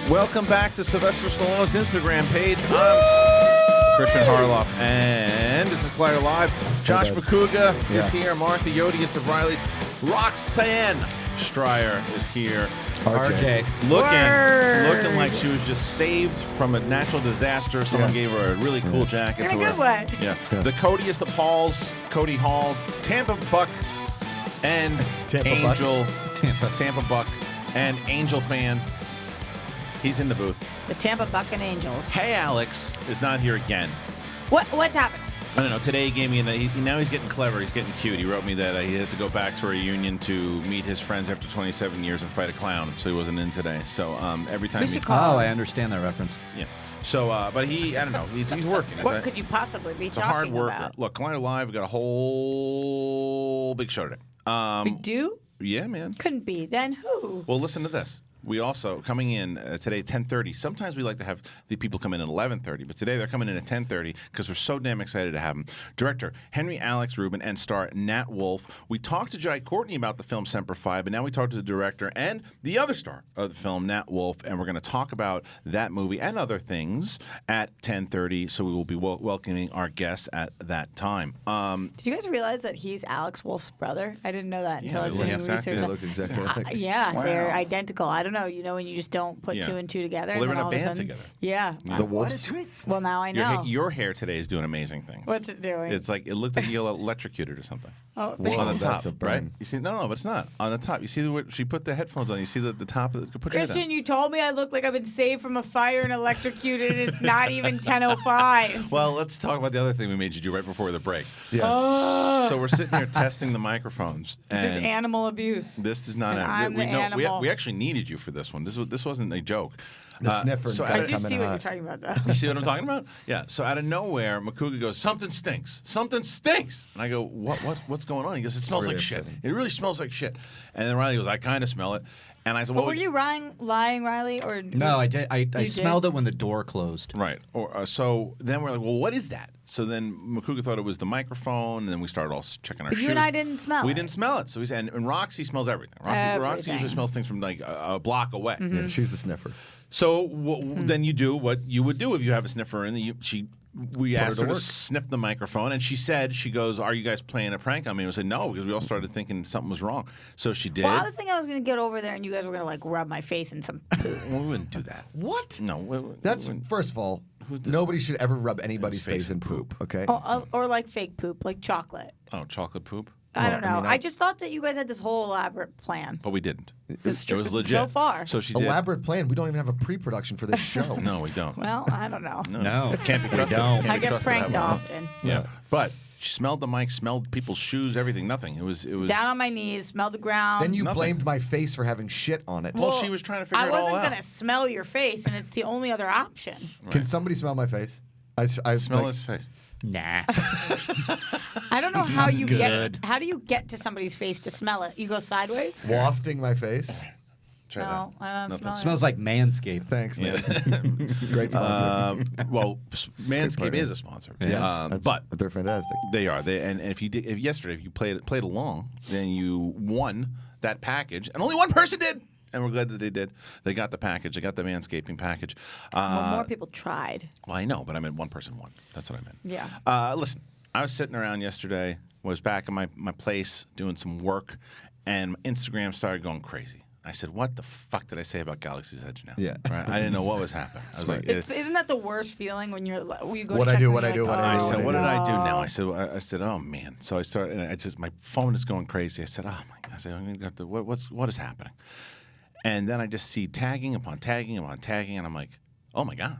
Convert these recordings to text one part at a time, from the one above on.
Welcome back to Sylvester Stallone's Instagram page. I'm Christian Harloff, and this is Collider Live. Josh McCouga is here. Martha Yodiest of Riley's. Roxanne Stryer is here. RJ. Looking like she was just saved from a natural disaster. Someone gave her a really cool jacket to In a wear. good way. Yeah. The Codyest of Halls, Cody Hall, Tampa Buck, and Tampa Buck, and Angel fan. He's in the booth. The Tampa Buccaneers Angels. Hey, Alex is not here again. What's happened? I don't know. Today he gave me now he's getting clever. He's getting cute. He wrote me that he had to go back to a reunion to meet his friends after 27 years and fight a clown, so he wasn't in today. So every time I understand that reference. Yeah. So, but I don't know. He's working. What could you possibly be He's a talking hard worker. about? Look, Collider Live, we got a whole big show today. We do? Yeah, man. Couldn't be. Then who? Well, listen to this. We also, coming in today at 10:30. Sometimes we like to have the people come in at 11:30, but today they're coming in at 10:30 because we're so damn excited to have them. Director Henry Alex Rubin and star Nat Wolff. We talked to Jai Courtney about the film Semper Fi, but now we talked to the director and the other star of the film, Nat Wolff, and we're going to talk about that movie and other things at 10:30, so we will be welcoming our guests at that time. Did you guys realize that he's Alex Wolff's brother? I didn't know that until I was doing research. They look exactly like. Yeah, they're identical. I don't know. You know when you just don't put two and two together? Well, they were in and a then all band of sudden, together. Yeah. The Wolves. Well, now I know. Your hair today is doing amazing things. What's it doing? It looked like you electrocuted or something. Oh, On the top, that's a right? burn. You see, no, but it's not on the top. You see what she put the headphones on. You see the top. Put your head Christian, down. you told me I look like I've been saved from a fire and electrocuted. It's not even 10:05. Well, let's talk about the other thing we made you do right before the break. Yes. So we're sitting here testing the microphones. This is and animal abuse. This is not. And I'm the animal. We actually needed you for this one. This wasn't a joke. The sniffer. so I out do of- see what you're talking about, though. You see what I'm talking about? Yeah. So out of nowhere, McCouga goes, "Something stinks. Something stinks." And I go, What's going on?" He goes, "It smells really like shit. upsetting. It really smells like shit." And then Riley goes, "I kind of smell it." And I said, But "Well, were you lying, Riley? Or No, I did. I did? smelled it when the door closed. Right. Or so then we're like, well, what is that? So then McCouga thought it was the microphone, and then we started all checking our But shoes. you and I didn't smell We it. didn't smell it. So and Roxy smells everything. Roxy usually smells things from like a block away. Yeah, she's the sniffer. So then you do what you would do if you have a sniffer, and we asked her her to to work. sniff the microphone, and she goes, "Are you guys playing a prank on me?" And we said, "No," because we all started thinking something was wrong. So she did. Well, I was thinking I was going to get over there and you guys were going to like rub my face in some poop. Well, we wouldn't do that. What? No. That's first of all, nobody should ever rub anybody's face face in poop. Okay. or like fake poop, like chocolate. Oh, chocolate poop. I don't know. I mean, I just thought that you guys had this whole elaborate plan. But we didn't. It's It true. was legit. So far. So she did. Elaborate plan. We don't even have a pre-production for this show. No, we don't. Well, I don't know. No. Can't be trusted. don't. Can't I be get trusted pranked that way. often. Yeah. But she smelled the mic, smelled people's shoes, everything. Nothing. It was. Down on my knees, smell the ground. Then you Nothing. blamed my face for having shit on it. Well, she was trying to figure it all I wasn't out. going to smell your face, and it's the only other option. Can somebody smell my face? I Smell like, his face. Nah. I don't know how you get. Good. How do you get to somebody's face to smell it? You go sideways? wafting my face. Try No, that. I don't Nothing. smell it. Smells like Manscaped. Thanks, man. Yeah. Great sponsor. Well, Manscaped partner. is a sponsor. Yes, but they're fantastic. they are. And if you did, if you played along, then you won that package, and only one person did. And we're glad that they did. They got the package. They got the manscaping package. Well, more people tried. Well, I know, but I meant one person won. That's what I meant. Yeah. Listen, I was sitting around yesterday, was back in my place doing some work, and Instagram started going crazy. I said, what the fuck did I say about Galaxy's Edge now? Yeah. Right? I didn't know what was happening. I was like, Isn't that the worst feeling when you go to What I check do, something, what I you're do, like, what I I do, said, what did I do no. now? I said, oh man. So I started, and my phone is going crazy. I said, oh my God. I said, I'm going to have to, what is happening? And then I just see tagging upon tagging upon tagging, and I'm like, oh my God.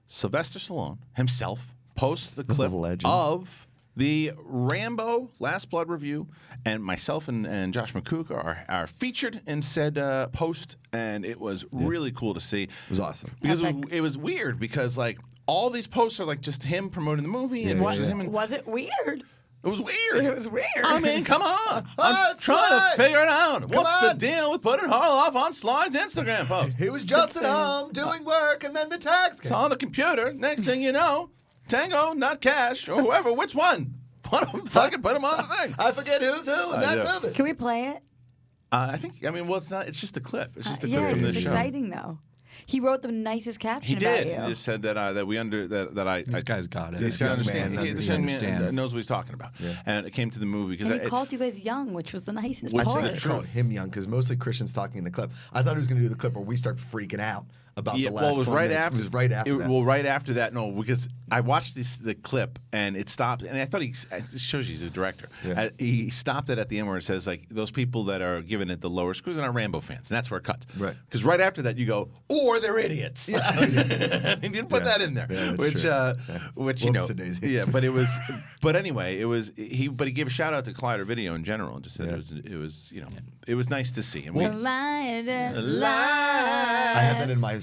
Sylvester Stallone himself posts the clip legend. of the Rambo Last Blood review, and myself and Josh McCouga are featured in said post, and it was really cool to see. It was awesome. Because Epic. it was weird because like all these posts are like just him promoting the movie and Yeah, yeah. him and Was it weird? it was weird. It was weird. I mean, come on. I'm It's trying right. to figure it out. What's the on. deal with putting Harloff on Slide's Instagram post? He was just at home doing work, and then the tags It's came. on the computer. Next thing you know, Tango, not Cash, or whoever, which one? Fucking put him on the thing. I forget who's who in that do. Can movie. we play it? I think, well, it's not, it's just a clip. It's just a clip Yeah, from it's this show. exciting though. He wrote the nicest caption He did. about you. He just said that This guy's got it. This I young understand. man This young man understand. knows what he's talking about. Yeah. And it came to the movie because And he called you guys young, which was the nicest Which is part. the I truth. called him young because mostly Christian's talking in the clip. I thought he was going to do the clip where we start freaking out about the last well, it was 20 right minutes. after. It was right after that. Well, right after that, no, because I watched the clip and it stopped, and I thought this shows you he's a director. Yeah. He stopped it at the end where it says like those people that are giving it the lower screws and are Rambo fans, and that's where it cuts. Right. Because right after that you go, or they're idiots. Yeah. And he didn't put that in there, Yeah, that's which true. which you know, Whoopsie-daisy. yeah. But it was, but anyway, it was But he gave a shout out to Collider Video in general and just said Yeah. it was it was nice to see. And I had that in my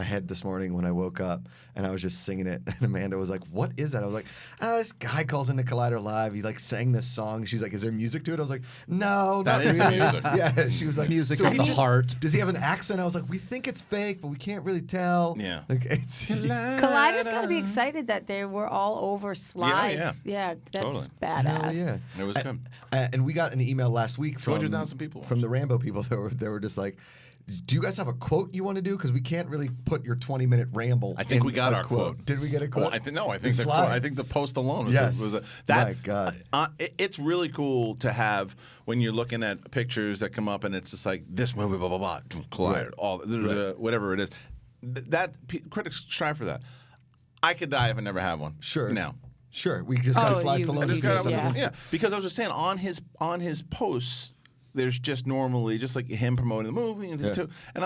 head this morning when I woke up, and I was just singing it. And Amanda was like, "What is that?" I was like, "Oh, this guy calls into Collider Live. He like sang this song." She's like, "Is there music to it?" I was like, "No, That not is the really." music. Yeah, she was like, Music "So on he the just- heart. Does he have an accent?" I was like, "We think it's fake, but we can't really tell." Yeah. like it's Collider's got to be excited that they were all over Sly's. yeah. That's Totally. badass. Hell yeah. It was good. And we got an email last week from 200,000 people from the Rambo people that were just like, "Do you guys have a quote you want to do? Because we can't really put your 20-minute ramble." I think in we got a our quote. Did we get a quote? Well, I think The slide. I think the post alone was, Yes. was My that. God. It's really cool to have when you're looking at pictures that come up and it's just like this movie, blah blah blah, Collider, Right. all whatever it is. Critics strive for that. I could die if I never have one. Sure. Now. Sure. We just got to Oh, slice you- the I loan. just Yeah. got because I was just saying on his posts. There's just normally just like him promoting the movie and this Yeah. too, and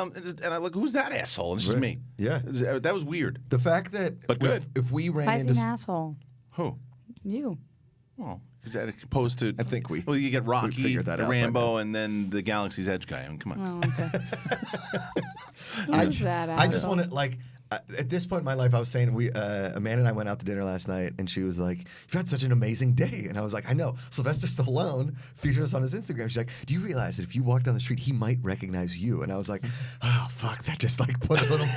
I look, who's that asshole? And it's just Right. me. Yeah. That was weird. The fact that But good. if we ran Why is into he an asshole? Who? You. Well, is that opposed to? I think we- Well, you get Rocky, figured that out by Rambo, and then the Galaxy's Edge guy. I mean, come on. Oh, okay. I Who's that just asshole? want to like. At this point in my life, I was saying Amanda and I went out to dinner last night, and she was like, "You've had such an amazing day," and I was like, "I know." Sylvester Stallone featured us on his Instagram. She's like, "Do you realize that if you walk down the street, he might recognize you?" And I was like, "Oh fuck!" That just like put a little.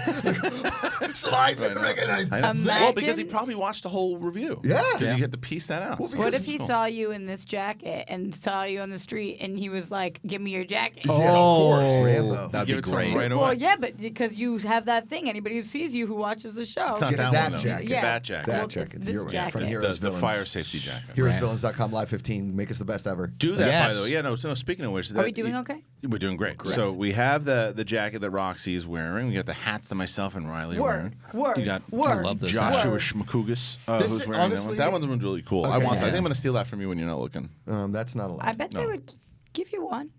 Sly's gonna recognize. I know. Imagine- Well, because he probably watched the whole review. Yeah. Because Yeah. you had to piece that out. Well, So What because if he it's cool. saw you in this jacket and saw you on the street and he was like, "Give me your jacket"? Yeah, of course. Rambo. That'd Give be it to him great. right away. Well, yeah, but because you have that thing. Anybody who sees you who watches the show. It's not Gets that that one, though. jacket. Yeah. That jacket. That Well, jacket. this You're jacket. from The- Heroes the Villains. fire safety jacket. HeroesVillains.com live 15. Make us the best ever. Do that, Yes. by the way. Yeah, no. Speaking of which, Are we doing okay? We're doing great. So we have the jacket that Roxy is wearing. We got the hats that myself and Riley are wearing. Word. You got I love this hat. Joshua Word. Schmakugas, This who's is- wearing honestly- that one. That one's really cool. I Okay. want that. I Yeah. think I'm going to steal that from you when you're not looking. That's not allowed. I bet No. they would give you one.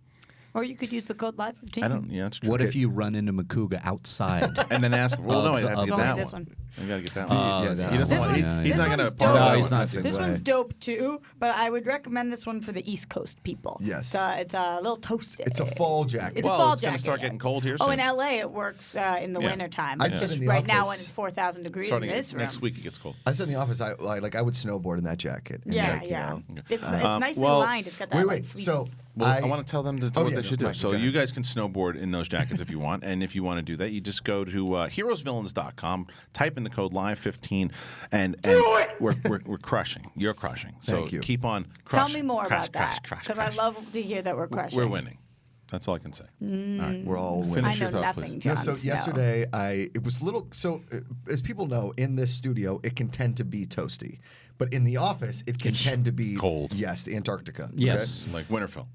Or you could use the code Live15. I don't. Yeah, that's true. What if you run into Makuga outside? And then ask. Well, no, I have to Of get the- Only that this one. one. I got to get that Yeah, one. that He one. doesn't This want. one- He's this not going to one's borrow dope. that No, he's one. not. Nothing This way. one's dope too, but I would recommend this one for the East Coast people. Yes. It's a little toasty. It's a fall jacket. It's a Well, fall it's gonna jacket. start getting cold here Oh, soon. in LA it works in the Yeah. winter time. I said in the right now office- when it's 4,000 degrees Starting in this room. next week, it gets cold. I said in the office, I would snowboard in that jacket. And Yeah, like, you yeah. know. It's nicely well, lined. It's got that Wait, like, wait. fleece. So Well, I want to tell them Oh, what yeah, they should do. Mike, So go you ahead. guys can snowboard in those jackets if you want. And if you want to do that, you just go to heroesvillains.com, type in the code Live15, and we're crushing. You're crushing. So Thank you. keep on Tell crushing. me more Crush, about that crush, because I crush. love to hear that we're crushing. We're winning. That's all I can say. All right. We're all winning. Finish I your know thought, nothing, please. Jon No, so Snow. yesterday it was little. So as people know, in this studio, it can tend to be toasty, but in the office, it can tend to be cold. Yes, the Antarctica. okay? Yes. Like Winterfell.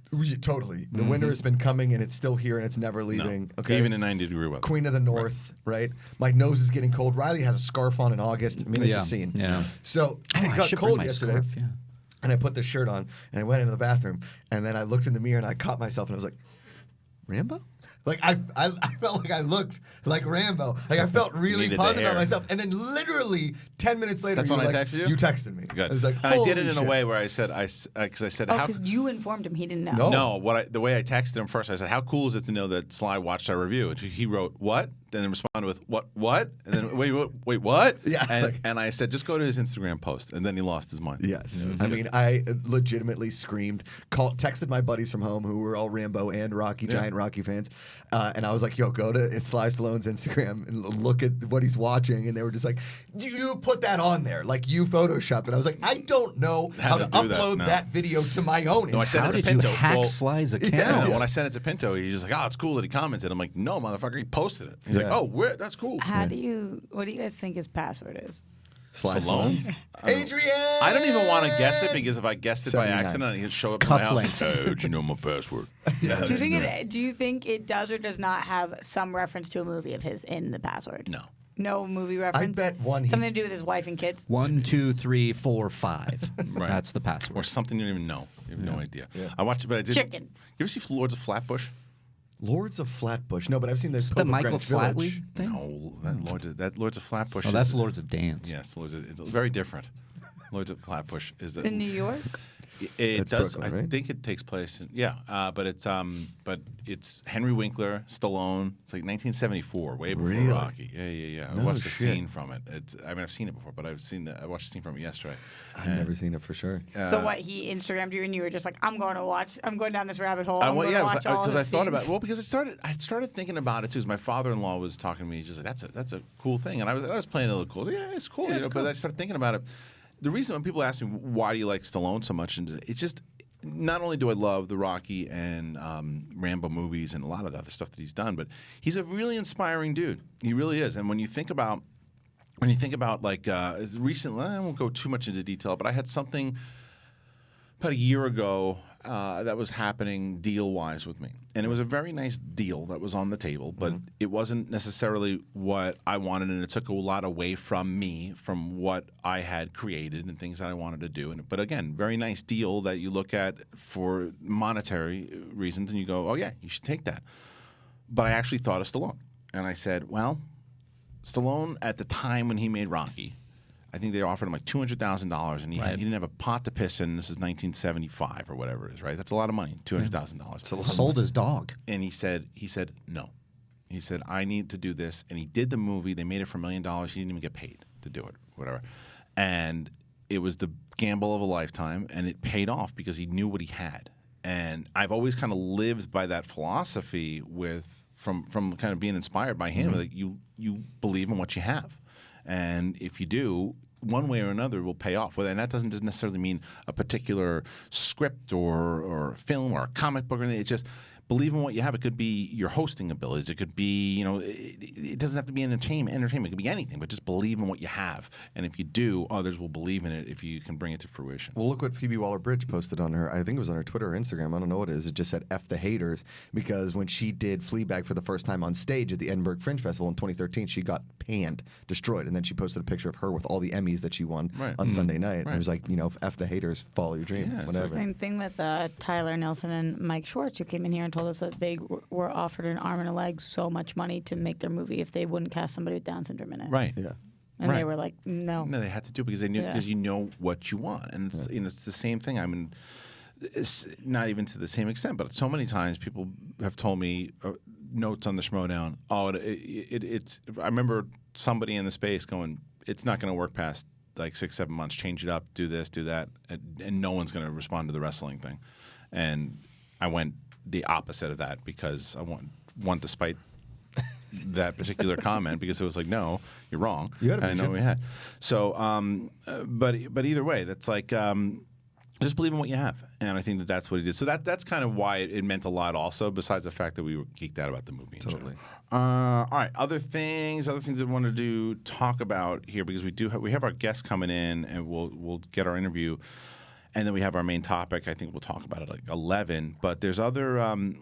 Totally. The winter has been coming, and it's still here, and it's never leaving. No. Okay, Even in 90-degree weather. Queen of the North, right? My nose is getting cold. Riley has a scarf on in August. I mean, it's Yeah, a scene. yeah. So Oh, it I got should bring cold my yesterday. scarf, yeah. And I put this shirt on, and I went into the bathroom, and then I looked in the mirror, and I caught myself, and I was like, Rambo? Like I felt like I looked like Rambo. Like I felt really Needed the positive about hair. myself. And then literally 10 minutes later, That's you when were I like, texted you? You texted me. Good. I was like, and I did it "Holy in a shit." way where I said, because I said, Oh, how. 'cause you informed him. He didn't know. No. No, the way I texted him first, I said, "How cool is it to know that Sly watched our review?" And he wrote, "What?" Then responded responded with what, and then wait, what? Yeah. And I said, just go to his Instagram post, and then he lost his mind. Yes. I mean, I legitimately screamed, texted my buddies from home who were all Rambo and Rocky, giant Rocky fans. And I was like, yo, go to Sly Stallone's Instagram and look at what he's watching. And they were just like, you put that on there. Like, you photoshopped it. I was like, I don't know how to upload that video to my own No, I Instagram. sent How it to did you Pinto. hack Well, Sly's account? Yeah, when I sent it to Pinto, he's just like, oh, it's cool that he commented. I'm like, no, motherfucker, he posted it. He's like, oh, that's cool. What do you guys think his password is? Sly Stallone? Stallone. Adrian! I don't even want to guess it because if I guessed it by 79. accident, he'd show up in my house. Cufflinks. Hey, do you know my password? Do you think it does or does not have some reference to a movie of his in the password? No. No movie reference? bet one Something to do with his wife and kids? 1, 2, 3, 4, 5. Right. That's the password. Or something you don't even know. You have no idea. I watched it, but I did. Chicken. You ever see Lords of Flatbush? Lords of Flatbush. No, but I've seen this. the Michael Flatley thing? No, that Lords of Flatbush. Oh, that's Lords of Dance. Yes, it's very different. Lords of Flatbush is In New York? It That's does. Brooklyn, I right? think it takes place. But it's Henry Winkler, Stallone. It's like 1974, way before Really? Rocky. Yeah. I No watched a shit. scene from it. I've seen it before, but I watched a scene from it yesterday. I've never seen it for sure. So what, he Instagrammed you and you were just like, I'm going down this rabbit hole. I I'm went, going to yeah, watch all because of I his thought about scenes." well because I started thinking about it too. 'Cause my father-in-law was talking to me. He's just like that's a cool thing, and I was playing it a little cool. Yeah, it's cool. Yeah, it's But cool. I started thinking about it. The reason when people ask me why do you like Stallone so much, and it's just not only do I love the Rocky and Rambo movies and a lot of the other stuff that he's done, but he's a really inspiring dude. He really is. And when you think about like recently, I won't go too much into detail, but I had something about a year ago that was happening deal-wise with me. And it was a very nice deal that was on the table, but it wasn't necessarily what I wanted, and it took a lot away from me, from what I had created and things that I wanted to do. But again, very nice deal that you look at for monetary reasons, and you go, oh, yeah, you should take that. But I actually thought of Stallone. And I said, well, Stallone, at the time when he made Rocky, I think they offered him like $200,000, and he didn't have a pot to piss in. This is 1975 or whatever it is, right? That's a lot of money, $200,000. Sold his dog. And he said no. He said, I need to do this. And he did the movie. They made it for $1 million. He didn't even get paid to do it, whatever. And it was the gamble of a lifetime, and it paid off because he knew what he had. And I've always kind of lived by that philosophy from kind of being inspired by him. Like you believe in what you have. And if you do, one way or another will pay off. And that doesn't necessarily mean a particular script or film or a comic book or anything. It's just believe in what you have. It could be your hosting abilities. It could be, it doesn't have to be entertainment. It could be anything, but just believe in what you have. And if you do, others will believe in it if you can bring it to fruition. Well, look what Phoebe Waller-Bridge posted on her, I think it was on her Twitter or Instagram, I don't know what it is. It just said F the haters, because when she did Fleabag for the first time on stage at the Edinburgh Fringe Festival in 2013, she got panned, destroyed, and then she posted a picture of her with all the Emmys that she won on Sunday night. And it was like, F the haters, follow your dream, whatever. Same thing with Tyler Nelson and Mike Schwartz, who came in here and told us that they were offered an arm and a leg, so much money to make their movie if they wouldn't cast somebody with Down syndrome in it. Right. Yeah. And they were like, no. No, they had to do it because they knew because you know what you want, and it's the same thing. I mean, it's not even to the same extent, but so many times people have told me notes on the Schmodown. Oh, it's. I remember somebody in the space going, "It's not going to work past like 6-7 months. Change it up, do this, do that," and no one's going to respond to the wrestling thing. And I went the opposite of that because I want despite that particular comment, because it was like, no, you're wrong. You had a I know vision. we had. So, but either way, that's like just believe in what you have, and I think that's what he did. So that's kind of why it meant a lot. Also, besides the fact that we were geeked out about the movie. Totally. All right, other things I wanted to talk about here, because we have our guests coming in, and we'll get our interview. And then we have our main topic. I think we'll talk about it like 11. But there's the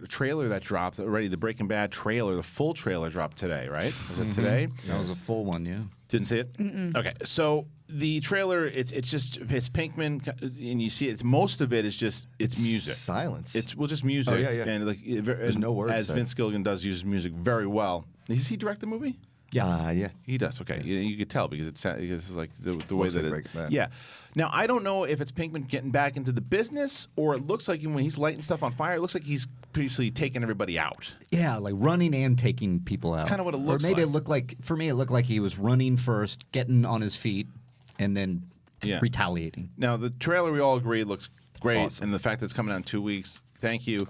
trailer that dropped already. The Breaking Bad trailer, the full trailer dropped today, right? Was it today? That was a full one, yeah. Didn't see it? Okay. So the trailer, it's Pinkman, and you see it's most of it is just music. Silence. It's just music. Oh, yeah. And There's no words as said. Vince Gilligan does use music very well. Does he direct the movie? Yeah. He does. Okay, you could tell because it's like the way Looks that like it. Breaking Bad. Yeah. Now I don't know if it's Pinkman getting back into the business, or it looks like when he's lighting stuff on fire, it looks like he's basically taking everybody out. Yeah, like running and taking people out. It's kind of what it looks Or maybe like. it looked like, for me, it looked like he was running first, getting on his feet, and then retaliating. Now, the trailer, we all agree, looks great. Awesome. And the fact that it's coming out in 2 weeks, thank you.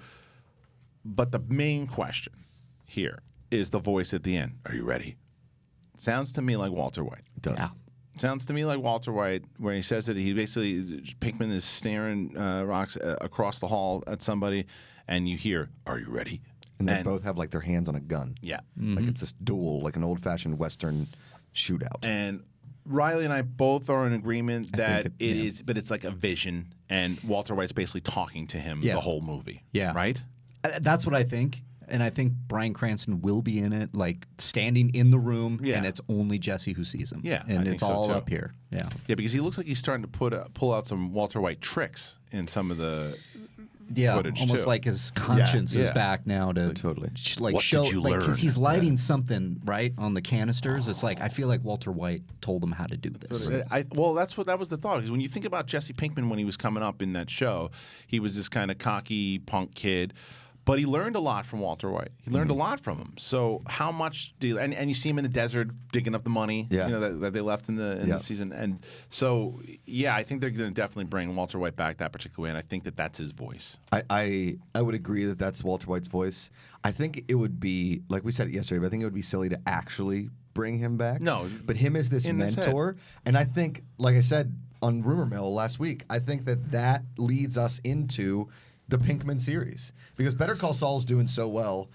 But the main question here is the voice at the end. Are you ready? Sounds to me like Walter White. It does. Yeah. Sounds to me like Walter White, where he says that he basically, Pinkman is staring rocks across the hall at somebody, and you hear, "Are you ready?" And they both have like their hands on a gun. Yeah. Like it's this duel, like an old-fashioned Western shootout. And Riley and I both are in agreement that think it is, but it's like a vision, and Walter White's basically talking to him Yeah. the whole movie. Yeah. Right? That's what I think. And I think Bryan Cranston will be in it, like standing in the room, Yeah. and it's only Jesse who sees him. Yeah, and I think it's so, all too. up here. Yeah, Yeah, because he looks like he's starting to pull out some Walter White tricks in some of the yeah, footage almost too. like his conscience is Yeah. back now to Totally. like What show, did you like learn? he's lighting something right on the canisters. It's like I feel like Walter White told him how to do this. Well, that was the thought. Because when you think about Jesse Pinkman when he was coming up in that show, he was this kind of cocky punk kid. But he learned a lot from Walter White. He learned a lot from him. So how much do you, and you see him in the desert digging up the money Yeah. that they left in the season. And so, yeah, I think they're going to definitely bring Walter White back that particular way, and I think that that's his voice. I would agree that that's Walter White's voice. I think it would be, like we said it yesterday, but I think it would be silly to actually bring him back. No. But him as this In his head. mentor. And I think, like I said on Rumor Mill last week, I think that leads us into the Pinkman series. Because Better Call Saul's doing so well.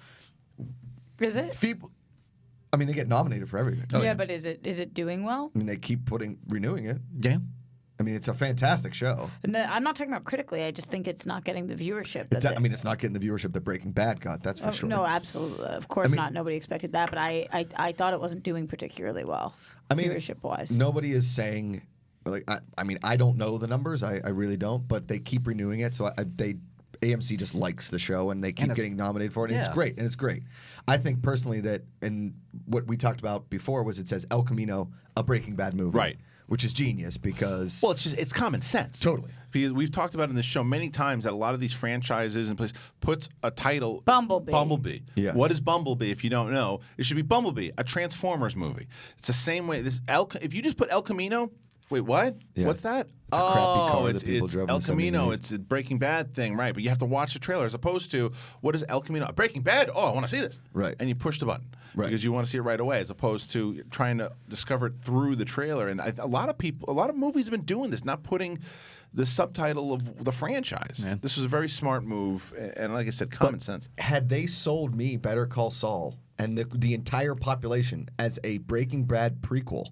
Is it? People, I mean, they get nominated for everything. yeah, but is it doing well? I mean, they keep renewing it. Yeah, I mean, it's a fantastic show. No, I'm not talking about critically. I just think it's not getting the viewership. That I mean, it's not getting the viewership that Breaking Bad got. That's for sure. No, absolutely. Of course mean- not. Nobody expected that. But I thought it wasn't doing particularly well. I mean, viewership wise. Nobody is saying, like, I mean, I don't know the numbers. I really don't. But they keep renewing it, so AMC just likes the show, and they keep getting nominated for it. And it's Yeah. great, and it's great. I think personally that, and what we talked about before was it says El Camino, a Breaking Bad movie, Right. Which is genius because Well, it's common sense. Totally. Because we've talked about in this show many times that a lot of these franchises and places puts a title. Bumblebee. Bumblebee. Yes. What is Bumblebee? If you don't know, it should be Bumblebee, a Transformers movie. It's the same way. If you just put El Camino. Wait, what? Yeah. What's that? It's a crappy car that it's people drove in El the 70s Camino. and 80s. It's a Breaking Bad thing, right? But you have to watch the trailer as opposed to what is El Camino? Breaking Bad? Oh, I want to see this. Right. And you push the button. Right. Because you want to see it right away as opposed to trying to discover it through the trailer. And a lot of movies have been doing this, not putting the subtitle of the franchise. Yeah. This was a very smart move. And like I said, common sense. had they sold me Better Call Saul and the entire population as a Breaking Bad prequel,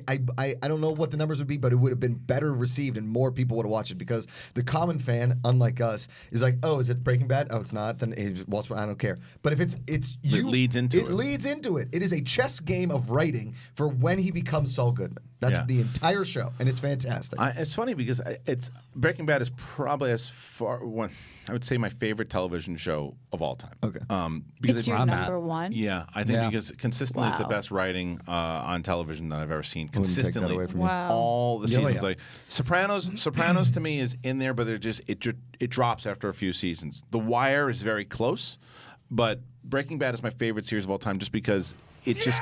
I don't know what the numbers would be, but it would have been better received and more people would have watched it because the common fan, unlike us, is like, oh, is it Breaking Bad? Oh, it's not. Then I don't care. But if it's you, leads into it. It leads into it. It is a chess game of writing for when he becomes Saul Goodman. That's Yeah. the entire show, and it's fantastic. It's funny because Breaking Bad is probably I would say my favorite television show of all time. Okay. Because It's your number one. yeah, I think Yeah. because consistently it's the Wow. best writing on television that I've ever seen. wouldn't take that Consistently, away from you. Wow. all the Yeah, seasons. yeah. Like Sopranos to me is in there, but it drops after a few seasons. The Wire is very close, but Breaking Bad is my favorite series of all time just because it just.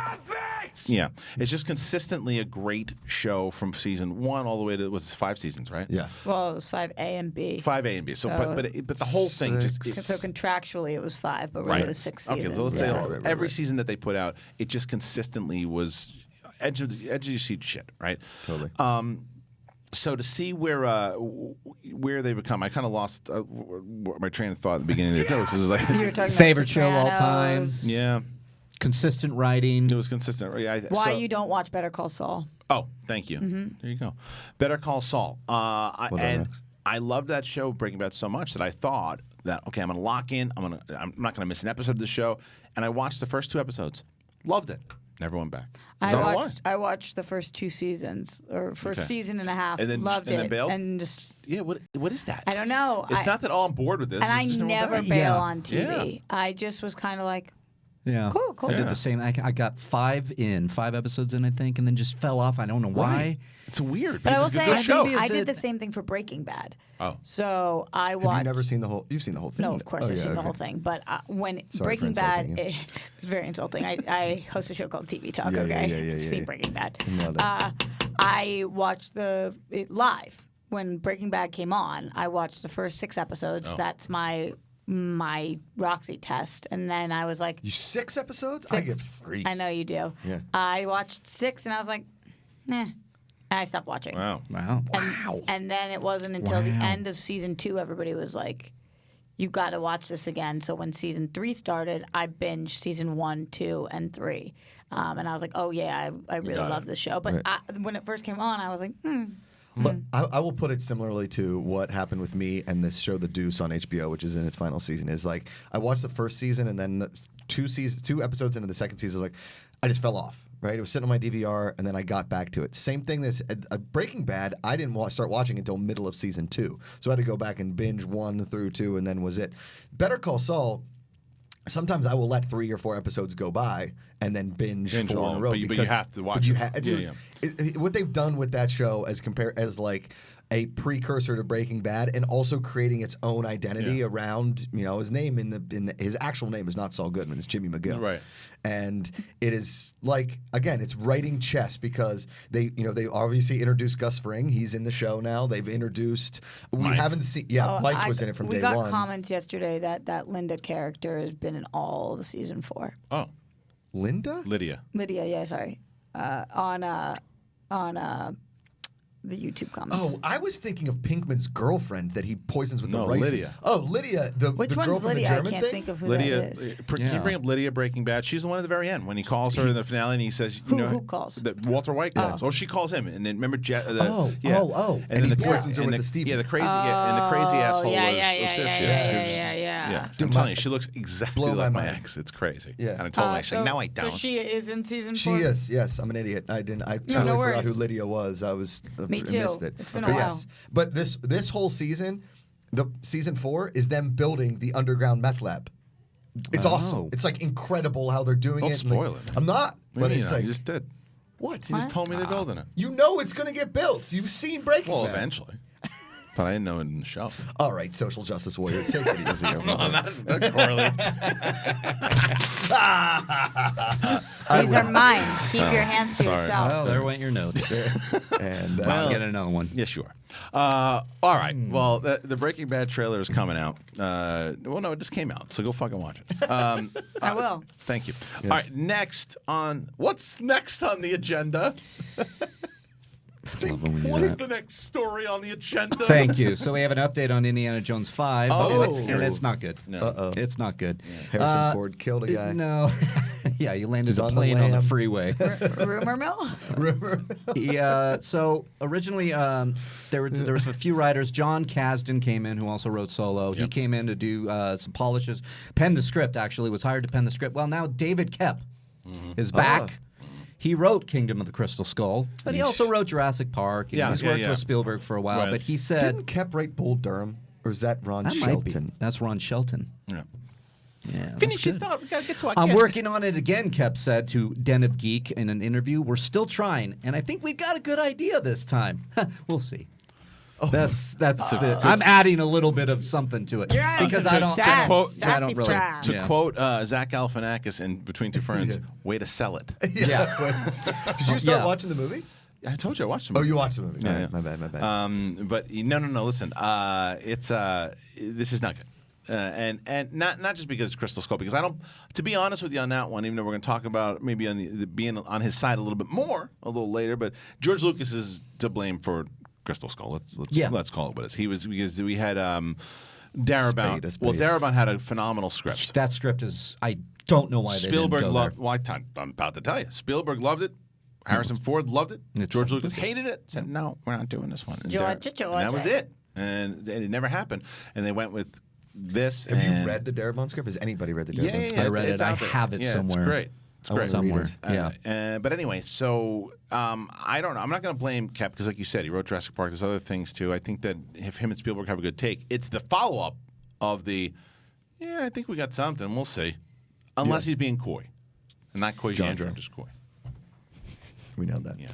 Yeah, it's just consistently a great show from season 1 all the way to, was it 5 seasons, right? Yeah. Well, it was 5A and B. 5A and B. So, So- but the whole thing just So contractually it was 5, but really right. it was 6 Okay, seasons. so let's say Yeah. every season that they put out, it just consistently was edge of your seat shit, right? Totally. So to see where they become, I kind of lost my train of thought at the beginning of the joke. It was like, You were talking Favorite about show all time. Sopranos. yeah, consistent writing. it was consistent. Yeah, Why you don't watch Better Call Saul? Oh, thank you. There you go. Better Call Saul. done, And Rex. I loved that show, Breaking Bad, so much that I thought that, okay, I'm going to lock in. I'm not going to miss an episode of the show. And I watched the first 2 episodes. Loved it. Never went back. Don't know why. I watched the first 2 seasons, or first Okay. season and a half. And then- loved and it. then bailed? And just, Yeah, what is that? I don't know. It's not that all I'm bored with this. And it's I just never never went bail back. on TV. I just was kind of like, Yeah. Cool. I did the same. I got 5 episodes in, I think, and then just fell off. I don't know why. Right. It's weird. But I will It's a say, good show. I did the same thing for Breaking Bad. Oh. So I watched. Have you never seen the whole? You've seen the whole thing? No, of course I've seen the whole thing. But when Sorry for Breaking Bad, insulting you. it's very insulting. I host a show called TV Talk. Yeah, Okay, yeah. I've seen Breaking Bad. Nailed it. I watched it live when Breaking Bad came on. I watched the first 6 episodes. Oh. That's my Roxy test, and then I was like, You 6 episodes? I 6. give 3. I know you do. Yeah. I watched 6, and I was like, eh. And I stopped watching. Wow. Wow. And then it wasn't until the Wow. end of season 2, everybody was like, you got to watch this again. So when season 3 started, I binged season 1, 2, and 3. And I was like, oh, yeah, I really love this show. But when it first came on, I was like, But I will put it similarly to what happened with me and this show, The Deuce, on HBO, which is in its final season. Is like I watched the first season, and then 2 episodes into the second season, like I just fell off. Right, it was sitting on my DVR, and then I got back to it. Same thing. This Breaking Bad, I didn't start watching until middle of season 2, so I had to go back and binge 1 through 2, and then was it. Better Call Saul. Sometimes I will let 3 or 4 episodes go by and then binge 4 in all, a row. but you have to watch But you it. what they've done with that show as like a precursor to Breaking Bad, and also creating its own identity around his name his actual name is not Saul Goodman, it's Jimmy McGill. Right. And it is like, again, it's writing chess, because they obviously introduced Gus Fring. He's in the show now. They've introduced. We haven't seen. Yeah, Mike was in it from day one. We got comments yesterday that Linda character has been in all of season 4. Oh. Lydia. Lydia, yeah, sorry. On the YouTube comments. Oh, I was thinking of Pinkman's girlfriend that he poisons with the rice. Lydia. Oh, Lydia, the Which girl one's from Lydia? the German I can't thing. think of who Lydia, that is. can you bring up Lydia Breaking Bad? She's the one at the very end when he calls her in the finale, and he says, Who calls? Walter White calls. Oh, she calls him, and then remember, And then he poisons her with the Stevie. Yeah, the crazy asshole yeah, was yeah, Yeah, I'm telling you, she looks exactly Blow my like my mind. ex. It's crazy. Yeah. And I told her, I said, no, I don't. So she is in season 4? She is. Yes, I'm an idiot. I totally no forgot worries. who Lydia was. I was Me too. missed it. It's been a But while. yes, but this whole season, the season 4 is them building the underground meth lab. It's awesome. It's like incredible how they're doing Don't it. spoil it, man. I'm not, but it's like you just did. what? You just told me they're building it. You know it's going to get built. You've seen Breaking Well, Bad. eventually. But I didn't know it in the show. All right, social justice warrior, take it easy. That correlates. These are mine. Keep your hands to sorry. yourself. Well, there went your notes. And I'll get another one. Yes, you are. All right. Well, the Breaking Bad trailer is coming out. Well, no, it just came out, so go fucking watch it. I will. Thank you. All right. What's next on the agenda? What is the next story on the agenda? Thank you. So we have an update on Indiana Jones 5. Oh, and it's not good. No. It's not good. Harrison Ford killed a guy. No. Yeah, he landed a on the plane on the lam. freeway. Rumor mill? So originally, there was a few writers. John Kasdan came in, who also wrote Solo. He came in to do some polishes, pen the script. Actually, was hired to pen the script. Well, now David Koepp is back. He wrote Kingdom of the Crystal Skull, but he also wrote Jurassic Park. And he's worked with Spielberg for a while. Right. But he said, Didn't Koepp write Bull Durham, or is that Ron that might be. Shelton? That's Ron Shelton. Yeah. Yeah, Finish your that's good. thought. We gotta get to our I'm guest. working on it again, Koepp said to Den of Geek in an interview. We're still trying, and I think we've got a good idea this time. We'll see. That's I'm adding a little bit of something to it You're adding because some I don't sass- I sassy don't really fries. To yeah. quote Zach Galifianakis in Between Two Ferns, way to sell it. Yeah. Did you start Yeah. watching the movie? I told you I watched the Oh, movie. you watched the movie. Yeah, All yeah. right, my bad. But no. Listen, it's this is not good, and not just because it's Crystal Skull. Because I don't, to be honest with you on that one, even though we're going to talk about maybe on the being on his side a little bit more a little later. But George Lucas is to blame for Crystal Skull. Let's call it what it is. He was because we had Darabont. Spade. Well, Darabont had a phenomenal script. That script is I don't know why Spielberg they didn't go loved. there. Well, I'm about to tell you. Spielberg loved it. Harrison Ford loved it. It's George something Lucas hated it. Said no, we're not doing this one. And George. and that was it. And it never happened. And they went with this. Have and you read the Darabont script? Has anybody read the Yeah, Darabont script? I read it's it. I out there. have it Yeah, somewhere. It's great. It's I great. wanna read Somewhere. Yeah. But anyway, so I don't know. I'm not going to blame Koepp because, like you said, he wrote Jurassic Park. There's other things too. I think that if him and Spielberg have a good take, it's the follow up of the. Yeah, I think we got something. We'll see. Unless he's being coy. And not coy Jandra. just coy. We nailed that. Yeah.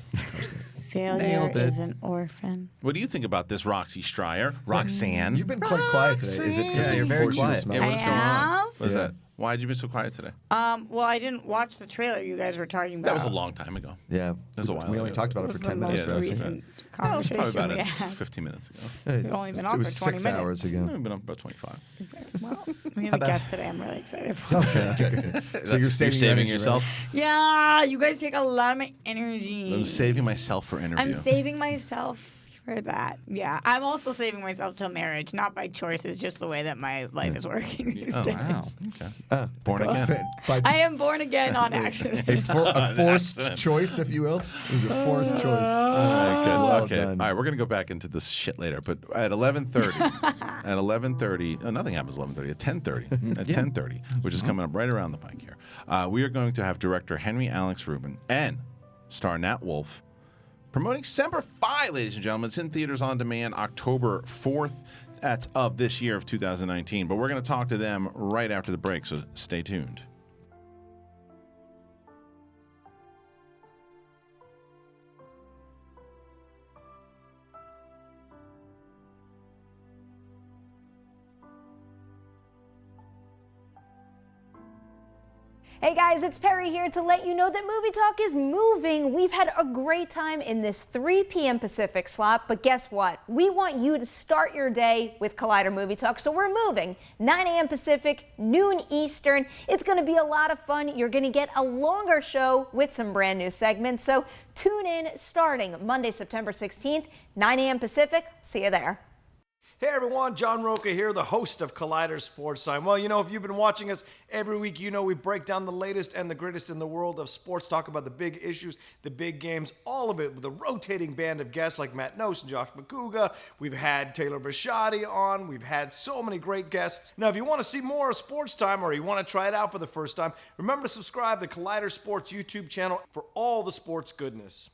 Failure Nailed it. is an orphan. What do you think about this, Roxy Stryer? Roxanne? You've been quite quiet today. Is it because Yeah, you're we very forced you to quiet. smell Yeah, it? what's going on? have? What is Yeah. that? Why did you be so quiet today? Well, I didn't watch the trailer you guys were talking about. That was a long time ago. Yeah. was a while We only ago. talked about It it was for the 10 most minutes. Yeah, that's recent That was probably conversation about we had. 15 minutes ago. We've only been on it was for 20 6 minutes. hours I've ago. been up about 25. Well, we have a guest today. I'm really excited for. Okay. So you're saving, your energy, yourself? Yeah, you guys take a lot of my energy. I'm saving myself for interview. I'm saving myself for that. Yeah, I'm also saving myself till marriage, not by choice. It's just the way that my life is working these Oh, days. Wow. Okay. Born again. By I am born again on accident. a forced choice, if you will. It was a forced choice. Well Okay. done. All right, we're gonna go back into this shit later. But at 11:30, nothing happens at 11:30. At 10:30, at 10:30, which is coming up right around the pike here, we are going to have director Henry Alex Rubin and star Nat Wolff promoting Semper Fi, ladies and gentlemen. It's in theaters on demand October 4th. That's of this year of 2019. But we're going to talk to them right after the break, so stay tuned. Hey guys, it's Perry here to let you know that Movie Talk is moving. We've had a great time in this 3 p.m. Pacific slot, but guess what? We want you to start your day with Collider Movie Talk, so we're moving. 9 a.m. Pacific, noon Eastern. It's going to be a lot of fun. You're going to get a longer show with some brand new segments, so tune in starting Monday, September 16th, 9 a.m. Pacific. See you there. Hey everyone, John Roca here, the host of Collider Sports Time. Well, you know, if you've been watching us every week, you know we break down the latest and the greatest in the world of sports, talk about the big issues, the big games, all of it with a rotating band of guests like Matt Nose and Josh McCouga. We've had Taylor Bisciotti on. We've had so many great guests. Now, if you want to see more of Sports Time or you want to try it out for the first time, remember to subscribe to Collider Sports YouTube channel for all the sports goodness.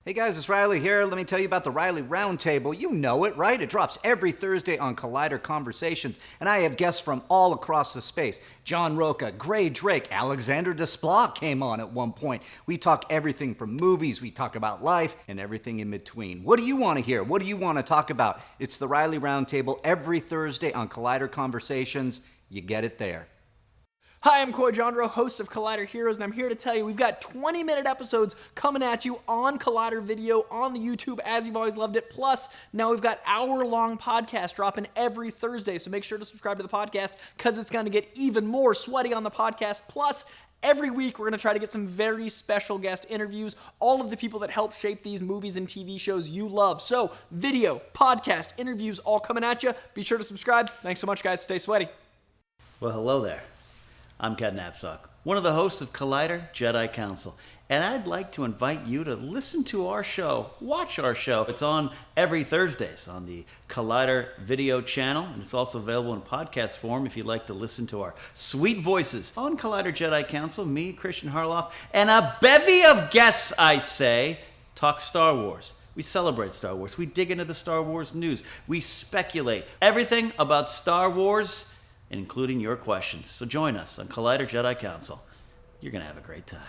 Hey guys, it's Riley here. Let me tell you about the Riley Roundtable. You know it, right? It drops every Thursday on Collider Conversations, and I have guests from all across the space. John Roca, Gray Drake, Alexander Desplat came on at one point. We talk everything from movies, we talk about life, and everything in between. What do you want to hear? What do you want to talk about? It's the Riley Roundtable every Thursday on Collider Conversations. You get it there. Hi, I'm Coy Jandro, host of Collider Heroes, and I'm here to tell you we've got 20-minute episodes coming at you on Collider Video on the YouTube as you've always loved it. Plus, now we've got hour-long podcasts dropping every Thursday, so make sure to subscribe to the podcast because it's going to get even more sweaty on the podcast. Plus, every week, we're going to try to get some very special guest interviews, all of the people that help shape these movies and TV shows you love. So, video, podcast, interviews, all coming at you. Be sure to subscribe. Thanks so much, guys. Stay sweaty. Well, hello there. I'm Ken Knapsack, one of the hosts of Collider Jedi Council, and I'd like to invite you to listen to our show, watch our show. It's on every Thursdays on the Collider Video channel, and it's also available in podcast form if you'd like to listen to our sweet voices on Collider Jedi Council, me, Christian Harloff, and a bevy of guests, I say, talk Star Wars. We celebrate Star Wars. We dig into the Star Wars news. We speculate everything about Star Wars, including your questions. So join us on Collider Jedi Council. You're going to have a great time.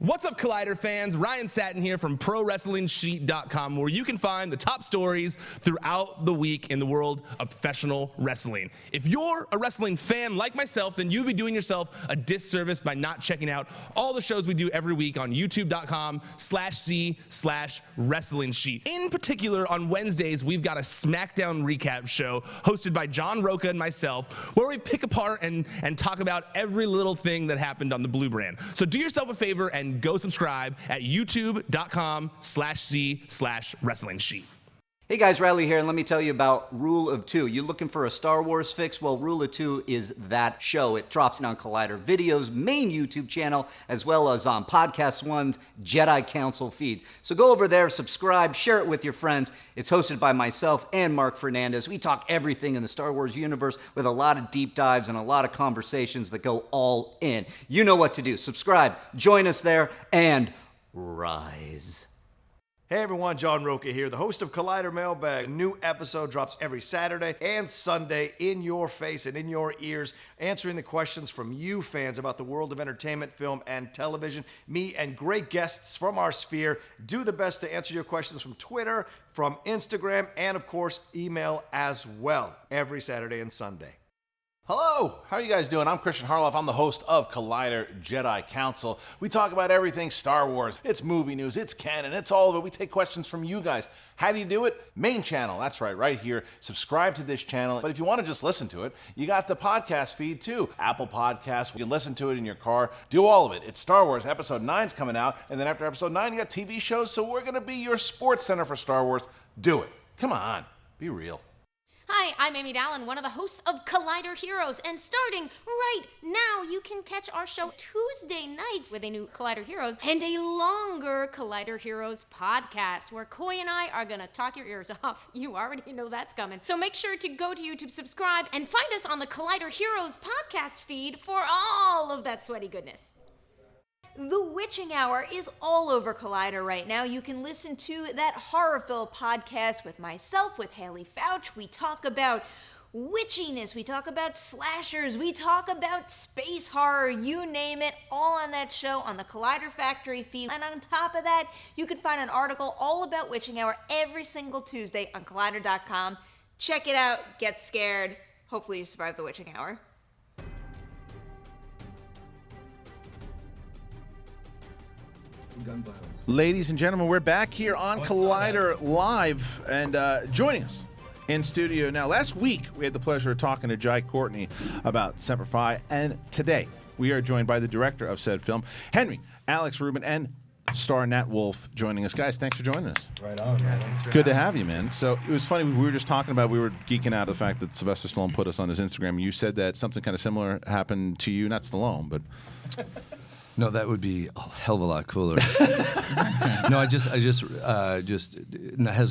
What's up, Collider fans? Ryan Satin here from ProWrestlingSheet.com, where you can find the top stories throughout the week in the world of professional wrestling. If you're a wrestling fan like myself, then you'd be doing yourself a disservice by not checking out all the shows we do every week on YouTube.com/C/Wrestling Sheet. In particular, on Wednesdays, we've got a SmackDown recap show hosted by John Roca and myself, where we pick apart and talk about every little thing that happened on the Blue Brand. So do yourself a favor and go subscribe at youtube.com/C/Wrestling Sheet. Hey guys, Riley here, and let me tell you about Rule of Two. You looking for a Star Wars fix? Well, Rule of Two is that show. It drops on Collider Video's main YouTube channel, as well as on Podcast One's Jedi Council feed. So go over there, subscribe, share it with your friends. It's hosted by myself and Mark Fernandez. We talk everything in the Star Wars universe with a lot of deep dives and a lot of conversations that go all in. You know what to do. Subscribe, join us there, and rise. Hey everyone, John Roca here, the host of Collider Mailbag. A new episode drops every Saturday and Sunday in your face and in your ears, answering the questions from you fans about the world of entertainment, film, and television. Me and great guests from our sphere do the best to answer your questions from Twitter, from Instagram, and of course, email as well, every Saturday and Sunday. Hello, how are you guys doing? I'm Christian Harloff. I'm the host of Collider Jedi Council. We talk about everything Star Wars. It's movie news, it's canon, it's all of it. We take questions from you guys. How do you do it? Main channel, that's right here. Subscribe to this channel. But if you want to just listen to it, you got the podcast feed too. Apple Podcasts, you can listen to it in your car. Do all of it. It's Star Wars. Episode 9's coming out. And then after Episode 9, you got TV shows. So we're going to be your sports center for Star Wars. Do it. Come on. Be real. Hi, I'm Amy Dallin, one of the hosts of Collider Heroes, and starting right now, you can catch our show Tuesday nights with a new Collider Heroes and a longer Collider Heroes podcast, where Coy and I are gonna talk your ears off. You already know that's coming. So make sure to go to YouTube, subscribe, and find us on the Collider Heroes podcast feed for all of that sweaty goodness. The Witching Hour is all over Collider right now. You can listen to that Horrorville podcast with myself, with Haley Fouch. We talk about witchiness, we talk about slashers, we talk about space horror, you name it, all on that show on the Collider Factory feed. And on top of that, you can find an article all about Witching Hour every single Tuesday on Collider.com. Check it out, get scared. Hopefully you survive the Witching Hour. Ladies and gentlemen, we're back here on Collider Live, and joining us in studio now. Last week, we had the pleasure of talking to Jai Courtney about Semper Fi, and today we are joined by the director of said film, Henry Alex Rubin, and star Nat Wolff joining us. Guys, thanks for joining us. Right on, man. Good to have you, man. So it was funny, we were just talking about, we were geeking out the fact that Sylvester Stallone put us on his Instagram. You said that something kind of similar happened to you, not Stallone, but... No, that would be a hell of a lot cooler. No, it has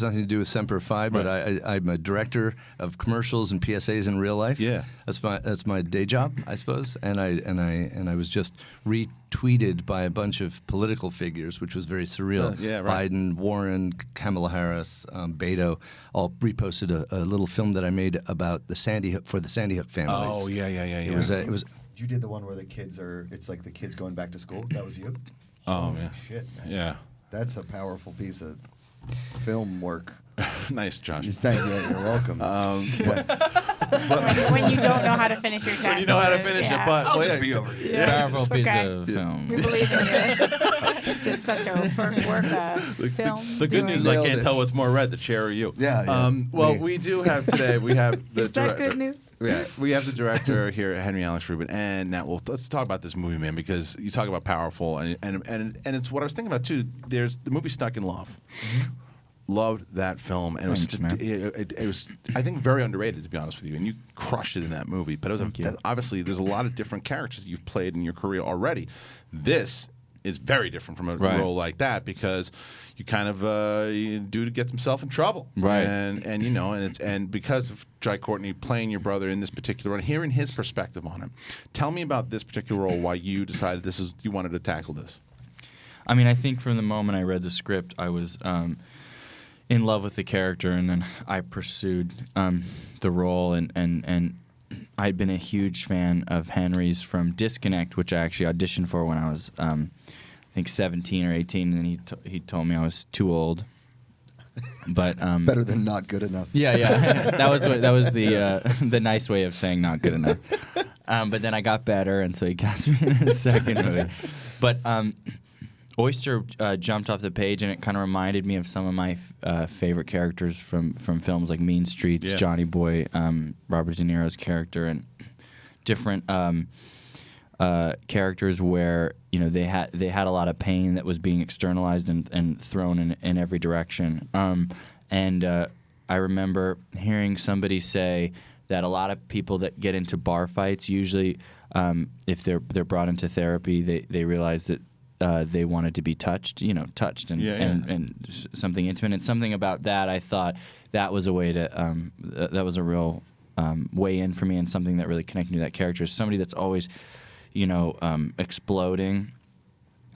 nothing to do with Semper Fi, but I'm a director of commercials and PSAs in real life. Yeah, that's my day job, I suppose. And I was just retweeted by a bunch of political figures, which was very surreal. Biden, Warren, Kamala Harris, Beto, all reposted a little film that I made about the Sandy Hook families. Oh yeah. It was. You did the one where it's like the kids going back to school. That was you? Oh, man. Shit, man. Yeah. That's a powerful piece of film work. Nice, Josh. Thank you. You're welcome. When you don't know how to finish your sentences. You know how to finish it, but I'll just be over here. Powerful piece of film. We believe in you. Just such a work film. The good news is I can't tell what's more red, the chair or you. Yeah. Well, we do have today, we have the Is that director. good news? Yeah, we have the director here, Henry Alex Rubin, and Nat Wolff. Let's talk about this movie, man, because you talk about powerful, and it's what I was thinking about, too. There's the movie Stuck in Love. Mm-hmm. Loved that film, and it was I think very underrated, to be honest with you. And you crushed it in that movie. But it was obviously there's a lot of different characters that you've played in your career already. This is very different from a role like that, because you kind of dude gets himself in trouble, and because of Jai Courtney playing your brother in this particular role, hearing his perspective on it. Tell me about this particular role. Why you decided you wanted to tackle this? I mean, I think from the moment I read the script, I was in love with the character, and then I pursued the role, and I'd been a huge fan of Henry's from Disconnect, which I actually auditioned for when I was I think 17 or 18, and he told me I was too old. But better than not good enough. Yeah. that was the nice way of saying not good enough. But then I got better, and so he cast me in a second movie. But Oyster jumped off the page, and it kind of reminded me of some of my favorite characters from films like Mean Streets, Johnny Boy, Robert De Niro's character, and different characters where they had a lot of pain that was being externalized and thrown in every direction. I remember hearing somebody say that a lot of people that get into bar fights usually, if they're brought into therapy, they realize that they wanted to be touched and something intimate. And something about that, I thought that was a way to that was a real way in for me, and something that really connected me to that character. Somebody that's always exploding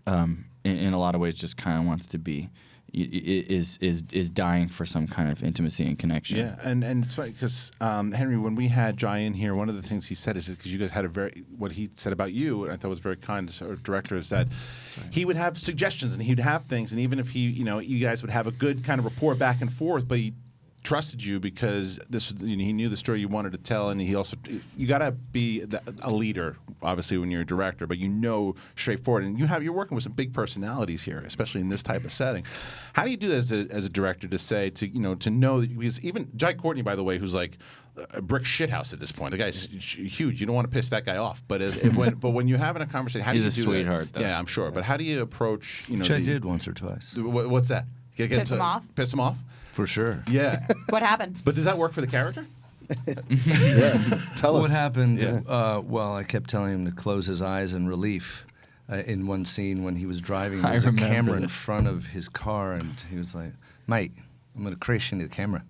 in a lot of ways, just kind of wants to be is dying for some kind of intimacy and connection. Yeah, and it's funny because Henry, when we had Jai in here, one of the things he said is because you guys had what he said about you, and I thought was very kind as a director, is that he would have suggestions and he'd have things, and even if you guys would have a good kind of rapport back and forth, but he trusted you because he knew the story you wanted to tell, and you got to be a leader, obviously, when you're a director, but straightforward, and you're working with some big personalities here, especially in this type of setting. How do you do that as a director to know that, because even Jai Courtney, by the way, who's like a brick shithouse at this point, the guy's huge. You don't want to piss that guy off, but when you're having a conversation, how do you do that? He's a sweetheart, though. Yeah, I'm sure, but how do you approach? Which I did once or twice. What's that? Piss him off? Piss him off? For sure. Yeah. What happened? But does that work for the character? Tell us. What happened? Yeah. Well, I kept telling him to close his eyes in relief. In one scene when he was driving, there was a camera in front of his car, and he was like, "Mate, I'm going to crash into the camera."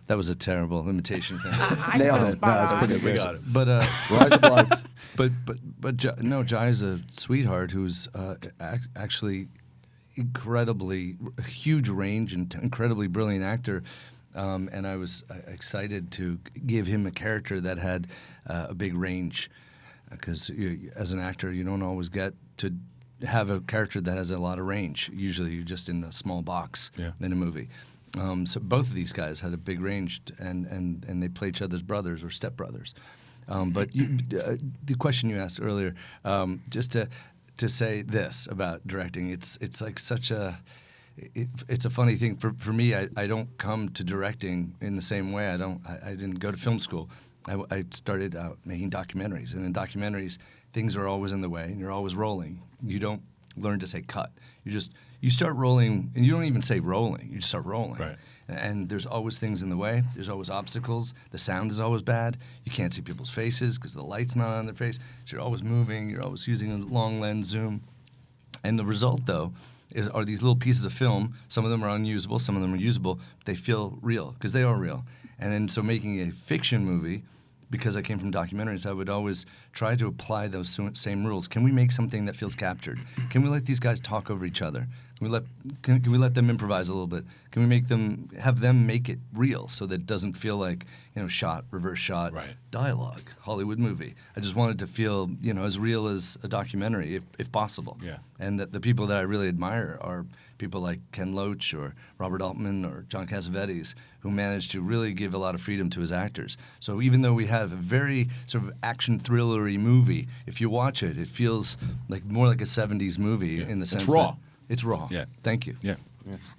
That was a terrible imitation thing. Nailed it. No, that's pretty good. We got it. But Rise of Bloods. But Jai's a sweetheart who's actually incredibly huge range and incredibly brilliant actor, and I was excited to give him a character that had a big range, because as an actor you don't always get to have a character that has a lot of range. Usually you're just in a small box in a movie. So both of these guys had a big range, and they play each other's brothers or stepbrothers. But the question you asked earlier, just to say this about directing, it's like such it's a funny thing for me. I don't come to directing in the same way. I didn't go to film school. I started out making documentaries, and in documentaries things are always in the way, and you're always rolling. You don't learn to say cut. You start rolling, and you don't even say rolling. You just start rolling. Right. And there's always things in the way. There's always obstacles. The sound is always bad. You can't see people's faces because the light's not on their face. So you're always moving. You're always using a long lens zoom. And the result, though, are these little pieces of film. Some of them are unusable. Some of them are usable. But they feel real because they are real. And then so making a fiction movie, because I came from documentaries, I would always try to apply those same rules. Can we make something that feels captured? Can we let these guys talk over each other? Can we let them improvise a little bit? Can we have them make it real so that it doesn't feel like shot, reverse shot, dialogue, Hollywood movie? I just wanted to feel as real as a documentary, if possible. Yeah. And that the people that I really admire are people like Ken Loach or Robert Altman or John Cassavetes, who managed to really give a lot of freedom to his actors. So even though we have a very sort of action thrillery movie, if you watch it, it feels more like a 70s movie in the sense it's raw. It's raw. Yeah. Thank you. Yeah.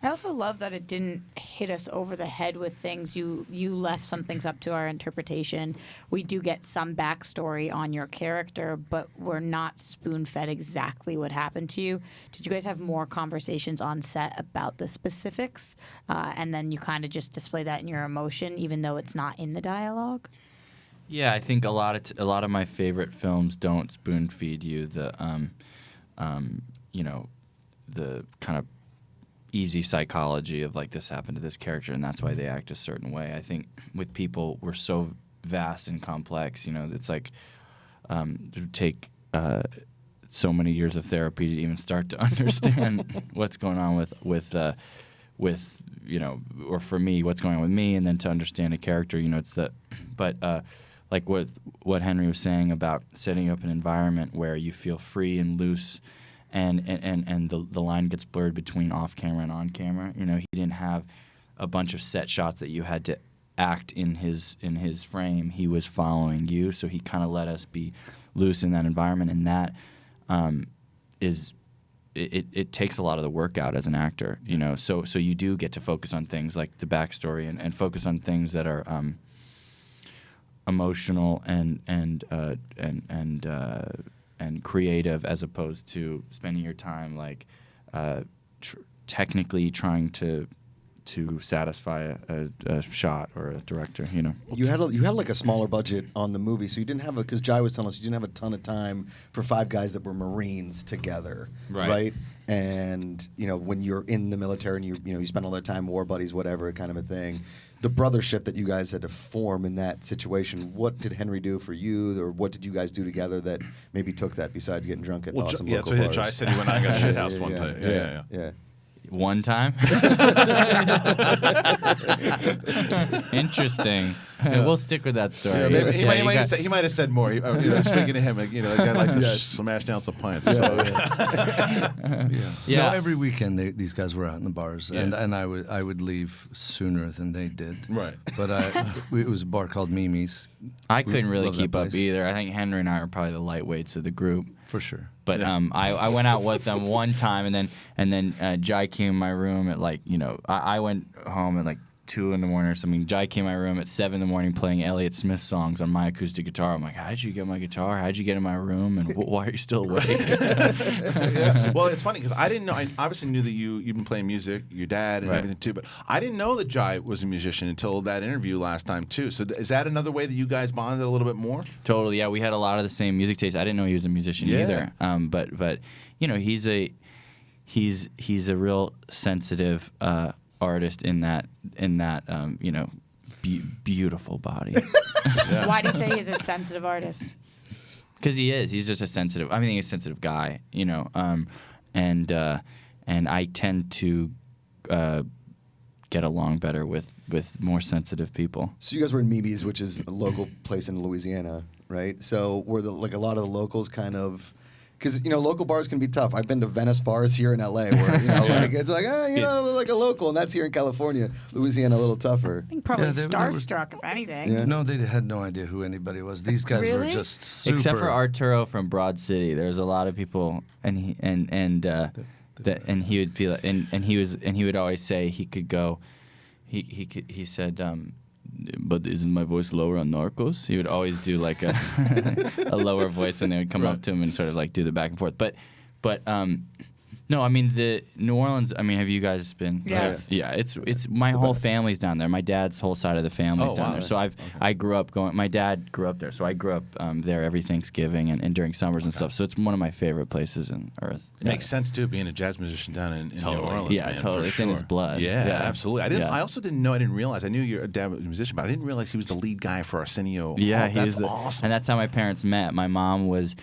I also love that it didn't hit us over the head with things. You left some things up to our interpretation. We do get some backstory on your character, but we're not spoon-fed exactly what happened to you. Did you guys have more conversations on set about the specifics, and then you kind of just display that in your emotion, even though it's not in the dialogue? Yeah, I think a lot of my favorite films don't spoon-feed you the the kind of easy psychology of this happened to this character and that's why they act a certain way. I think with people, we're so vast and complex. It's like it would take so many years of therapy to even start to understand what's going on with or for me, what's going on with me, and then to understand a character. Like with what Henry was saying about setting up an environment where you feel free and loose. And the line gets blurred between off camera and on camera. He didn't have a bunch of set shots that you had to act in his frame. He was following you, so he kind of let us be loose in that environment. And that it takes a lot of the work out as an actor. So you do get to focus on things like the backstory and focus on things that are emotional and creative, as opposed to spending your time technically trying to satisfy a shot or a director. You had a smaller budget on the movie, so you didn't have because Jai was telling us you didn't have a ton of time for five guys that were Marines together, right? And when you're in the military and you spend all that time war buddies, whatever kind of a thing. The brothership that you guys had to form in that situation, what did Henry do for you, or what did you guys do together that maybe took that besides getting drunk at awesome local bars? Jai said he went out and got shithoused one time. Yeah. One time. Interesting. We'll stick with that story. Yeah, maybe he might have said more. Speaking to him, a guy likes to smash down some pints. So. No, every weekend these guys were out in the bars, and I would leave sooner than they did. Right. But it was a bar called Mimi's. I couldn't really keep up either. I think Henry and I are probably the lightweights of the group. For sure. But I went out with them one time, and then Jai came in my room at I went home at 2 in the morning or something. Jai came in my room at 7 in the morning playing Elliott Smith songs on my acoustic guitar. I'm like, how did you get my guitar? How did you get in my room? And why are you still awake? Yeah. Well, it's funny because I didn't know. I obviously knew that you've been playing music, your dad and everything too. But I didn't know that Jai was a musician until that interview last time too. So is that another way that you guys bonded a little bit more? Totally. Yeah, we had a lot of the same music taste. I didn't know he was a musician either. But he's a real sensitive artist in that beautiful body. Why do you say he's a sensitive artist? Because he is. He's just a sensitive. I mean, he's a sensitive guy. And I tend to get along better with more sensitive people. So you guys were in Mimi's, which is a local place in Louisiana, right? So were a lot of the locals kind of. Because local bars can be tough. I've been to Venice bars here in LA where it's like like a local, and that's here in California. Louisiana a little tougher. I think probably starstruck, if anything. Yeah. No, they had no idea who anybody was. These guys were just super. Except for Arturo from Broad City, there's a lot of people, and he would be like, and he would always say he could go. He said. But isn't my voice lower on Narcos? He would always do like a lower voice when they would come up to him and sort of do the back and forth. But no, I mean the New Orleans. I mean, have you guys been? Yes. Yeah, it's my whole family's down there. My dad's whole side of the family's down there. So I grew up going. My dad grew up there, so I grew up there every Thanksgiving and during summers and stuff. So it's one of my favorite places on earth. It makes sense too, being a jazz musician down in New Orleans. Yeah, totally. It's in his blood. Yeah, absolutely. I also didn't know. I didn't realize. I knew your dad was a musician, but I didn't realize he was the lead guy for Arsenio. Yeah, that's awesome. And that's how my parents met. My mom was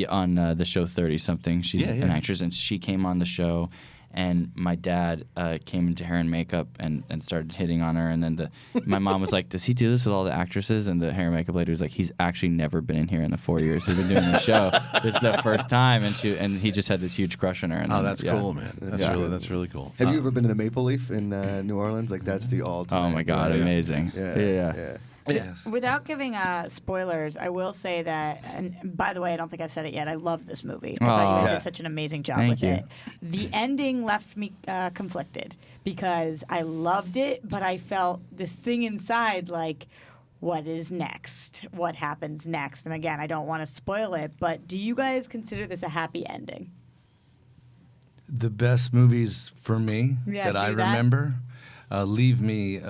on the show 30-something. She's an actress, and she came on the show, and my dad came into hair and makeup and started hitting on her, and then my mom was like, does he do this with all the actresses? And the hair and makeup lady was like, he's actually never been in here in the 4 years he's been doing the show. This is the first time, and he just had this huge crush on her. And that's cool, man. That's really cool. Have you ever been to the Maple Leaf in New Orleans? That's the ultimate. Oh my God, amazing. Yeah. Yes. Without giving spoilers, I will say that, and by the way, I don't think I've said it yet, I love this movie. I thought you guys did such an amazing job with it. The ending left me conflicted because I loved it, but I felt this thing inside what is next? What happens next? And again, I don't want to spoil it, but do you guys consider this a happy ending? The best movies for me that I remember leave me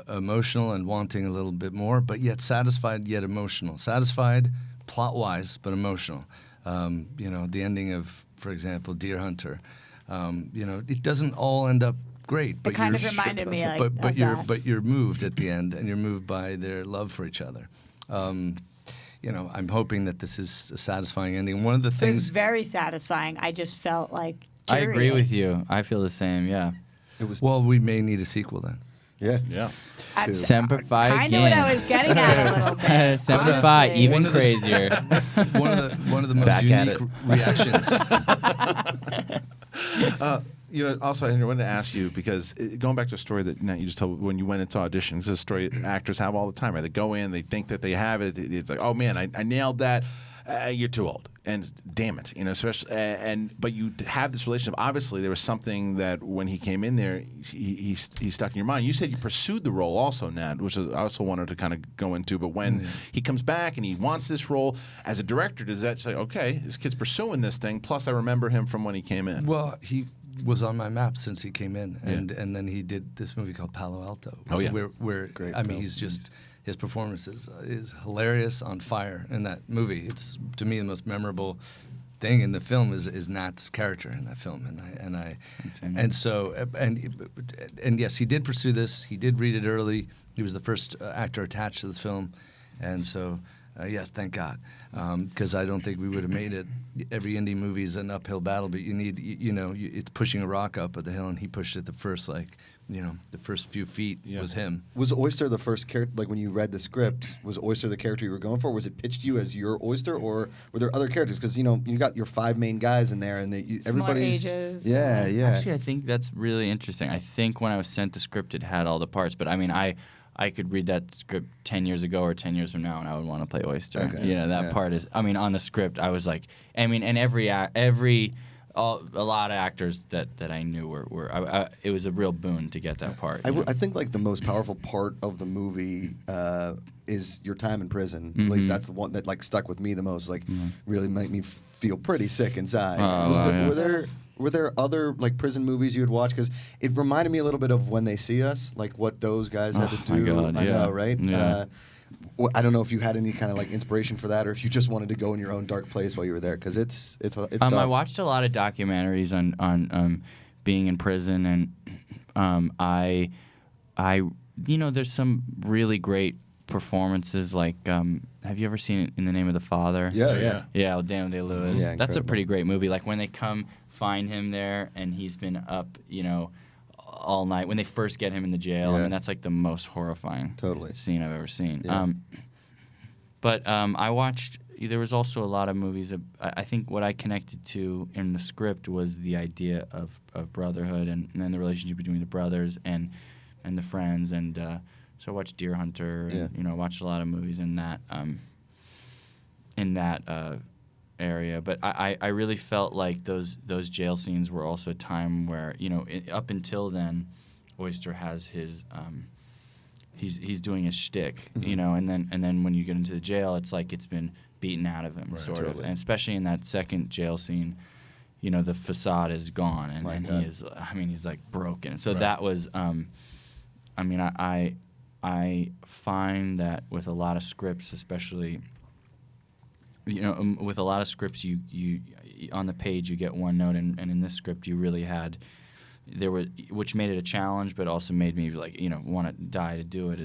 emotional and wanting a little bit more, but yet satisfied, yet emotional. Satisfied plot-wise, but emotional. The ending of, for example, Deer Hunter. It doesn't all end up great, but it kind of reminded me but you're moved at the end, and you're moved by their love for each other. I'm hoping that this is a satisfying ending. One of the things. It was very satisfying. I just felt curious. I agree with you. I feel the same. Yeah. Well, we may need a sequel then. Yeah. Semper Fi again. I know what I was getting at a little bit. Semper Fi, even crazier. one of the most unique reactions. Also, I wanted to ask you because going back to a story that you just told when you went into auditions, this is a story actors have all the time. Right? They go in, they think that they have it. It's like, oh man, I nailed that. You're too old, and damn it, especially. But you have this relationship. Obviously, there was something that when he came in there, he stuck in your mind. You said you pursued the role also, Nat, which I also wanted to kind of go into. But when he comes back and he wants this role as a director, does that say, okay, this kid's pursuing this thing? Plus, I remember him from when he came in. Well, he was on my map since he came in, and then he did this movie called Palo Alto. Oh yeah, where I mean, he's just. His performance is hilarious, on fire in that movie. It's, to me, the most memorable thing in the film is Nat's character in that film, and yes, he did pursue this. He did read it early. He was the first actor attached to this film, and so Yes, thank God, because I don't think we would have made it. Every indie movie is an uphill battle, but you need, it's pushing a rock up the hill, and he pushed it the first few feet was him. Was Oyster the first character? Like when you read the script, was Oyster the character you were going for? Was it pitched to you as your Oyster, or were there other characters? Because you got your 5 main guys in there, and everybody's ages. Yeah. Actually, I think that's really interesting. I think when I was sent the script, it had all the parts, but I mean, I could read that script 10 years ago or 10 years from now, and I would want to play Oyster. Okay. That part is. I mean, on the script, I was like, and a lot of actors that I knew were it was a real boon to get that part. I think like the most powerful part of the movie is your time in prison. At least that's the one that like stuck with me the most. Like really made me feel pretty sick inside. Were there other like prison movies you would watch? Because it reminded me a little bit of When They See Us, like what those guys had to do. My God, I yeah. know, right? Yeah. I don't know if you had any kind of like inspiration for that, or if you just wanted to go in your own dark place while you were there, because it's tough. I watched a lot of documentaries on being in prison, and there's some really great performances. Like, have you ever seen In the Name of the Father? Yeah. Yeah, with Daniel Day-Lewis. Yeah, That's a incredible. pretty great movie. Like when they find him there, and he's been up, all night. When they first get him in the jail, I mean, that's like the most horrifying scene I've ever seen. Yeah. I watched. There was also a lot of movies. I think what I connected to in the script was the idea of brotherhood and then the relationship between the brothers and the friends. And so I watched Deer Hunter. And, I watched a lot of movies in that area. But I really felt like those jail scenes were also a time where up until then, Oyster has his he's doing his shtick, and then when you get into the jail, it's like it's been beaten out of him, sort of, and especially in that second jail scene, the facade is gone, and he is, he's like broken. So that was, I find that with a lot of scripts, especially, with a lot of scripts, you on the page you get one note, and in this script you really had. Which made it a challenge, but also made me like want to die to do it.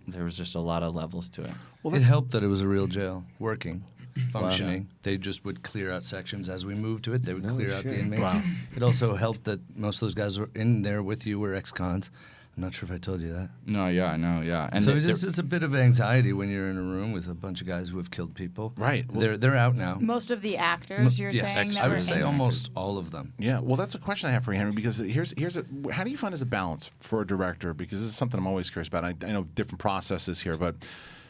There was just a lot of levels to it. Well, it helped that it was a real jail, working, functioning. Wow. They just would clear out sections as we moved to it. They would clear out the inmates. Wow. It also helped that most of those guys were in there with you were ex-cons. I'm not sure if I told you that. No, yeah, I know, yeah. And so it's a bit of anxiety when you're in a room with a bunch of guys who have killed people. Right. Well, they're out now. Most of the actors, you're saying? I would say almost all of them. Yeah. Well, that's a question I have for you, Henry, because how do you find as a balance for a director? Because this is something I'm always curious about. I know different processes here, but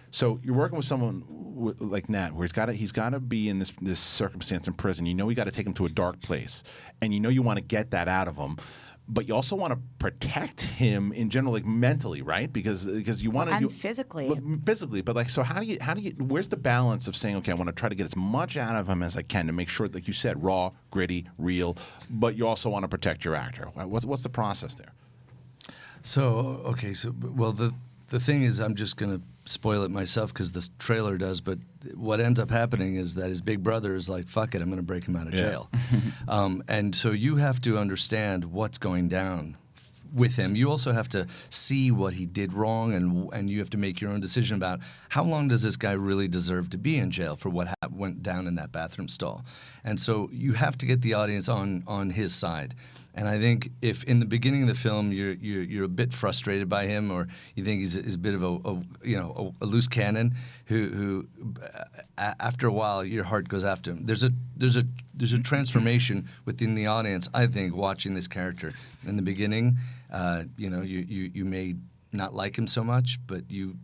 so you're working with someone like Nat, where he's got to be in this circumstance in prison. You got to take him to a dark place, and you want to get that out of him. But you also want to protect him in general, like mentally, right? Because you want to physically. Physically, but like, so how do you? Where's the balance of saying, okay, I want to try to get as much out of him as I can to make sure, like you said, raw, gritty, real, but you also want to protect your actor. What's the process there? So the thing is, I'm just gonna spoil it myself because this trailer does. But what ends up happening is that his big brother is like, "Fuck it, I'm gonna break him out of jail," and so you have to understand what's going down with him. You also have to see what he did wrong, and you have to make your own decision about how long does this guy really deserve to be in jail for what went down in that bathroom stall. And so you have to get the audience on his side. And I think if in the beginning of the film you're a bit frustrated by him, or you think he's a bit of a loose cannon who after a while your heart goes after him. There's a transformation within the audience. I think watching this character in the beginning, you may not like him so much, but you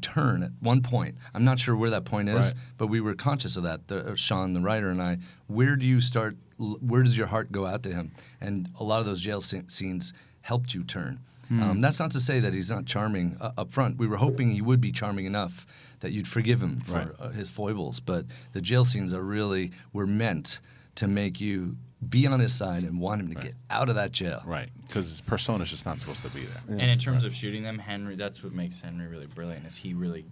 turn at one point. I'm not sure where that point is, right. But we were conscious of that. Sean, the writer, and I. Where do you start? Where does your heart go out to him? And a lot of those jail scenes helped you turn. That's not to say that he's not charming up front. We were hoping he would be charming enough that you'd forgive him for his foibles. But the jail scenes were meant to make you be on his side and want him to get out of that jail. Right, because his persona is just not supposed to be there. Yeah. And in terms of shooting them, Henry, that's what makes Henry really brilliant. Is he really?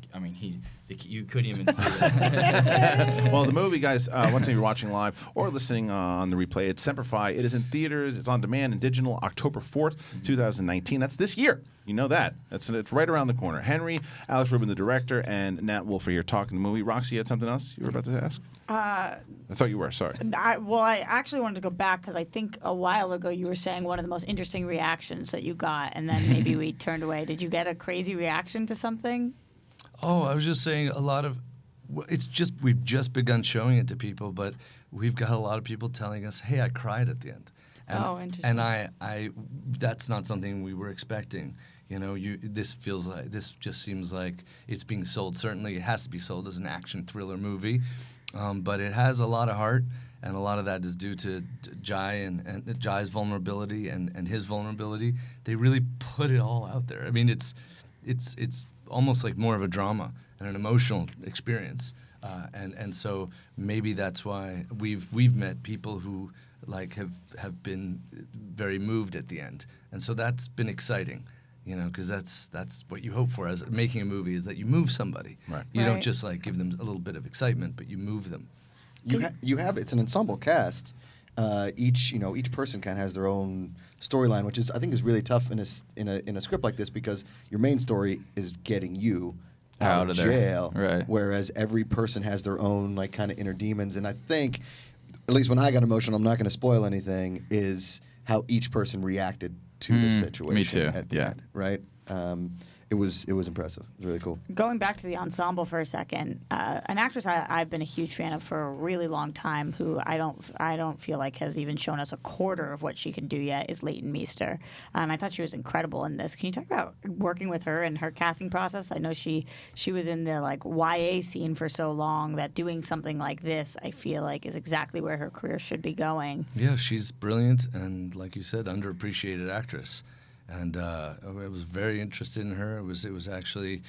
You couldn't even see it. Well, the movie, guys, once again, you're watching live or listening on the replay, it's Semper Fi. It is in theaters. It's on demand and digital, October 4th, 2019. That's this year. You know that. It's right around the corner. Henry, Alex Rubin, the director, and Nat Wolff are here talking the movie. Roxy, you had something else you were about to ask? I thought you were. Sorry. I actually wanted to go back because I think a while ago you were saying one of the most interesting reactions that you got, and then maybe we turned away. Did you get a crazy reaction to something? Oh, I was just saying a lot of. We've just begun showing it to people, but we've got a lot of people telling us, "Hey, I cried at the end." And, interesting. And I that's not something we were expecting. You know, this just seems like it's being sold. Certainly, it has to be sold as an action thriller movie, but it has a lot of heart, and a lot of that is due to Jai and Jai's vulnerability and his vulnerability. They really put it all out there. I mean, it's almost like more of a drama and an emotional experience, and so maybe that's why we've met people who like have been very moved at the end, and so that's been exciting. You know, because that's what you hope for as making a movie, is that you move somebody. Right. You don't just like give them a little bit of excitement, but you move them. You have it's an ensemble cast. Each person kind of has their own storyline, which I think is really tough in a script like this, because your main story is getting you out of jail, right? Whereas every person has their own like kind of inner demons, and I think, at least when I got emotional, I'm not going to spoil anything, is how each person reacted to the situation. Me too. At the end, right? It was impressive. It was really cool. Going back to the ensemble for a second, an actress I've been a huge fan of for a really long time, who I don't feel like has even shown us a quarter of what she can do yet, is Leighton Meester, and I thought she was incredible in this. Can you talk about working with her and her casting process? I know she was in the like YA scene for so long that doing something like this, I feel like, is exactly where her career should be going. Yeah, she's brilliant, and like you said, underappreciated actress. And I was very interested in her. It was actually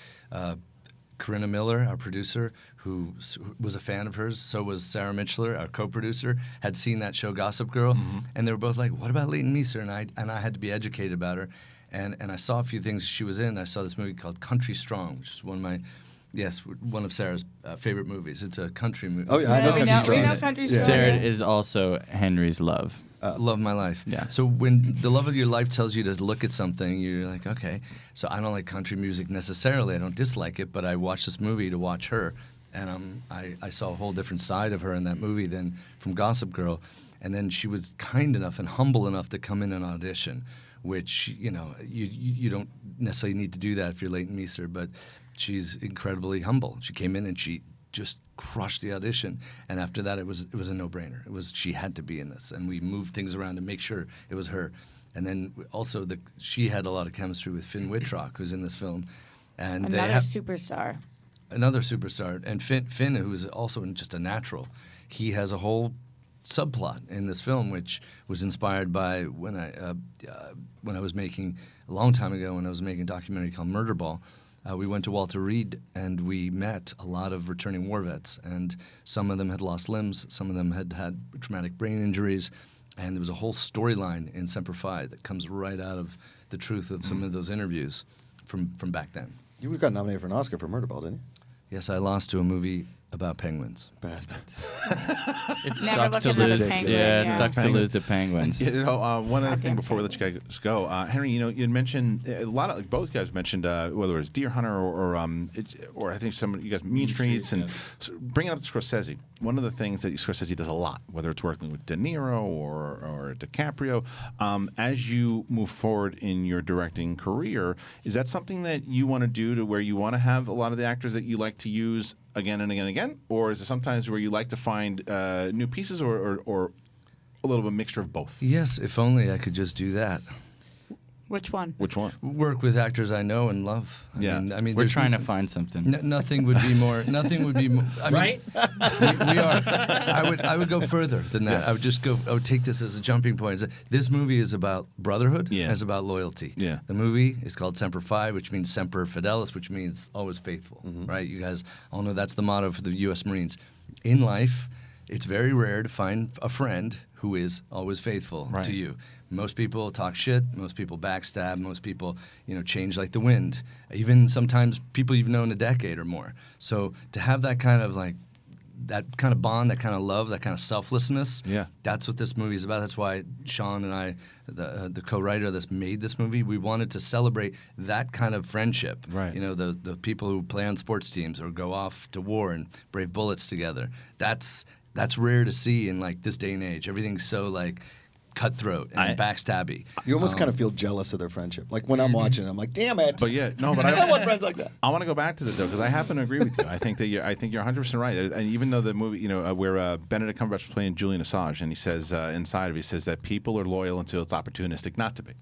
Corinna Miller, our producer, who was a fan of hers. So was Sarah Mitchler, our co-producer, had seen that show Gossip Girl, and they were both like, "What about Leighton Meester?" And I had to be educated about her, and I saw a few things she was in. I saw this movie called Country Strong, which is one of Sarah's favorite movies. It's a country movie. Oh yeah, I know Country Strong. We know Country Strong. Sarah is also Henry's love. Love of my life. Yeah. So when the love of your life tells you to look at something, you're like, okay. So I don't like country music necessarily. I don't dislike it, but I watched this movie to watch her, and I saw a whole different side of her in that movie than from Gossip Girl. And then she was kind enough and humble enough to come in and audition, which, you know, you don't necessarily need to do that if you're Leighton Meester, but she's incredibly humble. She came in and she just crushed the audition, and after that it was a no-brainer. She had to be in this, and we moved things around to make sure it was her. And then also she had a lot of chemistry with Finn Wittrock, who's in this film, and Another superstar, and Finn, who is also just a natural. He has a whole subplot in this film, which was inspired by when I was making a long time ago, when I was making a documentary called Murder Ball. We went to Walter Reed, and we met a lot of returning war vets, and some of them had lost limbs, some of them had had traumatic brain injuries, and there was a whole storyline in Semper Fi that comes right out of the truth of some of those interviews from back then. You got nominated for an Oscar for Murder Ball, didn't you? Yes, I lost to a movie about penguins. Bastards. It sucks to lose. It sucks to lose to penguins. You know, one other thing before we let you guys go, Henry. You know, you had mentioned a lot of both guys mentioned whether it was Deer Hunter or I think you guys Mean Streets and bringing up Scorsese. One of the things that Scorsese does a lot, whether it's working with De Niro or DiCaprio, as you move forward in your directing career, is that something that you want to do to where you want to have a lot of the actors that you like to use again and again and again, or is it sometimes where you like to find new pieces, or a little bit of mixture of both? Yes, if only I could just do that. Which one? Work with actors I know and love. I mean, we're trying to find something. Nothing would be more. Nothing would be more. Right? We are. I would go further than that. Yeah. I would take this as a jumping point. This movie is about brotherhood. Yeah. It's about loyalty. Yeah. The movie is called Semper Fi, which means Semper Fidelis, which means always faithful. Right? You guys all know that's the motto for the U.S. Marines. In life, it's very rare to find a friend who is always faithful to you. Most people talk shit. Most people backstab. Most people, change like the wind. Even sometimes people you've known a decade or more. So to have that kind of like that kind of bond, that kind of love, that kind of selflessness. Yeah. That's what this movie is about. That's why Sean and I, the co-writer that's made this movie, we wanted to celebrate that kind of friendship. Right. You know, the people who play on sports teams or go off to war and brave bullets together. That's rare to see in like this day and age. Everything's so like cutthroat and backstabby. You almost kind of feel jealous of their friendship. Like when I'm watching, I'm like, damn it. But yeah, no, but I want friends like that. I want to go back to that though, because I happen to agree with you. I think you're 100% right. And even though the movie, where Benedict Cumberbatch was playing Julian Assange, and he says inside of it, he says that people are loyal until it's opportunistic not to be.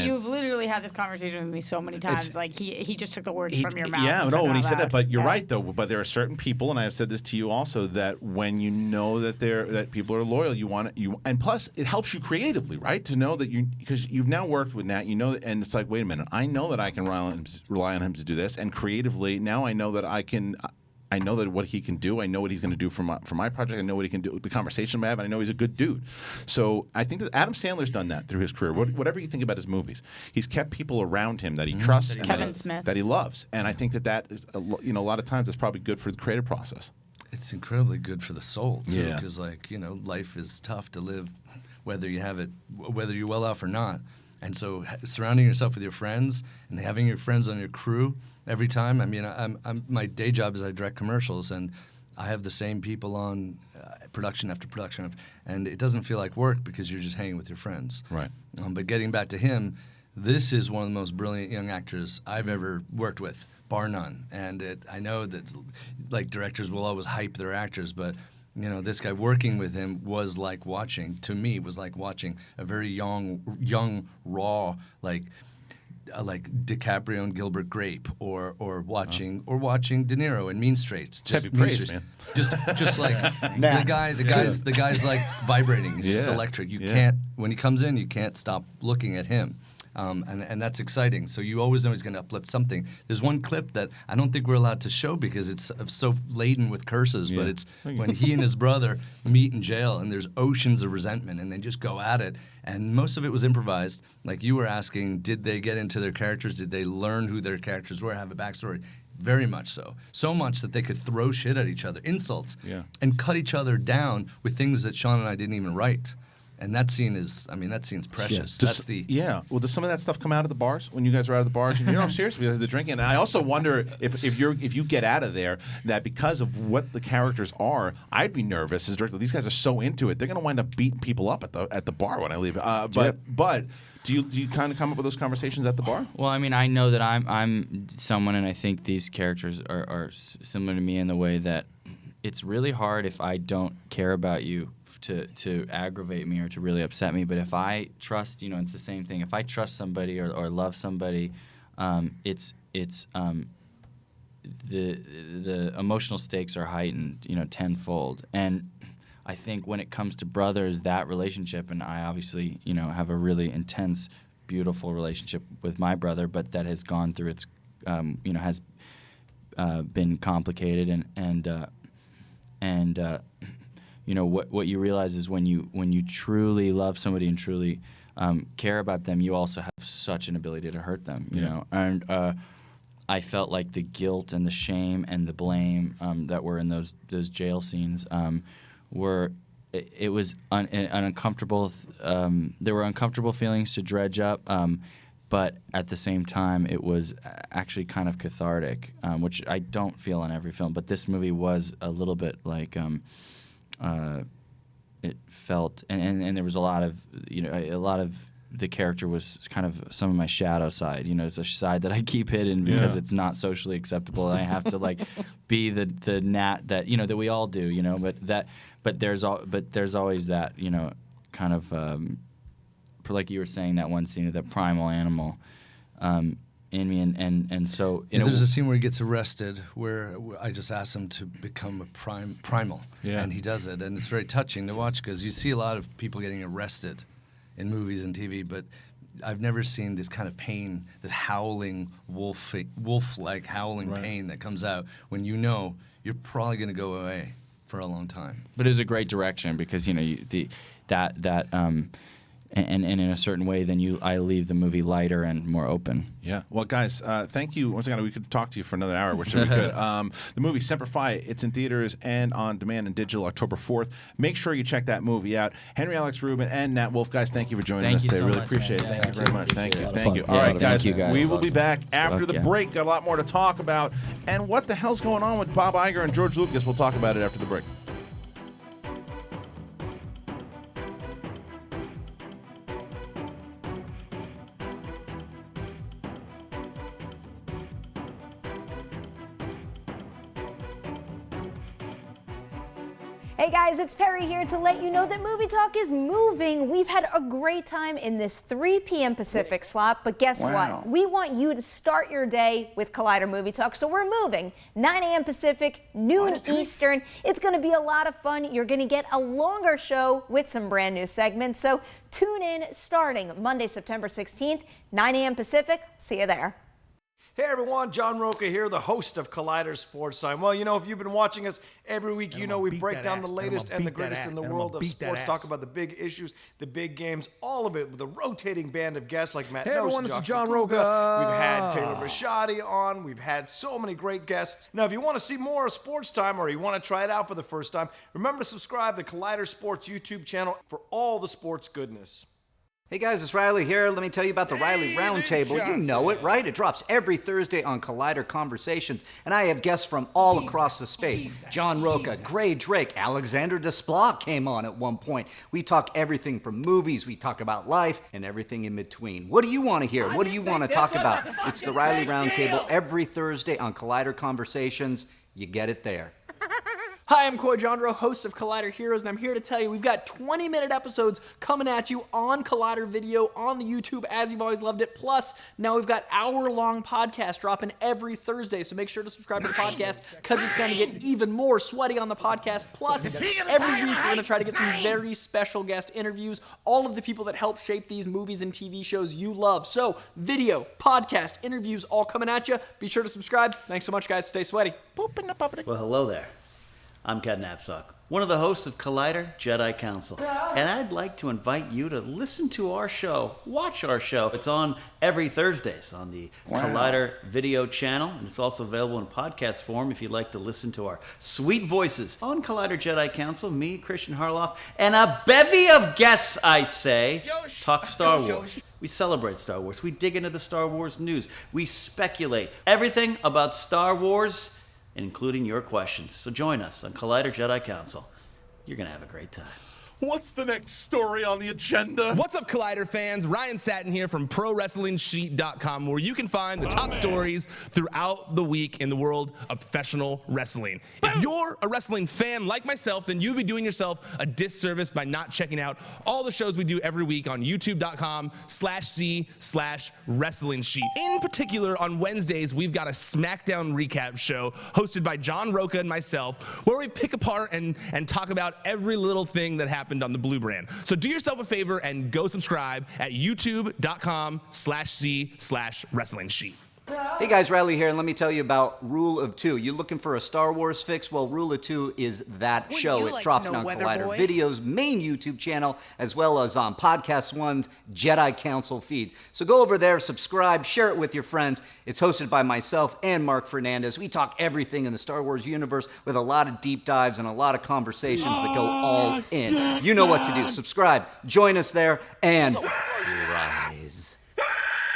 You've literally had this conversation with me so many times. Like he just took the words from your mouth. Yeah, and no, said when he it out said that, loud. but you're Yeah. right though. But there are certain people, and I have said this to you also, that when you know that people are loyal, and plus it helps you creatively, right? To know that because you've now worked with Nat, and it's like, wait a minute, I know that I can rely on him to do this, and creatively now I know that I know that what he can do. I know what he's going to do for my project. I know what he can do with the conversation I have, and I know he's a good dude. So I think that Adam Sandler's done that through his career. Whatever you think about his movies, he's kept people around him that he trusts and Kevin Smith. that he loves. And I think that is a lot of times it's probably good for the creative process. It's incredibly good for the soul too, Yeah. because life is tough to live, whether you're well off or not. And so surrounding yourself with your friends and having your friends on your crew every time. I mean, my day job is I direct commercials, and I have the same people on production after production, and it doesn't feel like work because you're just hanging with your friends. Right. But getting back to him, this is one of the most brilliant young actors I've ever worked with, bar none. And I know that like directors will always hype their actors, but this guy, working with him was like watching a very young, raw, like DiCaprio and Gilbert Grape, or watching De Niro in Mean Streets. Heavy praise, man. Just like the guy's like vibrating. He's just electric. You can't, when he comes in, you can't stop looking at him. And that's exciting. So you always know he's going to uplift something. There's one clip that I don't think we're allowed to show because it's so laden with curses, but it's when he and his brother meet in jail, and there's oceans of resentment, and they just go at it. And most of it was improvised. Like you were asking, did they get into their characters? Did they learn who their characters were, have a backstory? Very much so. So much that they could throw shit at each other, insults, and cut each other down with things that Sean and I didn't even write. And that scene's precious. Yeah. Well, does some of that stuff come out of the bars when you guys are out of the bars? And I'm serious, because of the drinking. And I also wonder if you get out of there, that because of what the characters are, I'd be nervous as director. These guys are so into it, they're going to wind up beating people up at the bar when I leave. But do you kind of come up with those conversations at the bar? Well, I mean, I know that I'm someone, and I think these characters are similar to me in the way that it's really hard if I don't care about you to aggravate me or to really upset me. But if I trust, it's the same thing. If I trust somebody or love somebody, it's the emotional stakes are heightened, tenfold. And I think when it comes to brothers, that relationship, and I obviously, have a really intense, beautiful relationship with my brother, but that has gone through its, has been complicated and what you realize is when you truly love somebody and truly care about them, you also have such an ability to hurt them. You know, and I felt like the guilt and the shame and the blame that were in those jail scenes it was an uncomfortable. There were uncomfortable feelings to dredge up. But at the same time, it was actually kind of cathartic, which I don't feel in every film. But this movie was a little bit like it felt, and there was a lot of the character was kind of some of my shadow side. It's a side that I keep hidden because it's not socially acceptable, and I have to be the Nat that that we all do. But there's always that kind of. Like you were saying, that one scene of that primal animal in me, and so there's a scene where he gets arrested where I just asked him to become a primal, and he does it, and it's very touching to watch because you see a lot of people getting arrested in movies and TV, but I've never seen this kind of pain, that howling wolf-like howling pain that comes out when you're probably going to go away for a long time. But it was a great direction because and in a certain way, then I leave the movie lighter and more open. Yeah. Well, guys, thank you. Once again, we could talk to you for another hour, which we could. The movie Semper Fi, it's in theaters and on demand and digital October 4th. Make sure you check that movie out. Henry Alex Rubin and Nat Wolff, guys, thank you for joining us today. Really appreciate it. Thank you very much. Thank you. Thank you. All right, guys. We will be back after the break. Got a lot more to talk about. And what the hell's going on with Bob Iger and George Lucas? We'll talk about it after the break. Hey guys, it's Perry here to let you know that Movie Talk is moving. We've had a great time in this 3 p.m. Pacific slot, but guess what? We want you to start your day with Collider Movie Talk, so we're moving. 9 a.m. Pacific, noon Eastern. It's going to be a lot of fun. You're going to get a longer show with some brand new segments, so tune in starting Monday, September 16th, 9 a.m. Pacific. See you there. Hey everyone, John Roca here, the host of Collider Sports Time. Well, if you've been watching us every week, we break down the latest and the greatest in the world of sports, talk about the big issues, the big games, all of it with a rotating band of guests like Matt Hey everyone, this is John Roca. We've had Taylor Bisciotti on. We've had so many great guests. Now, if you want to see more of Sports Time or you want to try it out for the first time, remember to subscribe to Collider Sports YouTube channel for all the sports goodness. Hey guys, it's Riley here. Let me tell you about the Riley Roundtable. You know it, right? It drops every Thursday on Collider Conversations, and I have guests from all across the space. John Roca, Gray Drake, Alexander Desplat came on at one point. We talk everything from movies, we talk about life, and everything in between. What do you want to hear? What do you want to talk about? It's the Riley Roundtable every Thursday on Collider Conversations. You get it there. Hi, I'm Coy Jandro, host of Collider Heroes, and I'm here to tell you we've got 20-minute episodes coming at you on Collider Video, on the YouTube, as you've always loved it. Plus, now we've got hour-long podcasts dropping every Thursday, so make sure to subscribe to the podcast because it's going to get even more sweaty on the podcast. Plus, every week we're going to try to get some very special guest interviews, all of the people that help shape these movies and TV shows you love. So, video, podcast, interviews, all coming at you. Be sure to subscribe. Thanks so much, guys. Stay sweaty. Well, hello there. I'm Ken Napzok, one of the hosts of Collider Jedi Council, and I'd like to invite you to listen to our show, watch our show. It's on every Thursdays on the Collider video channel, and it's also available in podcast form if you'd like to listen to our sweet voices on Collider Jedi Council, me, Christian Harloff, and a bevy of guests, I say, talk Star Wars. We celebrate Star Wars. We dig into the Star Wars news. We speculate everything about Star Wars, including your questions. So join us on Collider Jedi Council. You're going to have a great time. What's the next story on the agenda? What's up, Collider fans? Ryan Satin here from ProWrestlingSheet.com, where you can find the top stories throughout the week in the world of professional wrestling. If you're a wrestling fan like myself, then you'll be doing yourself a disservice by not checking out all the shows we do every week on YouTube.com/C/Wrestling Sheet. In particular, on Wednesdays, we've got a SmackDown recap show hosted by John Roca and myself, where we pick apart and talk about every little thing that happened on the Blue brand. So do yourself a favor and go subscribe at youtube.com/C/Wrestling Sheet. Hey guys, Riley here, and let me tell you about Rule of Two. You looking for a Star Wars fix? Well, Rule of Two is that show. It drops on Collider Video's main YouTube channel, as well as on Podcast One's Jedi Council feed. So go over there, subscribe, share it with your friends. It's hosted by myself and Mark Fernandez. We talk everything in the Star Wars universe with a lot of deep dives and a lot of conversations that go all in. You know what to do. Subscribe, join us there, and rise.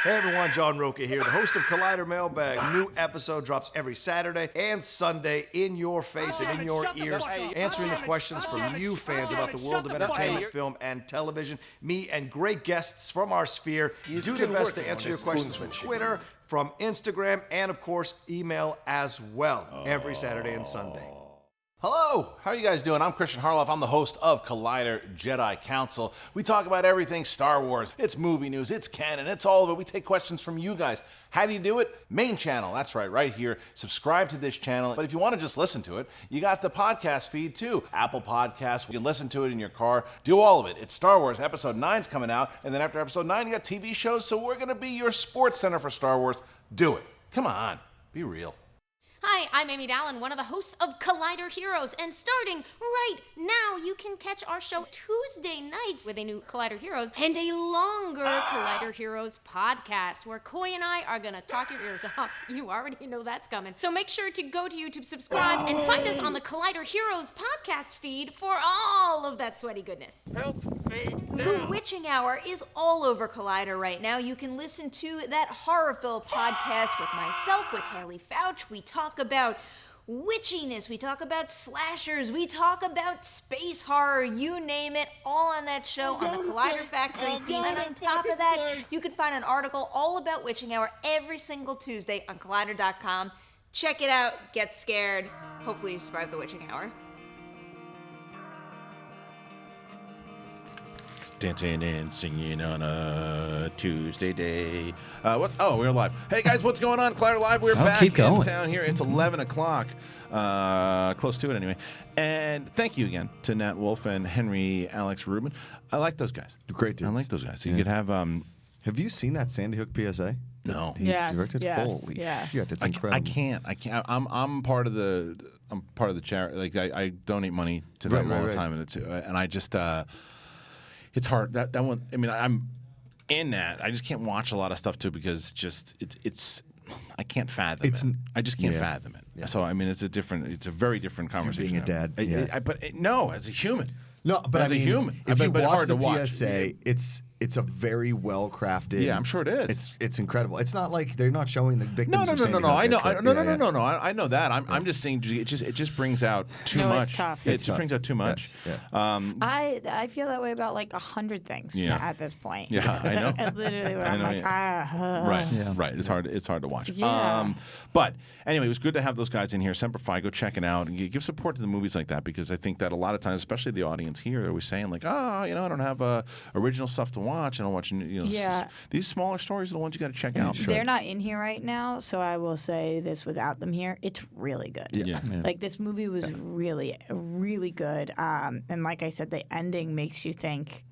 Hey everyone, John Roca here, the host of Collider Mailbag. A new episode drops every Saturday and Sunday in your face and in your ears, answering the questions from you fans about the world of entertainment, film, and television. Me and great guests from our sphere do the best to answer your questions from Twitter, from Instagram, and of course, email as well, every Saturday and Sunday. Hello, how are you guys doing? I'm Christian Harloff. I'm the host of Collider Jedi Council. We talk about everything Star Wars. It's movie news, it's canon, it's all of it. We take questions from you guys. How do you do it? Main channel, that's right here. Subscribe to this channel. But if you want to just listen to it, you got the podcast feed too. Apple Podcasts, you can listen to it in your car. Do all of it. It's Star Wars. Episode 9's coming out. And then after Episode 9, you got TV shows. So we're going to be your sports center for Star Wars. Do it. Come on. Be real. Hi, I'm Amy Dallin, one of the hosts of Collider Heroes, and starting right now, you can catch our show Tuesday nights with a new Collider Heroes and a longer Collider Heroes podcast, where Coy and I are gonna talk your ears off. You already know that's coming. So make sure to go to YouTube, subscribe, and find us on the Collider Heroes podcast feed for all of that sweaty goodness. Help me now. The Witching Hour is all over Collider right now. You can listen to that horror-filled podcast with myself, with Haley Fouch. We talk about witchiness, we talk about slashers, we talk about space horror, you name it, all on that show on the Collider Factory feed. And on top of that, you can find an article all about Witching Hour every single Tuesday on Collider.com. Check it out, get scared. Hopefully you survive the Witching Hour. Dancing and singing on a Tuesday day. What? Oh, we're live. Hey guys, what's going on? Collider Live. We're back keep going. in town here. It's 11 o'clock, close to it anyway. And thank you again to Nat Wolff and Henry Alex Rubin. I like those guys. Great dudes. I like those guys. So you could have. Have you seen that Sandy Hook PSA? No. He directed. Holy shit, it's incredible. I can't. I'm part of the. I'm part of the charity. Like I donate money to them all the time, and I just. It's hard. That one. I mean, I'm in that. I just can't watch a lot of stuff too because just it's. I can't fathom it. I just can't fathom it. Yeah. So I mean, it's a very different conversation. Being a dad, but no, as a human. No, but as a human, if you but watch hard the to watch. PSA, it's a very well crafted. Yeah, I'm sure it is. It's incredible. It's not like they're not showing the victims. No. of Sandy Hook. I know. No. I know that. I'm just saying it just brings out too much. It's tough. It just brings out too much. Yes, yeah. I feel that way about like 100 things at this point. Yeah, I know. Literally, where I'm like, Right. It's hard to watch. Yeah. But anyway, it was good to have those guys in here. Semper Fi, go check it out and give support to the movies like that because I think that a lot of times, especially the audience here, they're always saying like, I don't have original stuff to watch. I don't watch. These smaller stories are the ones you got to check out. They're not in here right now, so I will say this without them here. It's really good. Yeah. Like this movie was really, really good. And like I said, the ending makes you think.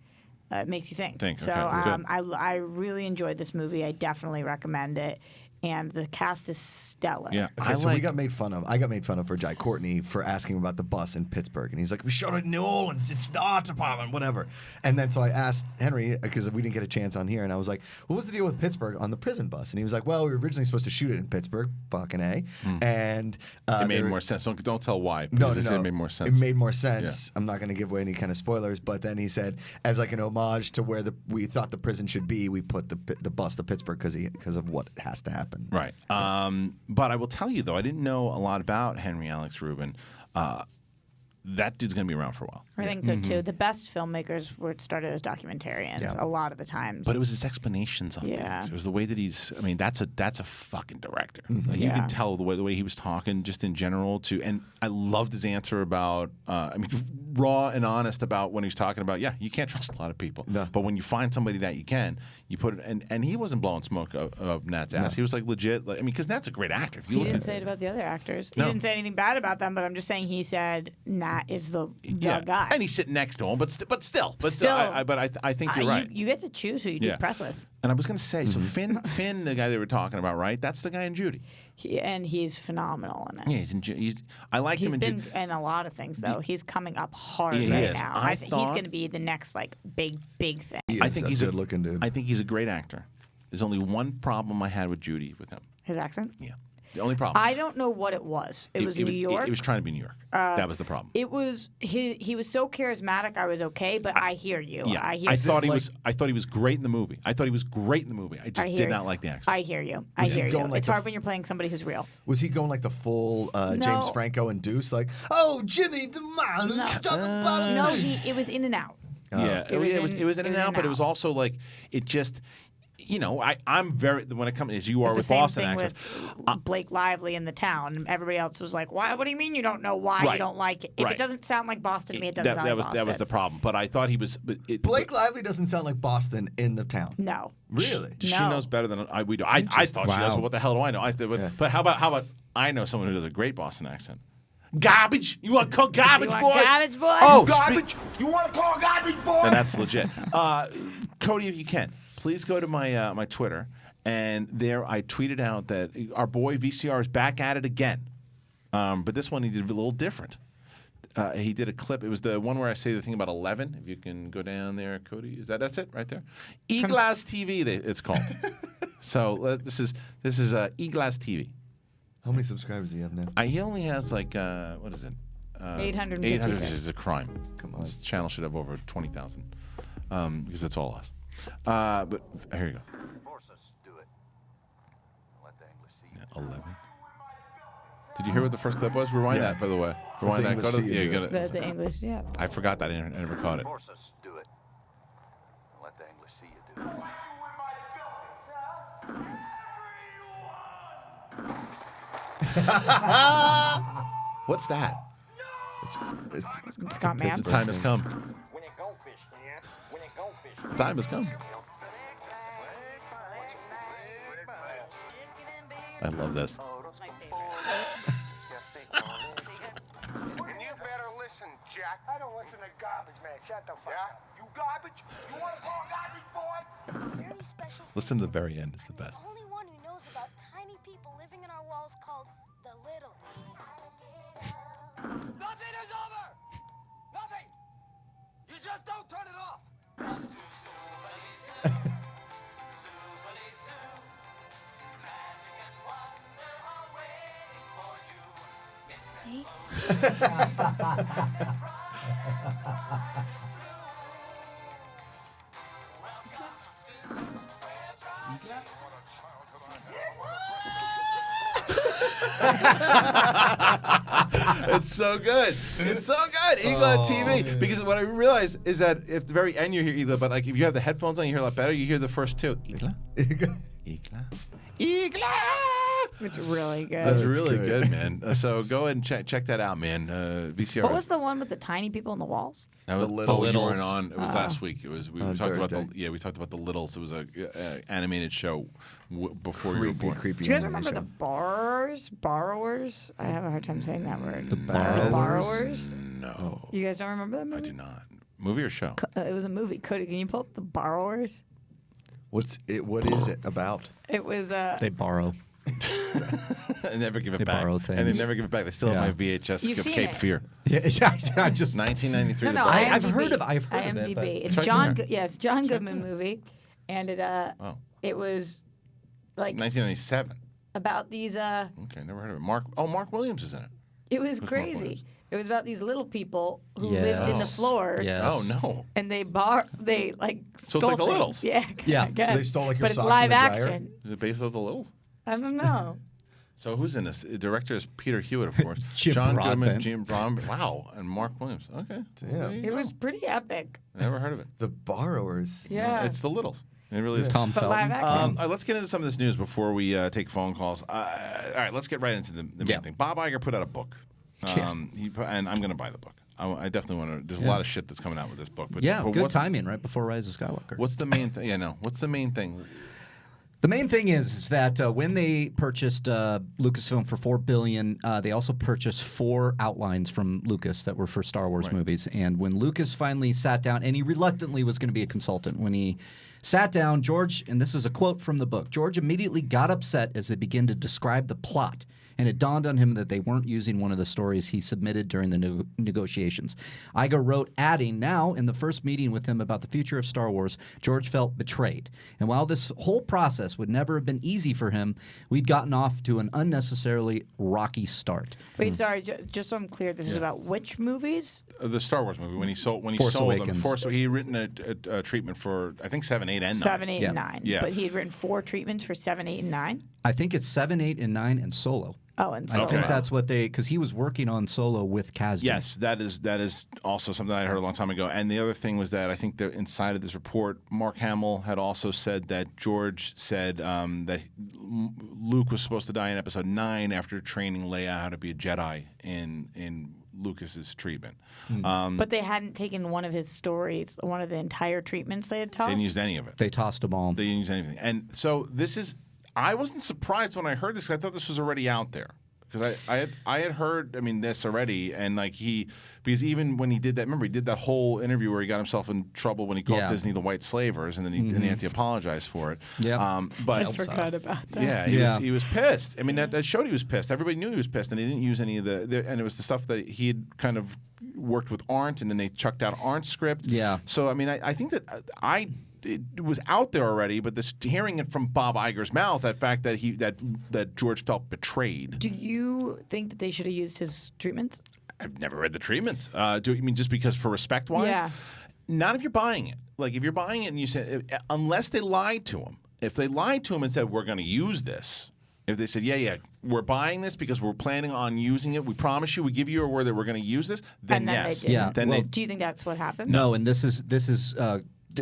So I really enjoyed this movie. I definitely recommend it. And the cast is stellar. Yeah. Okay, so we got made fun of. I got made fun of for Jai Courtney for asking about the bus in Pittsburgh, and he's like, "We shot it in New Orleans. It's the art department, whatever." And then so I asked Henry because we didn't get a chance on here, and I was like, "What was the deal with Pittsburgh on the prison bus?" And he was like, "Well, we were originally supposed to shoot it in Pittsburgh, fucking A, and it made more sense. Don't tell why. No. It made more sense. It made more sense. Yeah. I'm not going to give away any kind of spoilers, but then he said, as like an homage to where we thought the prison should be, we put the bus to Pittsburgh because of what has to happen. Right. But I will tell you, though, I didn't know a lot about Henry Alex Rubin. That dude's going to be around for a while. I think so, too. The best filmmakers were started as documentarians a lot of the times. But it was his explanations on things. It was the way that that's a fucking director. Like, you can tell the way he was talking just in general, too. And I loved his answer about, raw and honest about when he was talking about, you can't trust a lot of people. No. But when you find somebody that you can, you put it, and he wasn't blowing smoke of Nat's ass. He was like legit, because Nat's a great actor. He didn't say it about the other actors. He didn't say anything bad about them, but I'm just saying he said Nat is the guy. And he's sitting next to him, but still. I think you're right. You get to choose who you do press with. And I was going to say, so Finn, the guy they were talking about, right? That's the guy in Judy. He's phenomenal in it. Yeah, I liked him in Judy. He's been in a lot of things, though. He's coming up hard right now. I think he's going to be the next big thing. I think he's a good-looking dude. I think he's a great actor. There's only one problem I had with Judy with him. His accent? Yeah. The only problem. I don't know what it was. It was New York. It was trying to be New York. That was the problem. It was he was so charismatic. I was okay, but I hear you. Yeah. I thought he was great in the movie. I just did not like the accent. I hear you. It's hard when you're playing somebody who's real. Was he going like the full James Franco and Deuce? Like, oh, Jimmy the man. No, it was in and out. It was in and out, but it was also like it just. I'm very when it comes as you are with Boston accents. With Blake Lively in The Town. Everybody else was like, "Why? What do you mean you don't know why you don't like it? If it doesn't sound like Boston to me, it doesn't sound like Boston." That was the problem. But I thought he was. Blake Lively doesn't sound like Boston in The Town. No, really. She knows better than we do. I thought she does. But what the hell do I know? But how about I know someone who does a great Boston accent. Garbage? You want to call garbage, boy? Garbage, boy? Oh, garbage? You want to call garbage, boy? And that's legit. Cody, if you can. Please go to my my Twitter, and there I tweeted out that our boy VCR is back at it again. But this one he did a little different. He did a clip. It was the one where I say the thing about 11. If you can go down there, Cody. That's it right there? E-Glass TV, it's called. So this is E-Glass TV. How many subscribers do you have now? He only has like, what is it? 856. 800 is a crime. Come on. This channel should have over 20,000 because it's all us. But here you go. Force us, do it. Let the English see you. 11. Did you hear what the first clip was? Rewind that, by the way. Rewind that. Go to, yeah, you got it. The English, yeah. I forgot that. I never caught it. Force us, do it. Let the English see you do it. What's that? It's got man. The time has come. When it go fish, yeah. When it go fish. The time has come. I love this. And you better listen, Jack. I don't listen to garbage, man. Shut the fuck up. You garbage? You want to call garbage, boy? Listen to the very end. It's the best. The only one who knows about tiny people living in our walls called the Littles. Nothing is over! Nothing! You just don't turn it off! It's so good. It's so good. Eagle TV. Because what I realized is that if the very end you hear Eagle, but like if you have the headphones on, you hear a lot better. You hear the first two. Eagle. Eagle. Eagle. It's really good. That's really good, man. So go ahead and check that out, man. VCR. What was the one with the tiny people in the walls? That was The Littles. You weren't on. It was last week. It was we On talked about Thursday. we talked about the Littles. It was a animated show before you were Creepy, born. creepy. Do you guys animation. remember the borrowers? I have a hard time saying that word. The borrowers? No, You guys don't remember that I movie? do not. Movie or show? It was a movie. Cody, can you pull up the borrowers? What is it about? It was They borrow. And never give it They back. borrow And things. they never give it back. They still Yeah. have my VHS You've of seen Cape it. Fear. Yeah, I just 1993. No, The no, Bar- I've IMDb. heard of it, IMDb. but- It's It's right John. there. Yeah, it's John Goodman movie, and it it was like 1997. about these Okay, never heard of it. Mark Williams is in it. It was Who's Mark crazy. Williams? It was about these little people who lived in the Yes. floors. Yes. Oh no. And they like So it's stole like the things. Littles. Yeah. Yeah. I guess. So they stole, like, your but it's socks in live the dryer? action. Is it based off the Littles? I don't know. So who's in this? The director is Peter Hewitt, of course. Jim John Goodman, Broadbent. Jim Broadbent. Wow, and Mark Williams. Okay. Damn. There you It go. was pretty epic. Never heard of it. The Borrowers. Yeah. It's the Littles. It really is. Tom But Felton. live action. All right, let's get into some of this news before we take phone calls. All right, let's get right into the main Yeah. thing. Bob Iger put out a book, and I'm going to buy the book. I definitely want to. There's a lot of shit that's coming out with this book. But, Yeah, but good what's, timing right before Rise of Skywalker. What's the main thing? Yeah, no. What's the main thing? The main thing is that when they purchased Lucasfilm for $4 billion, they also purchased 4 outlines from Lucas that were for Star Wars movies. And when Lucas finally sat down, and he reluctantly was going to be a consultant, when he sat down, George, and this is a quote from the book, George immediately got upset as they began to describe the plot. And it dawned on him that they weren't using one of the stories he submitted during the negotiations. Iger wrote, adding, now, in the first meeting with him about the future of Star Wars, George felt betrayed. And while this whole process would never have been easy for him, we'd gotten off to an unnecessarily rocky start. Wait, sorry, just so I'm clear, this is about which movies? The Star Wars movie when he sold Force sold them. Awakens. He had written a treatment for I think 7, 8, and 9. 7, 8, Yeah. and 9. Yeah. But he had written 4 treatments for 7, 8, and 9? I think it's 7, 8, and 9, and Solo. Oh, and I Solo. think that's what they, because he was working on Solo with Kasdan. Yes, that is also something I heard a long time ago. And the other thing was that I think that inside of this report, Mark Hamill had also said that George said that Luke was supposed to die in Episode 9 after training Leia how to be a Jedi in Lucas's treatment. But they hadn't taken one of his stories, one of the entire treatments they had tossed? They didn't use any of it. They tossed them all. They didn't use anything. And so this is. I wasn't surprised when I heard this. I thought this was already out there. because I had heard this already, and because even when he did that, remember he did that whole interview where he got himself in trouble when he called Disney the white slavers, and then he had to apologize for it. Yeah, but I forgot about that. Yeah, he was pissed. That showed he was pissed. Everybody knew he was pissed, and he didn't use any of and it was the stuff that he had kind of worked with Arndt, and then they chucked out Arndt's script. Yeah. So I think that it was out there already, but hearing it from Bob Iger's mouth, that fact that that George felt betrayed. Do you think that they should have used his treatments? I've never read the treatments. Do you mean just because for respect wise? Yeah. Not if you're buying it. Like if you're buying it and you said, unless they lied to him. If they lied to him and said we're going to use this. If they said, yeah, we're buying this because we're planning on using it. We promise you, we give you a word that we're going to use this. Then yes. They did. Yeah. Then Do you think that's what happened? No, and this is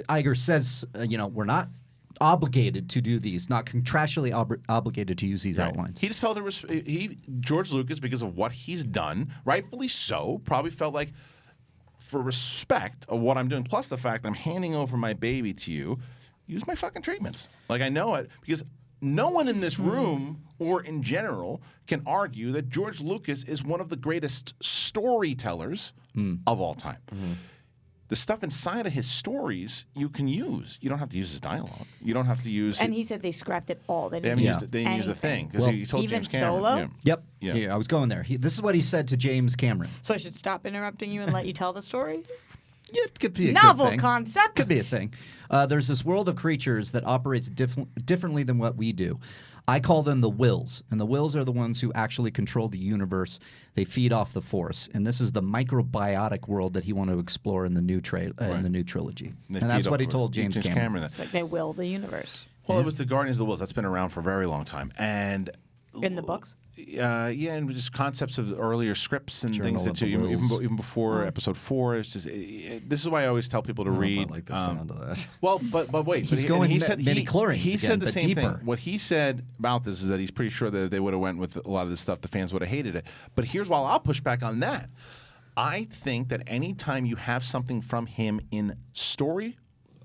Iger says, we're not obligated to do these, not contractually obligated to use these outlines. He just felt George Lucas, because of what he's done, rightfully so, probably felt like, for respect of what I'm doing, plus the fact I'm handing over my baby to you, use my fucking treatments. Like I know it, because no one in this room or in general can argue that George Lucas is one of the greatest storytellers of all time. The stuff inside of his stories you can use. You don't have to use his dialogue. You don't have to use. And he said they scrapped it all. They didn't use the thing because he told even James Cameron. Solo? Yep. Yeah. Yeah, I was going there. This is what he said to James Cameron. So I should stop interrupting you and let you tell the story? Yeah, it could be a novel good thing. concept. Could be a thing. There's this world of creatures that operates differently than what we do. I call them the wills, and the wills are the ones who actually control the universe. They feed off the Force, and this is the microbiotic world that he wanted to explore in the new in the new trilogy. And that's what he told James Cameron. It's like they will the universe. Well, it was the Guardians of the Wills. That's been around for a very long time, and in the books. And just concepts of earlier scripts and Journal things that of too. the Wills. Even before Episode 4, it's just this is why I always tell people to read. I like the sound of that. Well, but wait, He's he going said midi-chlorians he again, said the but same deeper. thing. What he said about this is that he's pretty sure that they would have went with a lot of this stuff. The fans would have hated it. But here's why I'll push back on that. I think that anytime you have something from him in story.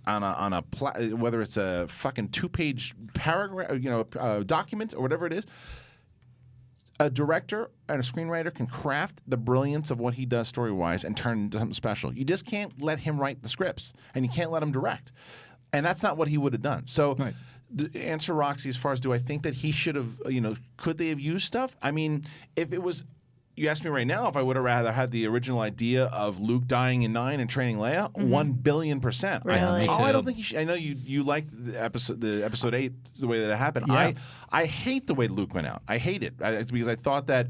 Whether it's a fucking 2-page paragraph, document or whatever it is, a director and a screenwriter can craft the brilliance of what he does story-wise and turn it into something special. You just can't let him write the scripts, and you can't let him direct. And that's not what he would have done. So, answer Roxy, as far as do I think that he should have, could they have used stuff? I mean, if it was... You ask me right now if I would have rather had the original idea of Luke dying in 9 and training Leia. 1,000,000,000%. Really? I don't think he should. I know you liked the episode 8 the way that it happened. Yeah. I hate the way Luke went out. I hate it because I thought that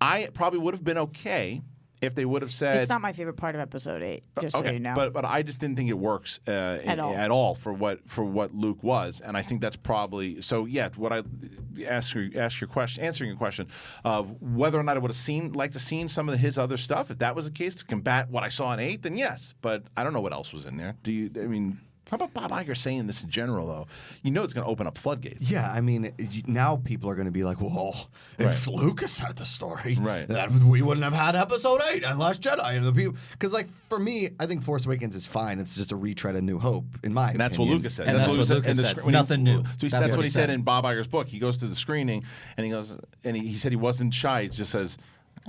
I probably would have been okay if they would have said. It's not my favorite part of episode 8. Just so you know. But I just didn't think it works at all for what Luke was, and I think that's probably so. Yeah, what I answering your question of whether or not I would have liked to seen some of his other stuff. If that was the case to combat what I saw in 8, then yes. But I don't know what else was in there. Do you? I mean. How about Bob Iger saying this in general, though? It's going to open up floodgates. Yeah, I mean, now people are going to be like, well, if Lucas had the story, that we wouldn't have had episode 8 and Last Jedi. And the people, because, for me, I think Force Awakens is fine. It's just a retread of New Hope, in my opinion. That's what Lucas said. And that's what Lucas said. Nothing new. So that's what he said in Bob Iger's book. He goes to the screening, and he goes, and he said he wasn't shy. He just says,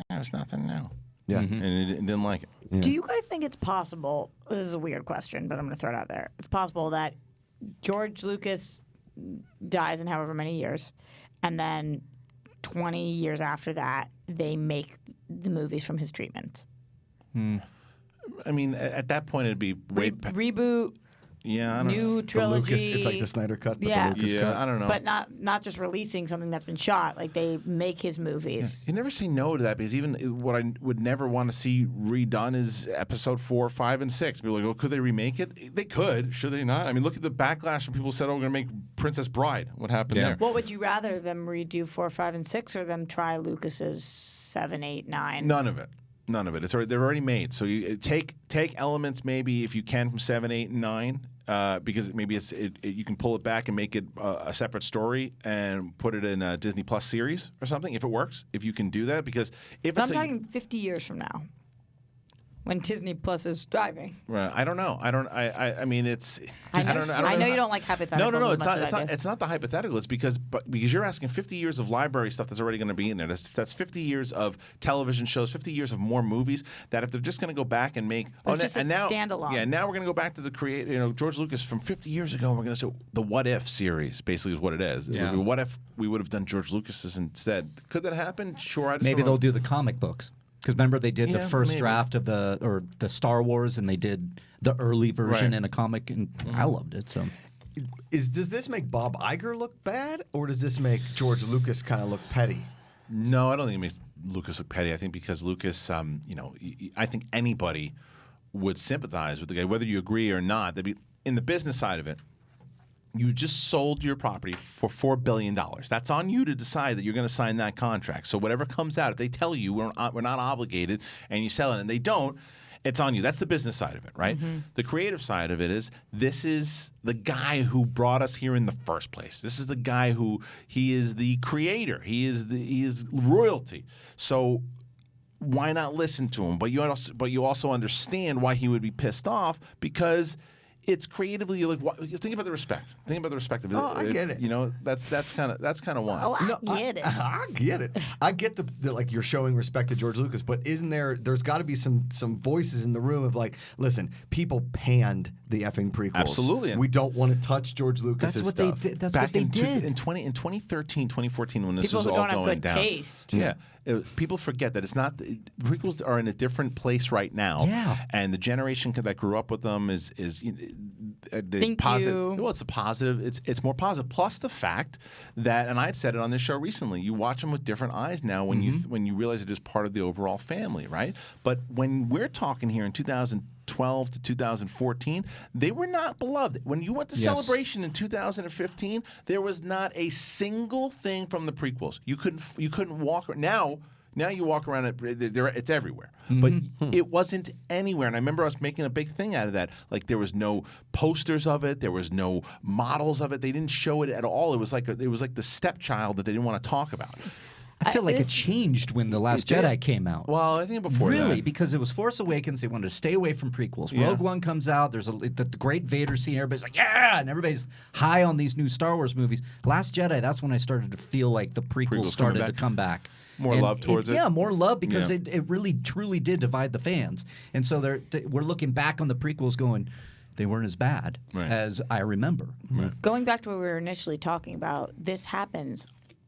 there's nothing new. Yeah. And he didn't like it. Yeah. Do you guys think it's possible? This is a weird question, but I'm going to throw it out there. It's possible that George Lucas dies in however many years, and then 20 years after that, they make the movies from his treatment. I mean, at that point, it'd be way reboot. Yeah, I don't know. New trilogy. It's like the Snyder cut, but Yeah. the Lucas Yeah, cut. I don't know. But not just releasing something that's been shot. Like they make his movies. You never say no to that because even what I would never want to see redone is episode 4, 5, and 6. People are like, oh, could they remake it? They could. Should they not? I mean, look at the backlash when people said, oh, we're going to make Princess Bride. What happened there? What would you rather, them redo 4, 5, and 6, or them try Lucas's 7, 8, 9? None of it. They're already made. So you take elements maybe if you can from 7, 8, and 9. Because maybe you can pull it back and make it a separate story and put it in a Disney Plus series or something if it works. If you can do that, because if But it's I'm talking 50 years from now. when Disney Plus is driving. Right. I don't know. I mean, it's. I know you don't like hypotheticals. No. As much as I do. It's not the hypothetical. It's because you're asking 50 years of library stuff that's already going to be in there. That's 50 years of television shows, 50 years of more movies. That if they're just going to go back and make. It's just standalone. Yeah. Now we're going to go back to the creator. You know, George Lucas from 50 years ago. And we're going to say the What If series. Basically, is what it is. Yeah. What if we would have done George Lucas's instead? Could that happen? Sure. Maybe they'll do the comic books. Because remember they did the first maybe. draft of the Star Wars, and they did the early version in a comic, and I loved it. So, does this make Bob Iger look bad, or does this make George Lucas kind of look petty? No, I don't think it makes Lucas look petty. I think because Lucas, I think anybody would sympathize with the guy, whether you agree or not. They'd be in the business side of it. You just sold your property for $4 billion. That's on you to decide that you're going to sign that contract. So whatever comes out, if they tell you we're not obligated and you sell it and they don't, it's on you. That's the business side of it, right? Mm-hmm. The creative side of it is this is the guy who brought us here in the first place. This is the guy he is the creator. He is royalty. So why not listen to him? But you also understand why he would be pissed off because it's creatively. You're like, think about the respect. Think about the respect of it. Oh, I get it. You know, that's kind of why. Oh, I get it. I get it. I get the like you're showing respect to George Lucas, but isn't there's got to be some voices in the room of like, listen, people panned the effing prequels. Absolutely. We don't want to touch George Lucas's that's what stuff. they did. That's Back what they did. In 2013, 2014, when this People was who all don't have going good down. taste. Yeah. People forget that it's not. The prequels are in a different place right now. Yeah. And the generation that grew up with them is the Thank positive. you. Well, it's a positive. It's more positive. Plus the fact that, and I'd said it on this show recently, you watch them with different eyes now when you realize it is part of the overall family, right? But when we're talking here in 2012 to 2014, they were not beloved. When you went to Celebration in 2015, there was not a single thing from the prequels. You couldn't walk. Now you walk around it's everywhere. But it wasn't anywhere. And I remember us making a big thing out of that. Like there was no posters of it. There was no models of it. They didn't show it at all. It was like the stepchild that they didn't want to talk about. I feel like it changed when The Last Jedi came out. Well, I think before really, that. because it was Force Awakens. They wanted to stay away from prequels. Rogue One comes out. There's the great Vader scene. Everybody's like, yeah! And everybody's high on these new Star Wars movies. Last Jedi, that's when I started to feel like the prequels started to come back. More love towards it? Yeah, more love because it really, truly did divide the fans. And so we're looking back on the prequels going, they weren't as bad as I remember. Right. Going back to what we were initially talking about, this happens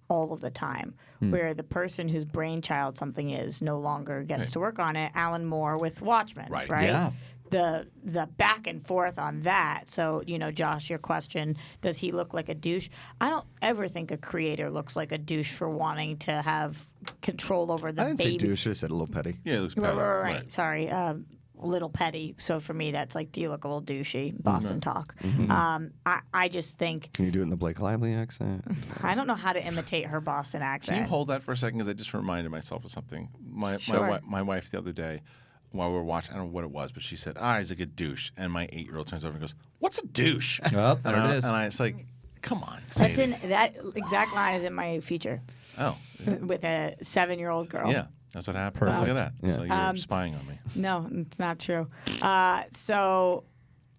all of the time, where the person whose brainchild something is no longer gets to work on it. Alan Moore with Watchmen, right? Yeah. The back and forth on that. So, Josh, your question, does he look like a douche? I don't ever think a creator looks like a douche for wanting to have control over the I didn't baby. say douche. I said a little petty. Yeah, it looks petty. Right. Sorry. Little petty. So for me, that's like, do you look a little douchey? Boston talk. I just think. Can you do it in the Blake Lively accent? I don't know how to imitate her Boston accent. Can you hold that for a second? Because I just reminded myself of something. My wife the other day, while we were watching, I don't know what it was, but she said, he's like a douche. And my 8-year-old turns over and goes, what's a douche? Oh, there it is. And it's like, come on. That exact line is in my feature. Oh. With a 7-year-old girl. Yeah. That's what happened. Perfect. Look at that. Yeah. So you're spying on me. No, it's not true. So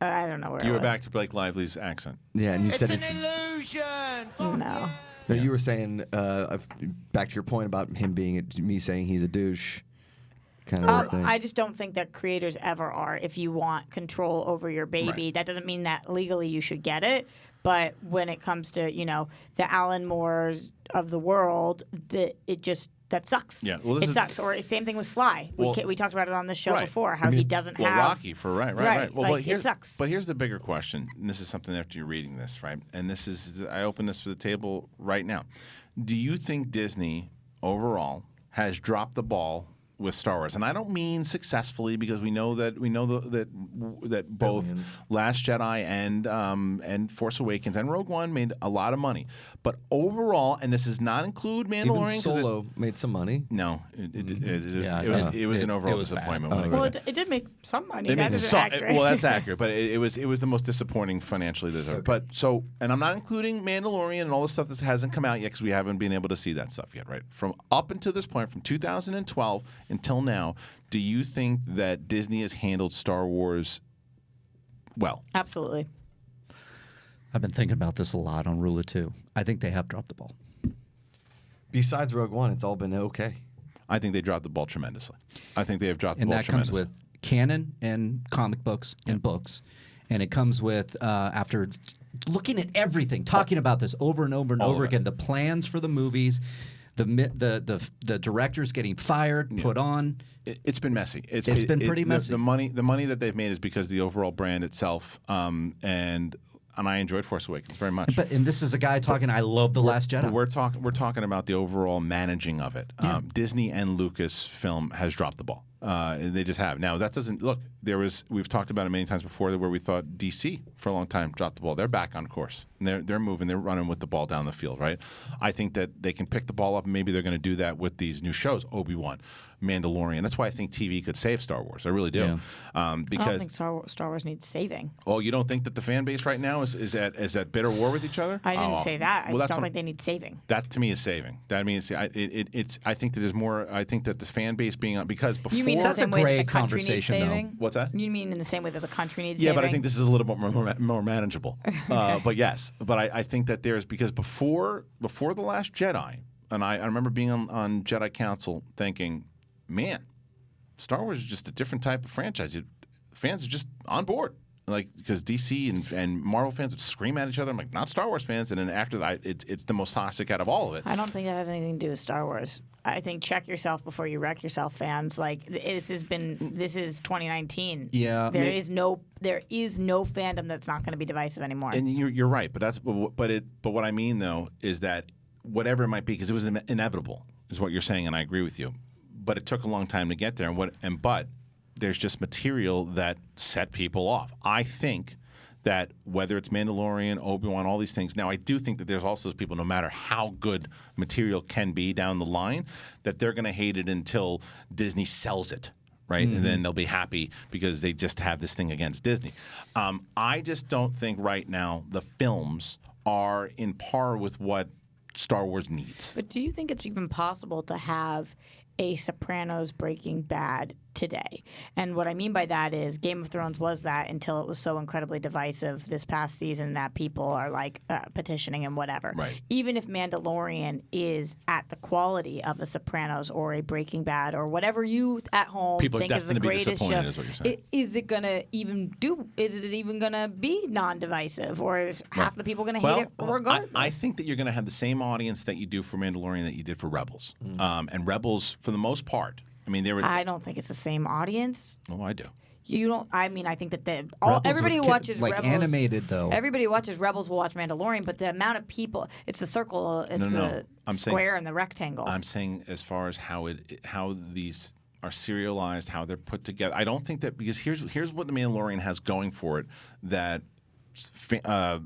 I don't know where You I were was. back to Blake Lively's accent. Yeah, and you said It's an illusion. No. No, you were saying back to your point about him me saying he's a douche, kind of thing. I just don't think that creators ever are. If you want control over your baby, that doesn't mean that legally you should get it. But when it comes to the Alan Moores of the world, that sucks. Yeah, well, it sucks. Or same thing with Sly. We talked about it on the show before. How he doesn't have Rocky for right. Well, it sucks. But here's the bigger question. And this is something after you're reading this, right? And I open this for the table right now. Do you think Disney overall has dropped the ball with Star Wars? And I don't mean successfully, because we know that both Billions. Last Jedi and Force Awakens and Rogue One made a lot of money. But overall, and this does not include Mandalorian, Even Solo made some money. No, it was an overall disappointment. Well, it did make some money. It made That's accurate. well, that's accurate, but it was the most disappointing financially this ever. But and I'm not including Mandalorian and all the stuff that hasn't come out yet because we haven't been able to see that stuff yet, right? From up until this point, from 2012 until now, do you think that Disney has handled Star Wars well? Absolutely. I've been thinking about this a lot on Rule of Two. I think they have dropped the ball. Besides Rogue One, it's all been okay. I think they dropped the ball tremendously. I think they have dropped the And ball that comes tremendously. with canon and comic books and books. And it comes with, after looking at everything, talking about this over and over and over again, the plans for the movies, the directors getting fired, put on. It's been messy. It's been pretty messy. The money that they've made is because of the overall brand itself, and I enjoyed Force Awakens very much. And this is a guy talking, I love The Last Jedi. We're talking about the overall managing of it. Yeah. Disney and Lucasfilm has dropped the ball. They just have. Now that doesn't look. We've talked about it many times before where we thought DC for a long time dropped the ball. They're back on course. And they're moving. They're running with the ball down the field. Right. I think that they can pick the ball up. And maybe they're going to do that with these new shows. Obi-Wan, Mandalorian. That's why I think TV could save Star Wars. I really do. Yeah. Because I don't think Star Wars needs saving. Oh, you don't think that the fan base right now is at bitter war with each other? I didn't say that. I just don't what- think they need saving. That to me is saving. That means it's. I think that there's more. I think that the fan base being on because before You mean in the same way that the country needs conversation, though. saving? What's that? You mean in the same way that the country needs Yeah, saving? but I think this is a little bit more manageable. But yes, but I think that there's because before the Last Jedi, and I remember being on Jedi Council thinking, man, Star Wars is just a different type of franchise. Fans are just on board. Like because DC and Marvel fans would scream at each other. I'm like, not Star Wars fans. And then after that, it's the most toxic out of all of it. I don't think that has anything to do with Star Wars. I think check yourself before you wreck yourself, fans. Like this is 2019. Yeah. there is no fandom that's not going to be divisive anymore. And you're right, but what I mean though is that whatever it might be, because it was inevitable, is what you're saying, and I agree with you. But it took a long time to get there, but there's just material that set people off. I think that whether it's Mandalorian, Obi-Wan, all these things. Now, I do think that there's also those people, no matter how good material can be down the line, that they're going to hate it until Disney sells it. Right, and then they'll be happy because they just have this thing against Disney. I just don't think right now the films are in par with what Star Wars needs. But do you think it's even possible to have a Sopranos Breaking Bad today? And what I mean by that is Game of Thrones was that until it was so incredibly divisive this past season that people are like petitioning and whatever. Right. Even if Mandalorian is at the quality of a Sopranos or a Breaking Bad or whatever you at home People are think is the destined to be greatest disappointed show, is what you're saying. is it gonna even is it even gonna be non-divisive, or is half the people gonna hate it regardless? I think that you're going to have the same audience that you do for Mandalorian that you did for Rebels. And Rebels, for the most part, I mean, I don't think it's the same audience. Oh, I do. You don't. I mean, I think that Rebels everybody who with watches like Rebels, animated though. Everybody who watches Rebels will watch Mandalorian, but the amount of people, it's the circle, it's No. I'm saying- square and the rectangle. I'm saying as far as how these are serialized, how they're put together. I don't think that because here's what the Mandalorian has going for it that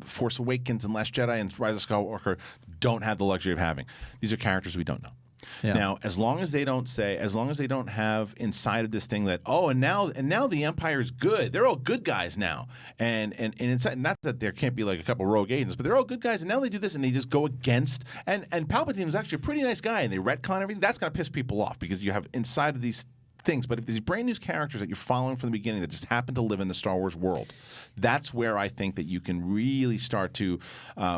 Force Awakens and Last Jedi and Rise of Skywalker don't have the luxury of having. These are characters we don't know. Yeah. Now, as long as they don't have inside of this thing that and now the Empire is good. They're all good guys now, and inside, not that there can't be like a couple rogue agents, but they're all good guys. And now they do this, and they just go against. And Palpatine was actually a pretty nice guy, and they retcon everything. That's gonna piss people off because you have inside of these things. But if these brand new characters that you're following from the beginning that just happen to live in the Star Wars world, that's where I think that you can really start to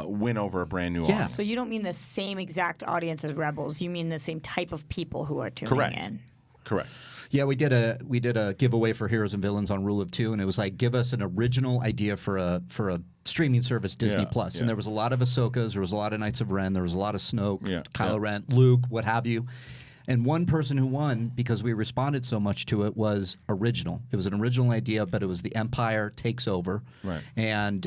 win over a brand new audience. So you don't mean the same exact audience as Rebels. You mean the same type of people who are tuning in. Correct. Yeah, we did a giveaway for Heroes and Villains on Rule of Two, and it was like, give us an original idea for a streaming service, Disney Plus. And there was a lot of Ahsokas, there was a lot of Knights of Ren, there was a lot of Snoke, Kylo Ren, Luke, what have you. And one person who won, because we responded so much to it, was original. It was an original idea, but it was the Empire takes over. Right. And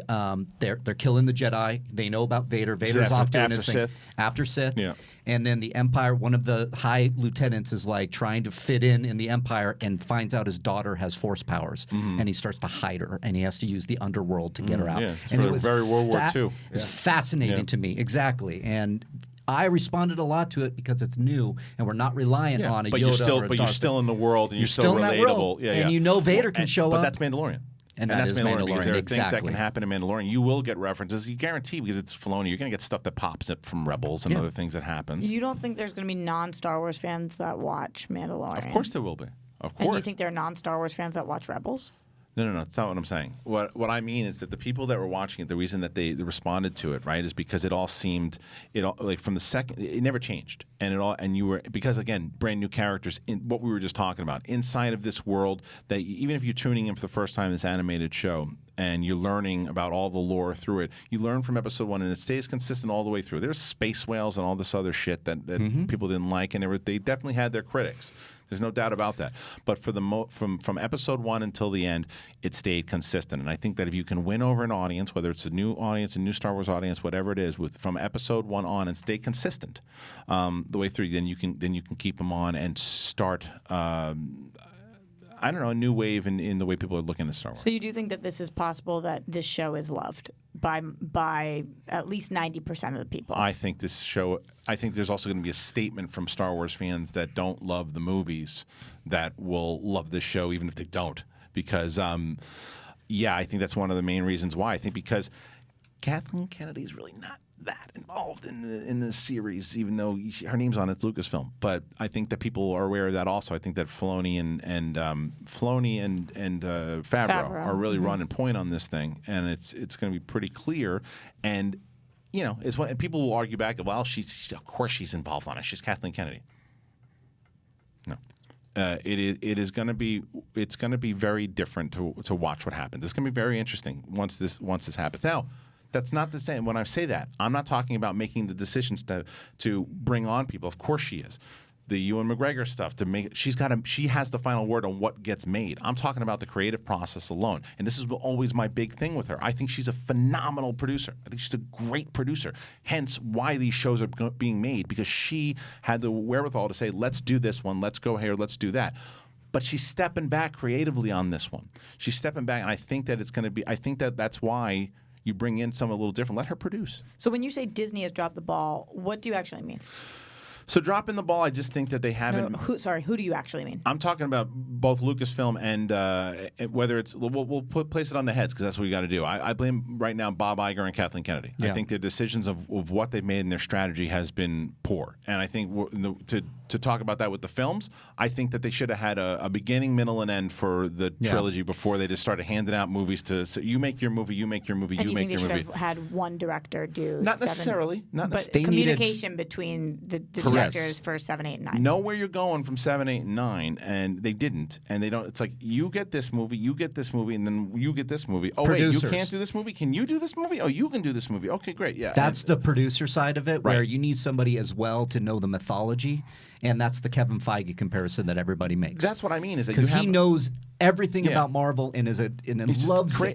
they're killing the Jedi. They know about Vader. Vader's off doing his thing. After Sith. Yeah. And then the Empire, one of the high lieutenants is like trying to fit in the Empire and finds out his daughter has force powers. And he starts to hide her, and he has to use the underworld to get her out. Yeah, it's and for very World War II. It's fascinating to me. Exactly. And I responded a lot to it because it's new and we're not reliant on a but Yoda or a you're Darth still in the world and you're still in that relatable. world, and you know Vader can show but up. that's Mandalorian. And that that's is Mandalorian, because there are Mandalorian, things that exactly. can happen in Mandalorian. You will get references. You guarantee, because it's Filoni, you're going to get stuff that pops up from Rebels and other things that happens. You don't think there's going to be non-Star Wars fans that watch Mandalorian? Of course there will be. Of course. And you think there are non-Star Wars fans that watch Rebels? No, that's not what I'm saying. What I mean is that the people that were watching it, the reason that they responded to it, right, is because it all seemed, like from the second, it never changed, and you were, because again, brand new characters in what we were just talking about inside of this world that even if you're tuning in for the first time this animated show and you're learning about all the lore through it, you learn from episode 1 and it stays consistent all the way through. There's space whales and all this other shit that people didn't like, and they definitely had their critics. There's no doubt about that. But for from episode 1 until the end, it stayed consistent. And I think that if you can win over an audience, whether it's a new audience, a new Star Wars audience, whatever it is, from episode 1 on, and stay consistent the way through, then you can keep them on and start. I don't know, a new wave in the way people are looking at Star Wars. So you do think that this is possible, that this show is loved by at least 90% of the people? I think this show. I think there's also going to be a statement from Star Wars fans that don't love the movies that will love this show, even if they don't. Because, I think that's one of the main reasons why. I think because Kathleen Kennedy's really not that involved in the series, even though her name's on it's Lucasfilm. But I think that people are aware of that also. I think that Filoni and Favreau are really running point on this thing, and it's going to be pretty clear. And it's what people will argue back. Well, of course she's involved on it. She's Kathleen Kennedy. No. It is going to be very different to watch what happens. It's going to be very interesting once this happens. Now, that's not the same. When I say that, I'm not talking about making the decisions to bring on people. Of course she is. The Ewan McGregor stuff to make she has the final word on what gets made. I'm talking about the creative process alone. And this is always my big thing with her. I think she's a phenomenal producer. I think she's a great producer. Hence why these shows are being made, because she had the wherewithal to say, let's do this one, let's go here, let's do that. But she's stepping back creatively on this one. She's stepping back, and I think that that's why you bring in someone a little different. Let her produce. So when you say Disney has dropped the ball, what do you actually mean? So dropping the ball, I just think that they haven't. Who do you actually mean? I'm talking about both Lucasfilm and whether it's we'll place it on the heads, because that's what we got to do. I blame right now Bob Iger and Kathleen Kennedy. Yeah. I think their decisions of what they've made and their strategy has been poor. And I think to talk about that with the films, I think that they should have had a beginning, middle, and end for the trilogy before they just started handing out movies to. So you make your movie, you make your movie, you make your movie. They should have had one director do. Not necessarily. But communication between the directors for 7, 8, and 9. Know where you're going from 7, 8, and 9, and they didn't. And they don't. It's like you get this movie, and then you get this movie. Oh Producers. wait, you can't do this movie. Can you do this movie? Oh, you can do this movie. Okay, great. Yeah. That's the producer side of it, where you need somebody as well to know the mythology. And that's the Kevin Feige comparison that everybody makes. That's what I mean. Is that because he knows everything about Marvel and loves it,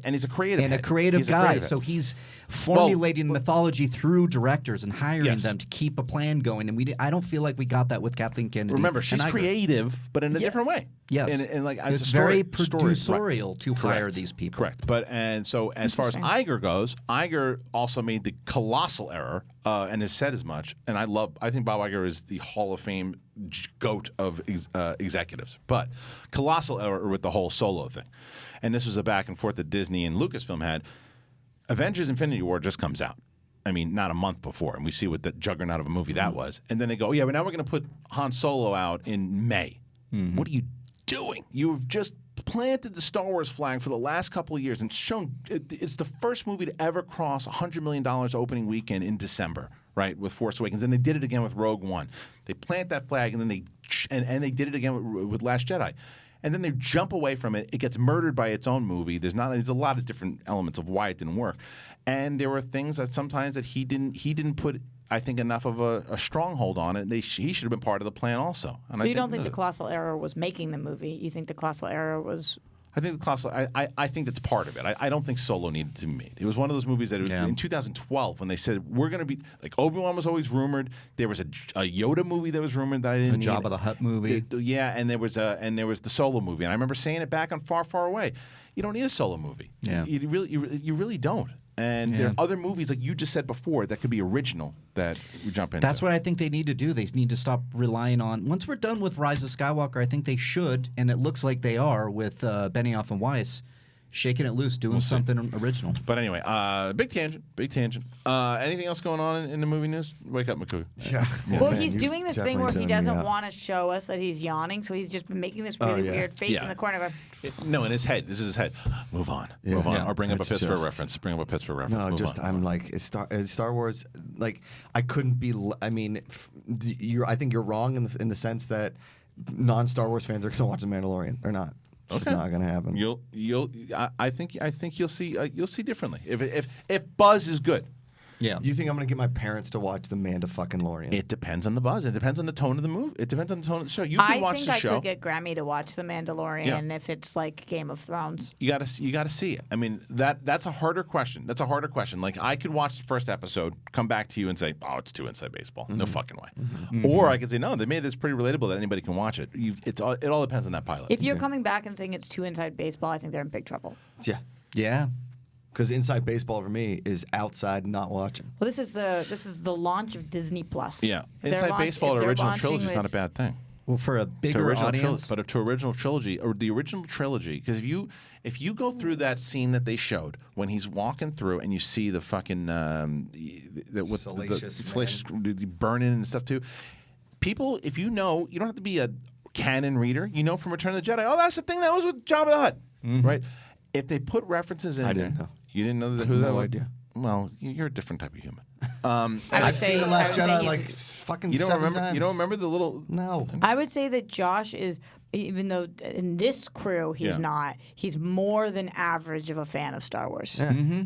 and he's a creative and head. a creative guy. So he's formulating the mythology through directors and hiring them to keep a plan going. And I don't feel like we got that with Kathleen Kennedy. Remember, she's creative, but in a different way. Yes, and like it's very producerial to hire these people. Correct. But so as far as Iger goes, Iger also made the colossal error and has said as much. And I think Bob Iger is the Hall of Fame goat of executives, but colossal error with the whole Solo thing. And this was a back and forth that Disney and Lucasfilm had. Avengers Infinity War just comes out. I mean, not a month before, and we see what the juggernaut of a movie that was. And then they go, but now we're going to put Han Solo out in May. Mm-hmm. What are you doing? You've just planted the Star Wars flag for the last couple of years and shown it's the first movie to ever cross $100 million opening weekend in December, right, with Force Awakens. And they did it again with Rogue One. They plant that flag, and then they did it again with Last Jedi. And then they jump away from it. It gets murdered by its own movie. There's a lot of different elements of why it didn't work. And there were things that sometimes that he didn't put, I think, enough of a stronghold on it. He should have been part of the plan also. And so you don't think the colossal error was making the movie? You think the colossal error was... I think the colossal. I think that's part of it. I don't think Solo needed to be made. It was one of those movies that it was in 2012 when they said we're going to be like Obi-Wan was always rumored. There was a Yoda movie that was rumored that I didn't need. Jabba the Hutt movie. And there was the Solo movie. And I remember saying it back on Far, Far Away. You don't need a Solo movie. Yeah. You really don't. And there are other movies, like you just said before, that could be original that we jump into. That's what I think they need to do. They need to stop relying on... Once we're done with Rise of Skywalker, I think they should, and it looks like they are with Benioff and Weiss, shaking it loose, doing something original. But anyway, big tangent. Anything else going on in the movie news? Wake up, McCoo. Yeah. Well, he's doing this thing where he doesn't want to show us that he's yawning, so he's just been making this really weird face in the corner. No, in his head. This is his head. Move on. Or bring up a Pittsburgh reference. No, I'm like, it's Star Wars. Like, I couldn't be. I mean, I think you're wrong in the sense that non-Star Wars fans are going to watch The Mandalorian. They're not. It's not going to happen. I think you'll see differently. If buzz is good. Yeah. You think I'm going to get my parents to watch The Manda-fucking-Lorian? It depends on the buzz. It depends on the tone of the movie. It depends on the tone of the show. You can watch the show. I could get Grammy to watch The Mandalorian if it's like Game of Thrones. You gotta see it. I mean, that's a harder question. Like, I could watch the first episode, come back to you and say, "Oh, it's too inside baseball. No fucking way." Or I could say, "No, they made this pretty relatable that anybody can watch it." It all depends on that pilot. If you're coming back and saying it's too inside baseball, I think they're in big trouble. Yeah. Because inside baseball for me is outside not watching. Well, this is the launch of Disney Plus. Yeah, inside baseball, original trilogy is not a bad thing. Well, for a bigger audience, but to original trilogy or the original trilogy, because if you go through that scene that they showed when he's walking through and you see the fucking salacious burning and stuff too, people, if you don't have to be a canon reader, from Return of the Jedi. Oh, that's the thing that was with Jabba the Hutt, right? If they put references in, I didn't know. You didn't know who that was? No idea. Well, you're a different type of human. I've seen The Last Jedi like fucking 7 times. You don't remember the little? No. I would say that Josh is, even though in this crew he's not, he's more than average of a fan of Star Wars. Yeah.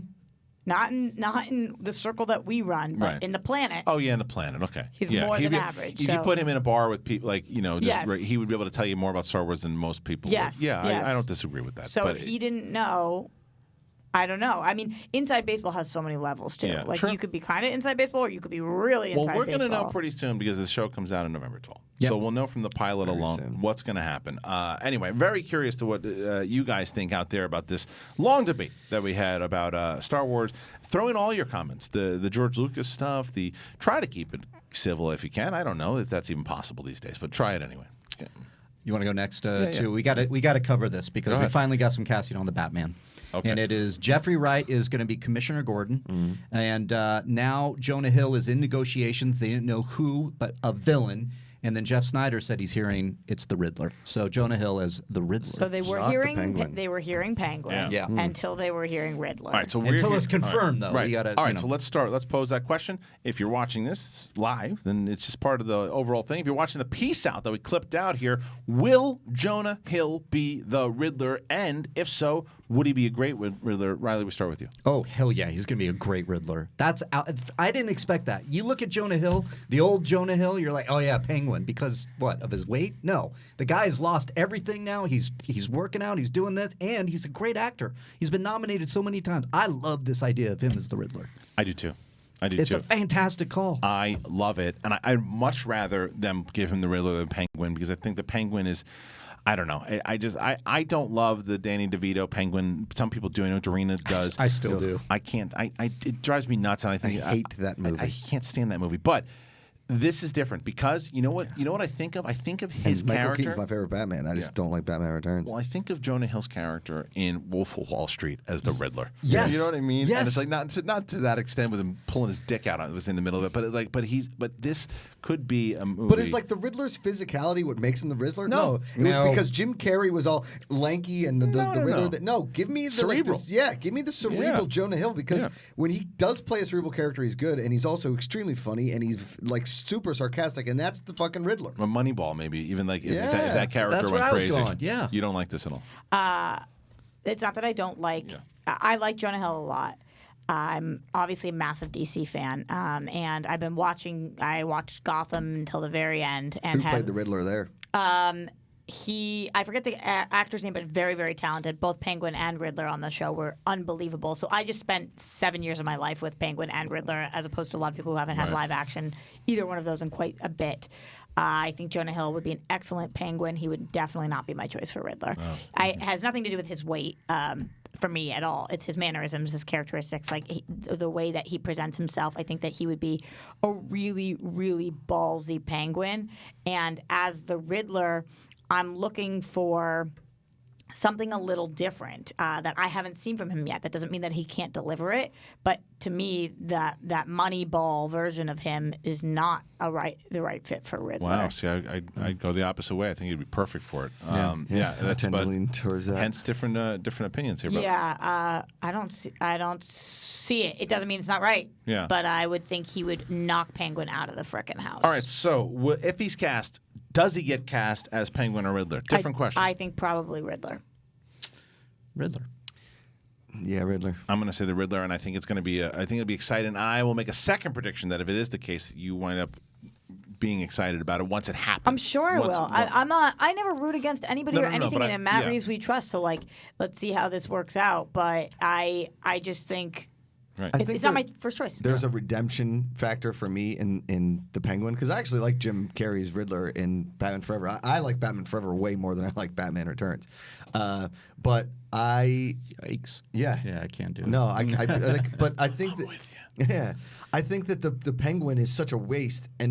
Not in the circle that we run, but in the planet. Oh yeah, in the planet. Okay. He's more than average. If you put him in a bar with people, Yes. he would be able to tell you more about Star Wars than most people. Yes. Would. Yeah, yes. I don't disagree with that. So but if he didn't know, I don't know. I mean, inside baseball has so many levels too. Yeah, you could be kind of inside baseball, or you could be really inside baseball. Well, we're going to know pretty soon because the show comes out on November 12th. Yep. So we'll know from the pilot alone what's going to happen. Anyway, very curious to what you guys think out there about this long debate that we had about Star Wars. Throw in all your comments. The George Lucas stuff. Try to keep it civil if you can. I don't know if that's even possible these days, but try it anyway. Yeah. You want to go next to we got to cover this because we finally got some casting on the Batman. Okay. And it is Jeffrey Wright is going to be Commissioner Gordon, and now Jonah Hill is in negotiations. They didn't know who, but a villain. And then Jeff Snyder said he's hearing it's the Riddler. So Jonah Hill as the Riddler. So they were hearing Penguin Yeah. until they were hearing Riddler. All right, so until it's confirmed, though. Right. We gotta, all right, so let's start. Let's pose that question. If you're watching this live, then it's just part of the overall thing. If you're watching the piece out that we clipped out here, will Jonah Hill be the Riddler? And if so, would he be a great Riddler? Riley, we start with you. Oh, hell yeah. He's going to be a great Riddler. I didn't expect that. You look at Jonah Hill, the old Jonah Hill, you're like, oh, yeah, Penguin. Because, what, of his weight? No. The guy's lost everything now. He's working out. He's doing this. And he's a great actor. He's been nominated so many times. I love this idea of him as the Riddler. I do, too. It's a fantastic call. I love it. And I'd much rather them give him the Riddler than Penguin because I think the Penguin is... I don't know. I don't love the Danny DeVito Penguin. Some people do. I know Dorina does. I still do. I can't. It drives me nuts. And I think I hate that movie. I can't stand that movie. But this is different because you know what I think of? I think of his Michael character. Keaton's my favorite Batman. I just don't like Batman Returns. Well, I think of Jonah Hill's character in Wolf of Wall Street as the Riddler. Yes. You know what I mean? Yes. And it's like not to that extent with him pulling his dick out. It was in the middle of it. But this could be a movie. But is like the Riddler's physicality what makes him the Riddler? No. It was because Jim Carrey was all lanky and the Riddler. No. Give me the cerebral. give me the cerebral Jonah Hill because when he does play a cerebral character, he's good and he's also extremely funny and he's like super sarcastic and that's the fucking Riddler. A Moneyball, maybe even like if that character that's went where crazy. I was going. Yeah, you don't like this at all. It's not that I don't like. Yeah. I like Jonah Hill a lot. I'm obviously a massive DC fan, and I've been watching. I watched Gotham until the very end, and Who played the Riddler there? I forget the actor's name, but very, very talented. Both Penguin and Riddler on the show were unbelievable. So I just spent 7 years of my life with Penguin and Riddler, as opposed to a lot of people who haven't had live action either one of those in quite a bit. I think Jonah Hill would be an excellent Penguin. He would definitely not be my choice for Riddler. It has nothing to do with his weight for me at all. It's his mannerisms, his characteristics, like the way that he presents himself. I think that he would be a really, really ballsy Penguin. And as the Riddler, I'm looking for something a little different that I haven't seen from him yet. That doesn't mean that he can't deliver it, but to me, that Moneyball version of him is not the right fit for Riddler. Wow. See, I'd go the opposite way. I think he'd be perfect for it. I That's tend to lean towards that. Hence different opinions here. But Yeah, I don't see it. It doesn't mean it's not right. Yeah. But I would think he would knock Penguin out of the frickin' house. All right. So if he's cast, does he get cast as Penguin or Riddler? Different question. I think probably Riddler. Riddler. Yeah, Riddler. I'm going to say the Riddler, and I think it's going to be. I think it'll be exciting. And I will make a second prediction that if it is the case, you wind up being excited about it once it happens. I'm sure I will. I'm not. I never root against anybody or anything, but and Matt Reeves we trust. So let's see how this works out. But I just think. Right. It's not my first choice. There's a redemption factor for me in the Penguin because I actually like Jim Carrey's Riddler in Batman Forever. I like Batman Forever way more than I like Batman Returns. But yikes. Yeah, I can't do it. No, but I think that I think that the Penguin is such a waste, and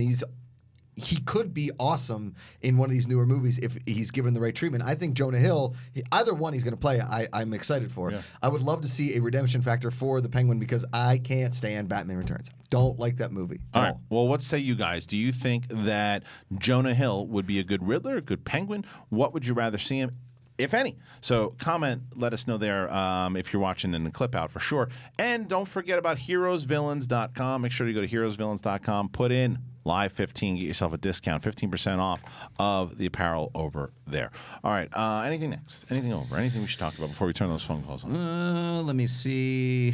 he could be awesome in one of these newer movies if he's given the right treatment. I think Jonah Hill, either one he's going to play, I'm excited for. Yeah. I would love to see a redemption factor for the Penguin because I can't stand Batman Returns. Don't like that movie. All right. Well, what say you guys? Do you think that Jonah Hill would be a good Riddler, a good Penguin? What would you rather see him? If any. So comment, let us know there if you're watching in the clip out for sure. And don't forget about heroesvillains.com. Make sure you go to heroesvillains.com, put in Live 15, get yourself a discount, 15% off of the apparel over there. All right. Anything next? Anything over? Anything we should talk about before we turn those phone calls on? Let me see.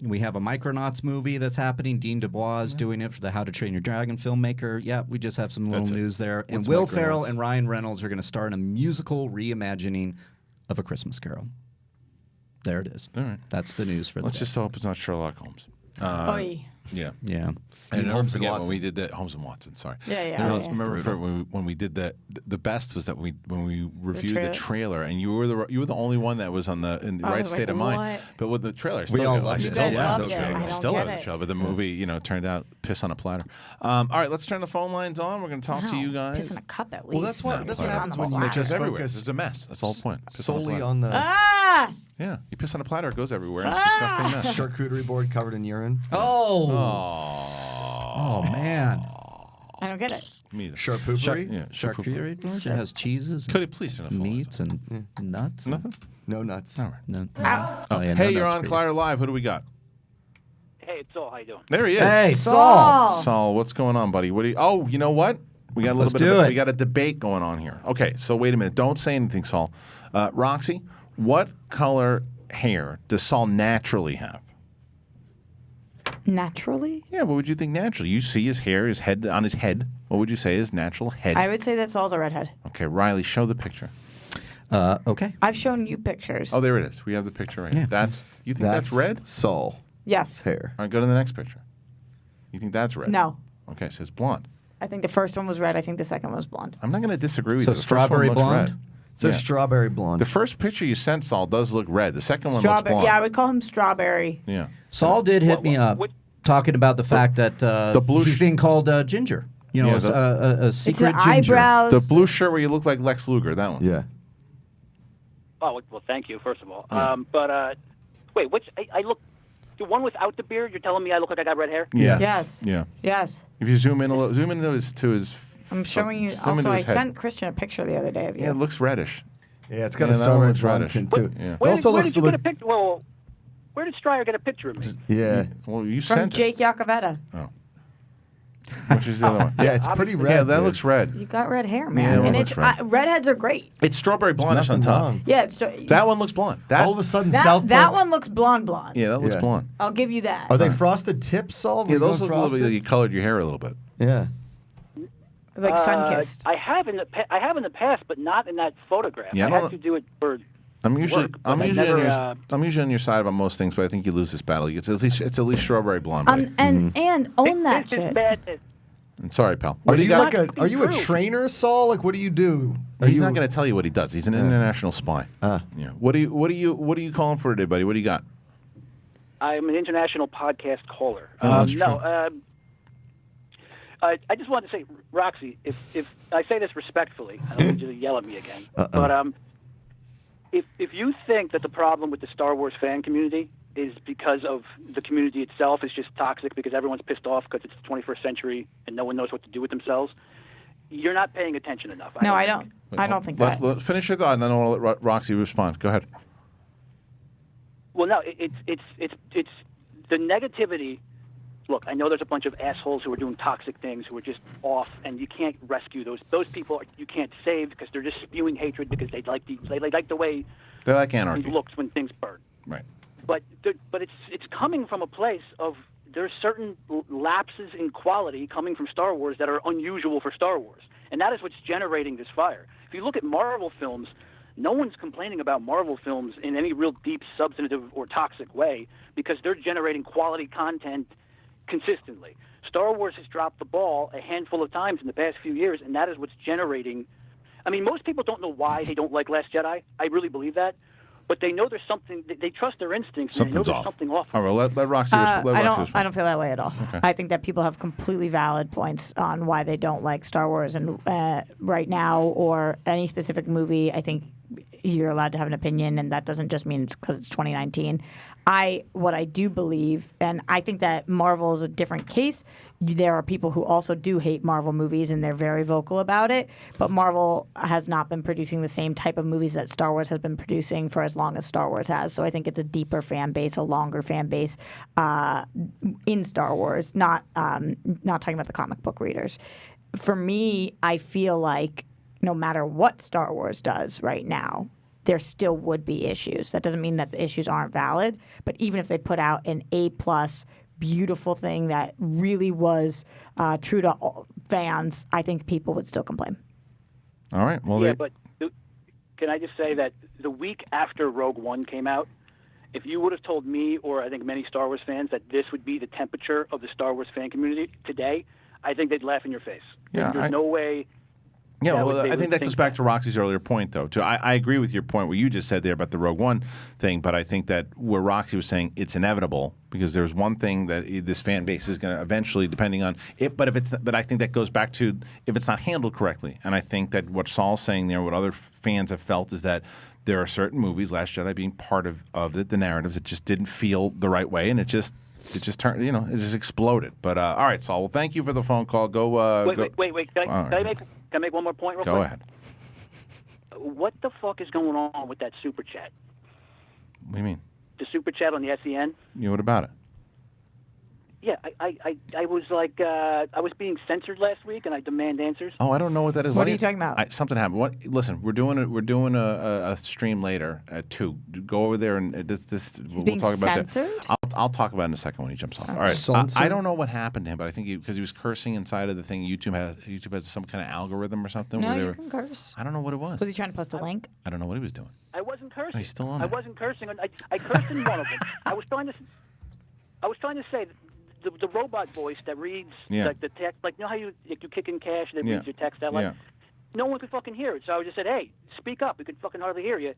We have a Micronauts movie that's happening. Dean DuBois is doing it for the How to Train Your Dragon filmmaker. Yeah, we just have some little news there. And What's Will Micronauts? Ferrell and Ryan Reynolds are going to star in a musical reimagining of A Christmas Carol. There it is. All right. That's the news for the Let's day. just hope it's not Sherlock Holmes. Oy. Yeah. Yeah. And don't Holmes and forget when Watson. we did that, Holmes and Watson. Sorry. Yeah, yeah, You know, yeah. remember when we did that? The best was that when we reviewed the trailer. trailer, and you were the only one that was in the I right was state like, of mind. what? But with the trailer, I We still all I loved it. still You guys loved it. I I don't still get love the it. trailer. But the movie, turned out piss on a platter. All right, let's turn the phone lines on. We're going to talk to Wow, you guys. Piss in a cup at least. Well, that's what Piss happens on when the you platter. just It's everywhere. focus It's a mess. That's the whole point. Piss solely platter. on the Ah! Yeah, you piss on a platter, it goes everywhere. It's a disgusting mess. charcuterie board covered in urine. Oh, man. I don't get it. Me either. Charcuterie? Yeah, Charcuterie board? It has cheeses, Cody, please turn the phone lines meats, and nuts. Nothing? No nuts. All right. No. Oh, yeah, hey, no you're nuts on for you. Collider Live. Who do we got? Hey, it's Saul. How you doing? There he is. Hey, Saul. Saul, what's going on, buddy? What do you? Oh, you know what? We got a little Let's bit. do it. We got a debate going on here. Okay, so wait a minute. Don't say anything, Saul. Roxy, what color hair does Saul naturally have? Naturally? Yeah, what would you think naturally? You see his hair, his head on his head. What would you say is natural head? I would say that Saul's a redhead. Okay, Riley, show the picture. Okay. I've shown you pictures. Oh, there it is. We have the picture right here. Yeah. You think that's red? Saul. Yes. Hair. All right, go to the next picture. You think that's red? No. Okay, it says blonde. I think the first one was red. I think the second one was blonde. I'm not going to disagree with So you. The first one strawberry looks blonde? red. So Yeah. strawberry blonde. The first picture you sent, Saul, does look red. The second one looks Strawberry. blonde. Yeah, I would call him strawberry. Yeah. Saul did hit me up talking about the fact that he's being called Ginger. You know, Yeah, a secret It's the ginger. eyebrows. The blue shirt where you look like Lex Luger, that one. Yeah. Oh, well, thank you, first of all. But wait, which I look. The one without the beard, you're telling me I look like I got red hair? Yeah. Yes. Yeah. Yes. If you zoom in a little, zoom into his. I'm showing you. zoom Also, into I his head. sent Christian a picture the other day of you. Yeah, it looks reddish. Yeah, it's got Yeah, a that Star one Wars looks blonde reddish. tint too. Yeah. Where, also where looks did you a get a little. picture? Well, where did Stryer get a picture of me? Yeah. Well, you From sent Jake Yacovetta. it. Oh. Which is the other one? Yeah, it's pretty red. Yeah, that dude. looks red. You got red hair, Yeah, man. it and looks it's red. redheads are great. It's strawberry blondish on Nothing top. wrong. Yeah, it's That one looks blonde. That All of a sudden, that South that Park. one looks blonde. Yeah, that looks Yeah. blonde. I'll give you that. Are they frosted tips, Saul? Were Yeah, you those going look a little bit. frosted? You colored your hair a little bit. Yeah. Like sun-kissed. I have in the past, but not in that photograph. Yeah, I I don't- had to do it for. I'm usually work, but I never, I'm usually on your side about most things, but I think you lose this battle. It's at least strawberry blonde. buddy. And own that This is shit. bad. I'm sorry, pal. Are What do you got? like are you a trainer, Saul? Like, what do you do? Are He's you, not going to tell you what he does. He's an international spy. Yeah. What are you calling for today, buddy? What do you got? I'm an international podcast caller. Oh, that's no, I just wanted to say, Roxy, if I say this respectfully, I don't need you to yell at me again. But if you think that the problem with the Star Wars fan community is because of the community itself is just toxic because everyone's pissed off because it's the 21st century and no one knows what to do with themselves, you're not paying attention enough. I don't think that. Let's finish your thought, and then I'll let Roxy respond. Go ahead. Well, no, it's the negativity. Look, I know there's a bunch of assholes who are doing toxic things who are just off, and you can't rescue those people. You can't save because they're just spewing hatred because they like the way they like anarchy. It looks when things burn. Right. But it's coming from a place of there's certain lapses in quality coming from Star Wars that are unusual for Star Wars, and that is what's generating this fire. If you look at Marvel films, no one's complaining about Marvel films in any real deep, substantive, or toxic way because they're generating quality content consistently. Star Wars has dropped the ball a handful of times in the past few years, and that is what's generating. I mean, most people don't know why they don't like Last Jedi. I really believe that. But they know there's something. They trust their instincts. And they know there's something off. All right, let Roxy. I don't feel that way at all. Okay. I think that people have completely valid points on why they don't like Star Wars, and right now or any specific movie. I think you're allowed to have an opinion, and that doesn't just mean it's because it's 2019. What I do believe, and I think that Marvel is a different case. There are people who also do hate Marvel movies, and they're very vocal about it. But Marvel has not been producing the same type of movies that Star Wars has been producing for as long as Star Wars has. So I think it's a deeper fan base, a longer fan base in Star Wars. Not talking about the comic book readers. For me, I feel like no matter what Star Wars does right now, there still would be issues. That doesn't mean that the issues aren't valid, but even if they put out an A+, beautiful thing that really was true to all fans, I think people would still complain. All right. Well, yeah, but can I just say that the week after Rogue One came out, if you would have told me or I think many Star Wars fans that this would be the temperature of the Star Wars fan community today, I think they'd laugh in your face. Yeah, There's no way. Yeah, well, I think that goes back to Roxy's earlier point, though. Too, I agree with your point what you just said there about the Rogue One thing, but I think that where Roxy was saying it's inevitable because there's one thing that this fan base is going to eventually, depending on it. But I think that goes back to if it's not handled correctly. And I think that what Saul's saying there, what other fans have felt, is that there are certain movies, Last Jedi being part of the narratives, that just didn't feel the right way, and it just turned, it just exploded. But all right, Saul. Well, thank you for the phone call. Wait. Can I make one more point real quick? Go ahead. What the fuck is going on with that super chat? What do you mean? The super chat on the SEN? What about it? Yeah, I was like, I was being censored last week, and I demand answers. Oh, I don't know what that is. What are you talking about? Something happened. Listen, we're doing a stream later at 2. Go over there and we'll talk about that. I'll talk about it in a second when he jumps on. All right. I don't know what happened to him, but I think because he was cursing inside of the thing. YouTube has some kind of algorithm or something. No, where you can curse. I don't know what it was. Was he trying to post a link? I don't know what he was doing. I wasn't cursing. Oh, he's still on I there. wasn't cursing. I cursed in one of them. I was trying to say the robot voice that reads like the text, like how you kick in cash and it reads your text that way. Yeah. No one could fucking hear it, so I just said, "Hey, speak up. We could fucking hardly hear you."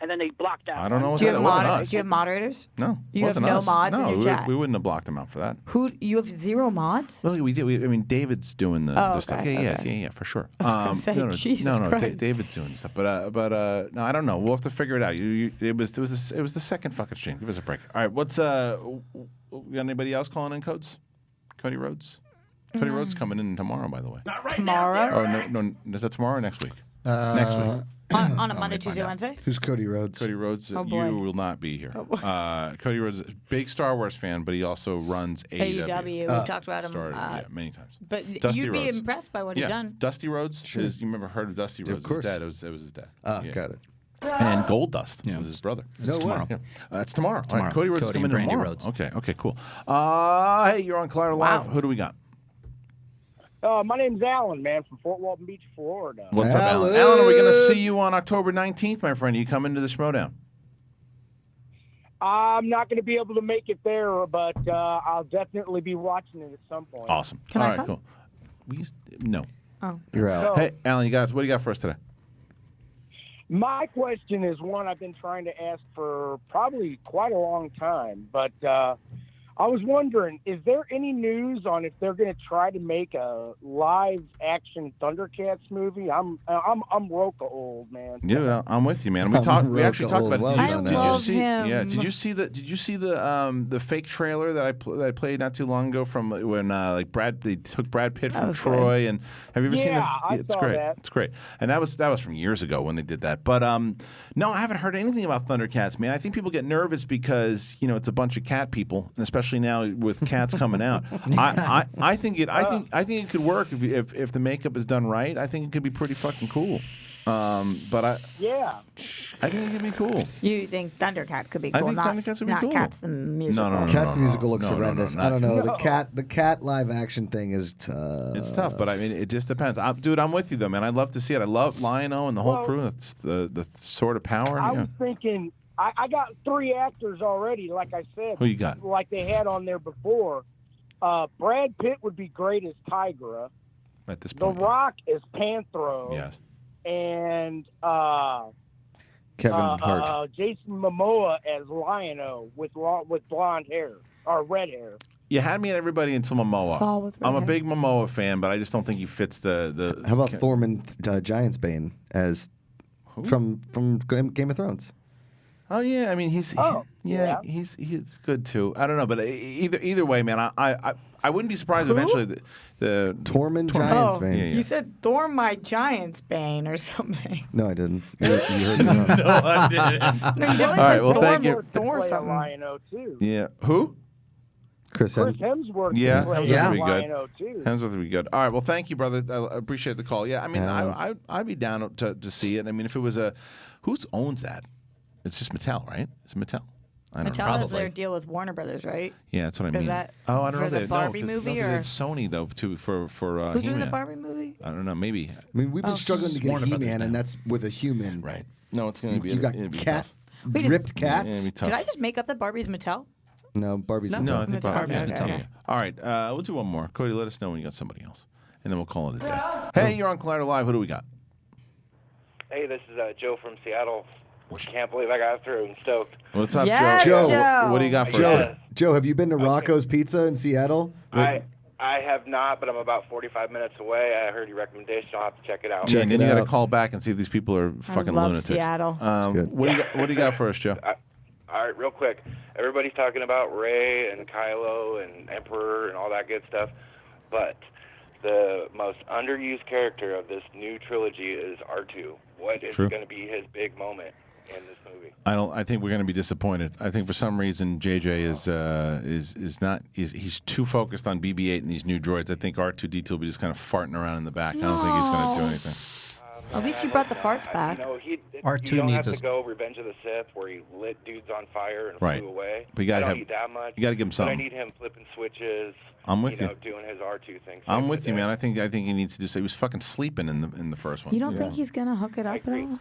And then they blocked out. I don't know what Do you that have was. Do you have moderators? No, You have wasn't no us. mods in No, your chat? we wouldn't have blocked him out for that. You have 0 mods? Well, we did. I mean, David's doing the stuff. okay. Yeah, for sure. I was gonna say, Jesus Christ. David's doing the stuff. But no, I don't know. We'll have to figure it out. It was the second fucking stream. Give us a break. All right, what's got anybody else calling in codes? Cody Rhodes. Cody Rhodes coming in tomorrow, by the way. Not right tomorrow? Now. Oh no, is that tomorrow or next week? Next week. On a Monday, Tuesday, Wednesday? Who's Cody Rhodes? Cody Rhodes, Oh, boy. you will not be here. Cody Rhodes, is a big Star Wars fan, but he also runs AEW. We talked about him. Many times. But Dusty you'd be Rhodes. impressed by what he's done. Dusty Rhodes, you remember heard of Dusty Rhodes? Of course. His dad, it was his dad. Got it. And Gold Dust was his brother. It's tomorrow. Yeah. It's tomorrow. All right, Tomorrow. Cody Rhodes is Cody coming and in Brandy tomorrow. Rhodes. Okay, cool. Hey, you're on Collider Live. Who do we got? My name's Alan, man, from Fort Walton Beach, Florida. What's up, Alan? Alan, are we going to see you on October 19th, my friend? Are you coming to the Schmodown? I'm not going to be able to make it there, but I'll definitely be watching it at some point. Awesome. Can All I right, come? cool. No. Oh. You're out. Hey, Alan, what do you got for us today? My question is one I've been trying to ask for probably quite a long time, but I was wondering, is there any news on if they're going to try to make a live action Thundercats movie? I'm Roca old, man. Yeah, I'm with you, man. We actually talked about it. Did you see the fake trailer that I played not too long ago from when they took Brad Pitt from Troy, and have you ever seen that? It's great. It's great. And that was from years ago when they did that. But no, I haven't heard anything about Thundercats, man. I think people get nervous because it's a bunch of cat people, and especially now with cats coming out. I think it could work if the makeup is done right. I think it could be pretty fucking cool. I think it could be cool. You think Thundercats could be cool? Thundercats would be cool. Cats the musical. No, Cats the musical looks horrendous. I don't know. The cat live action thing is tough. It's tough, but I mean, it just depends. Dude, I'm with you though, man. I'd love to see it. I love Lion-O and the whole crew. The Sword of Power. I was thinking. I got 3 actors already, like I said. Who you got? Like they had on there before. Brad Pitt would be great as Tigra. At this point. The Rock is Panthro. Yes. And Kevin Hart. Jason Momoa as Lion-O with blonde hair or red hair. You had me at everybody until Momoa. I'm a big Momoa fan, but I just don't think he fits the. How about Thormund Giantsbane as from Game of Thrones? Oh yeah, I mean he's good too. I don't know, but either way, man, I wouldn't be surprised if eventually the Tormund Giantsbane. You said Thorm my Giantsbane or something. No, I didn't. You heard me wrong. No, I didn't. All right, well, thank you. Thor Lion-O too. Yeah, who? Chris Hemsworth. Yeah, Hemsworth would be Lion-O too. good. Hemsworth would be good. All right, well, thank you, brother. I appreciate the call. Yeah, I mean, I'd be down to see it. I mean, if it was who owns that? It's just Mattel, right? It's Mattel. I don't know. Mattel has their deal with Warner Brothers, right? Yeah, that's what I mean. Is that I don't know. the Barbie movie, or it's Sony though too for who's doing the He-Man. Barbie movie? I don't know. Maybe. I mean, we've been struggling to get a He-Man, and that's with a human. Right. No, it's going to be. You got ripped cats. Did I just make up that Barbie's Mattel? No, Barbie's Mattel. No, I think Barbie's Okay. Mattel. Yeah. All right, we'll do one more. Cody, let us know when you got somebody else, and then we'll call it a day. Hey, you're on Collider Live. Who do we got? Hey, this is Joe from Seattle. Can't believe I got through. I'm stoked. What's up, Yes, Joe? Joe. What do you got for us? Joe, have you been to Rocco's Pizza in Seattle? I have not, but I'm about 45 minutes away. I heard your recommendation. I'll have to check it out. Yeah, and then you got to call back and see if these people are fucking love lunatics. Seattle. What do you got for us, Joe? All right, real quick. Everybody's talking about Rey and Kylo and Emperor and all that good stuff, but the most underused character of this new trilogy is R2. What is going to be his big moment in this movie? I think we're going to be disappointed. I think for some reason JJ he's too focused on BB-8 and these new droids. I think R2-D2 will be just kind of farting around in the back. I don't think he's going to do anything. At least you brought the farts back. R2 you don't needs have us- to go Revenge of the Sith where he lit dudes on fire and Right. flew away. But you gotta I don't have- need that much. you gotta give him But I something. need him flipping switches. I'm with you. Doing his R2 thing. I'm with you, man. I think he needs to do so. He was fucking sleeping in the first one. You don't think he's gonna hook it up at all?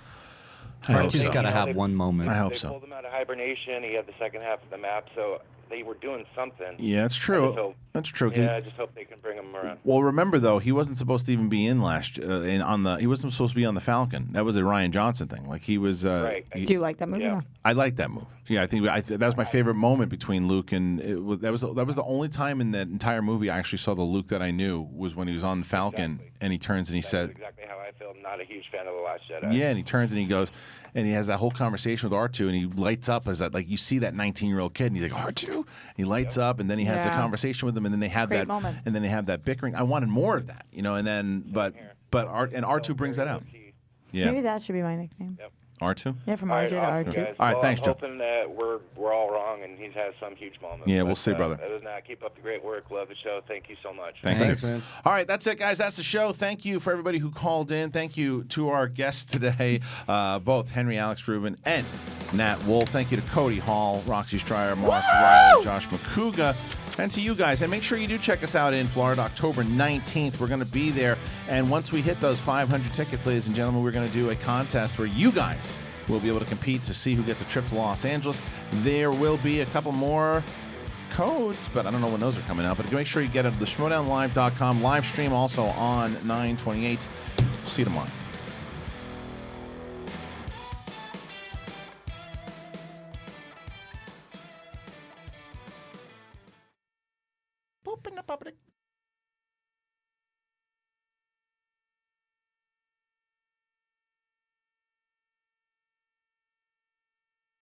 I hope R2's so. got to have one moment. I hope They so. pulled him out of hibernation. He had the second half of the map, so they were doing something. Yeah, it's I true. just hope- That's true. 'Cause- Yeah, I just hope they can bring him around. Well, remember though, he wasn't supposed to even be in he wasn't supposed to be on the Falcon. That was a Ryan Johnson thing. Like he was. Do you like that movie? Yeah. No? I like that move. Yeah, I think that was my favorite moment between Luke and that was the only time in that entire movie I actually saw the Luke that I knew was when he was on the Falcon and he turns and he said, Exactly how I feel. I'm not a huge fan of The Last Jedi. yeah, and he turns and he goes, and he has that whole conversation with R2, and he lights up as that, like you see that 19-year-old kid, and he's like R2, and he lights up, and then he has a Yeah. conversation with him, and then they have Great that, moment. and then they have that bickering. I wanted more of that, and then R2 brings that out. Yeah, Maybe that should be my nickname. R2. Yeah, from All RJ right, to awesome, R2. guys. All right, Well, thanks, I'm Joe. hoping that we're all wrong and he has some huge moment. Yeah, But, we'll see, brother. Other than that, keep up the great work. Love the show. Thank you so much. Thanks, man. All right, that's it, guys. That's the show. Thank you for everybody who called in. Thank you to our guests today, both Henry Alex Rubin and Nat Wolff. Thank you to Cody Hall, Roxy Stryer, Mark Riley, Josh McCouga, and to you guys. And make sure you do check us out in Florida, October 19th. We're going to be there. And once we hit those 500 tickets, ladies and gentlemen, we're going to do a contest where you guys will be able to compete to see who gets a trip to Los Angeles. There will be a couple more codes, but I don't know when those are coming out. But make sure you get it at the schmodownlive.com live stream also on 9/28. See you tomorrow.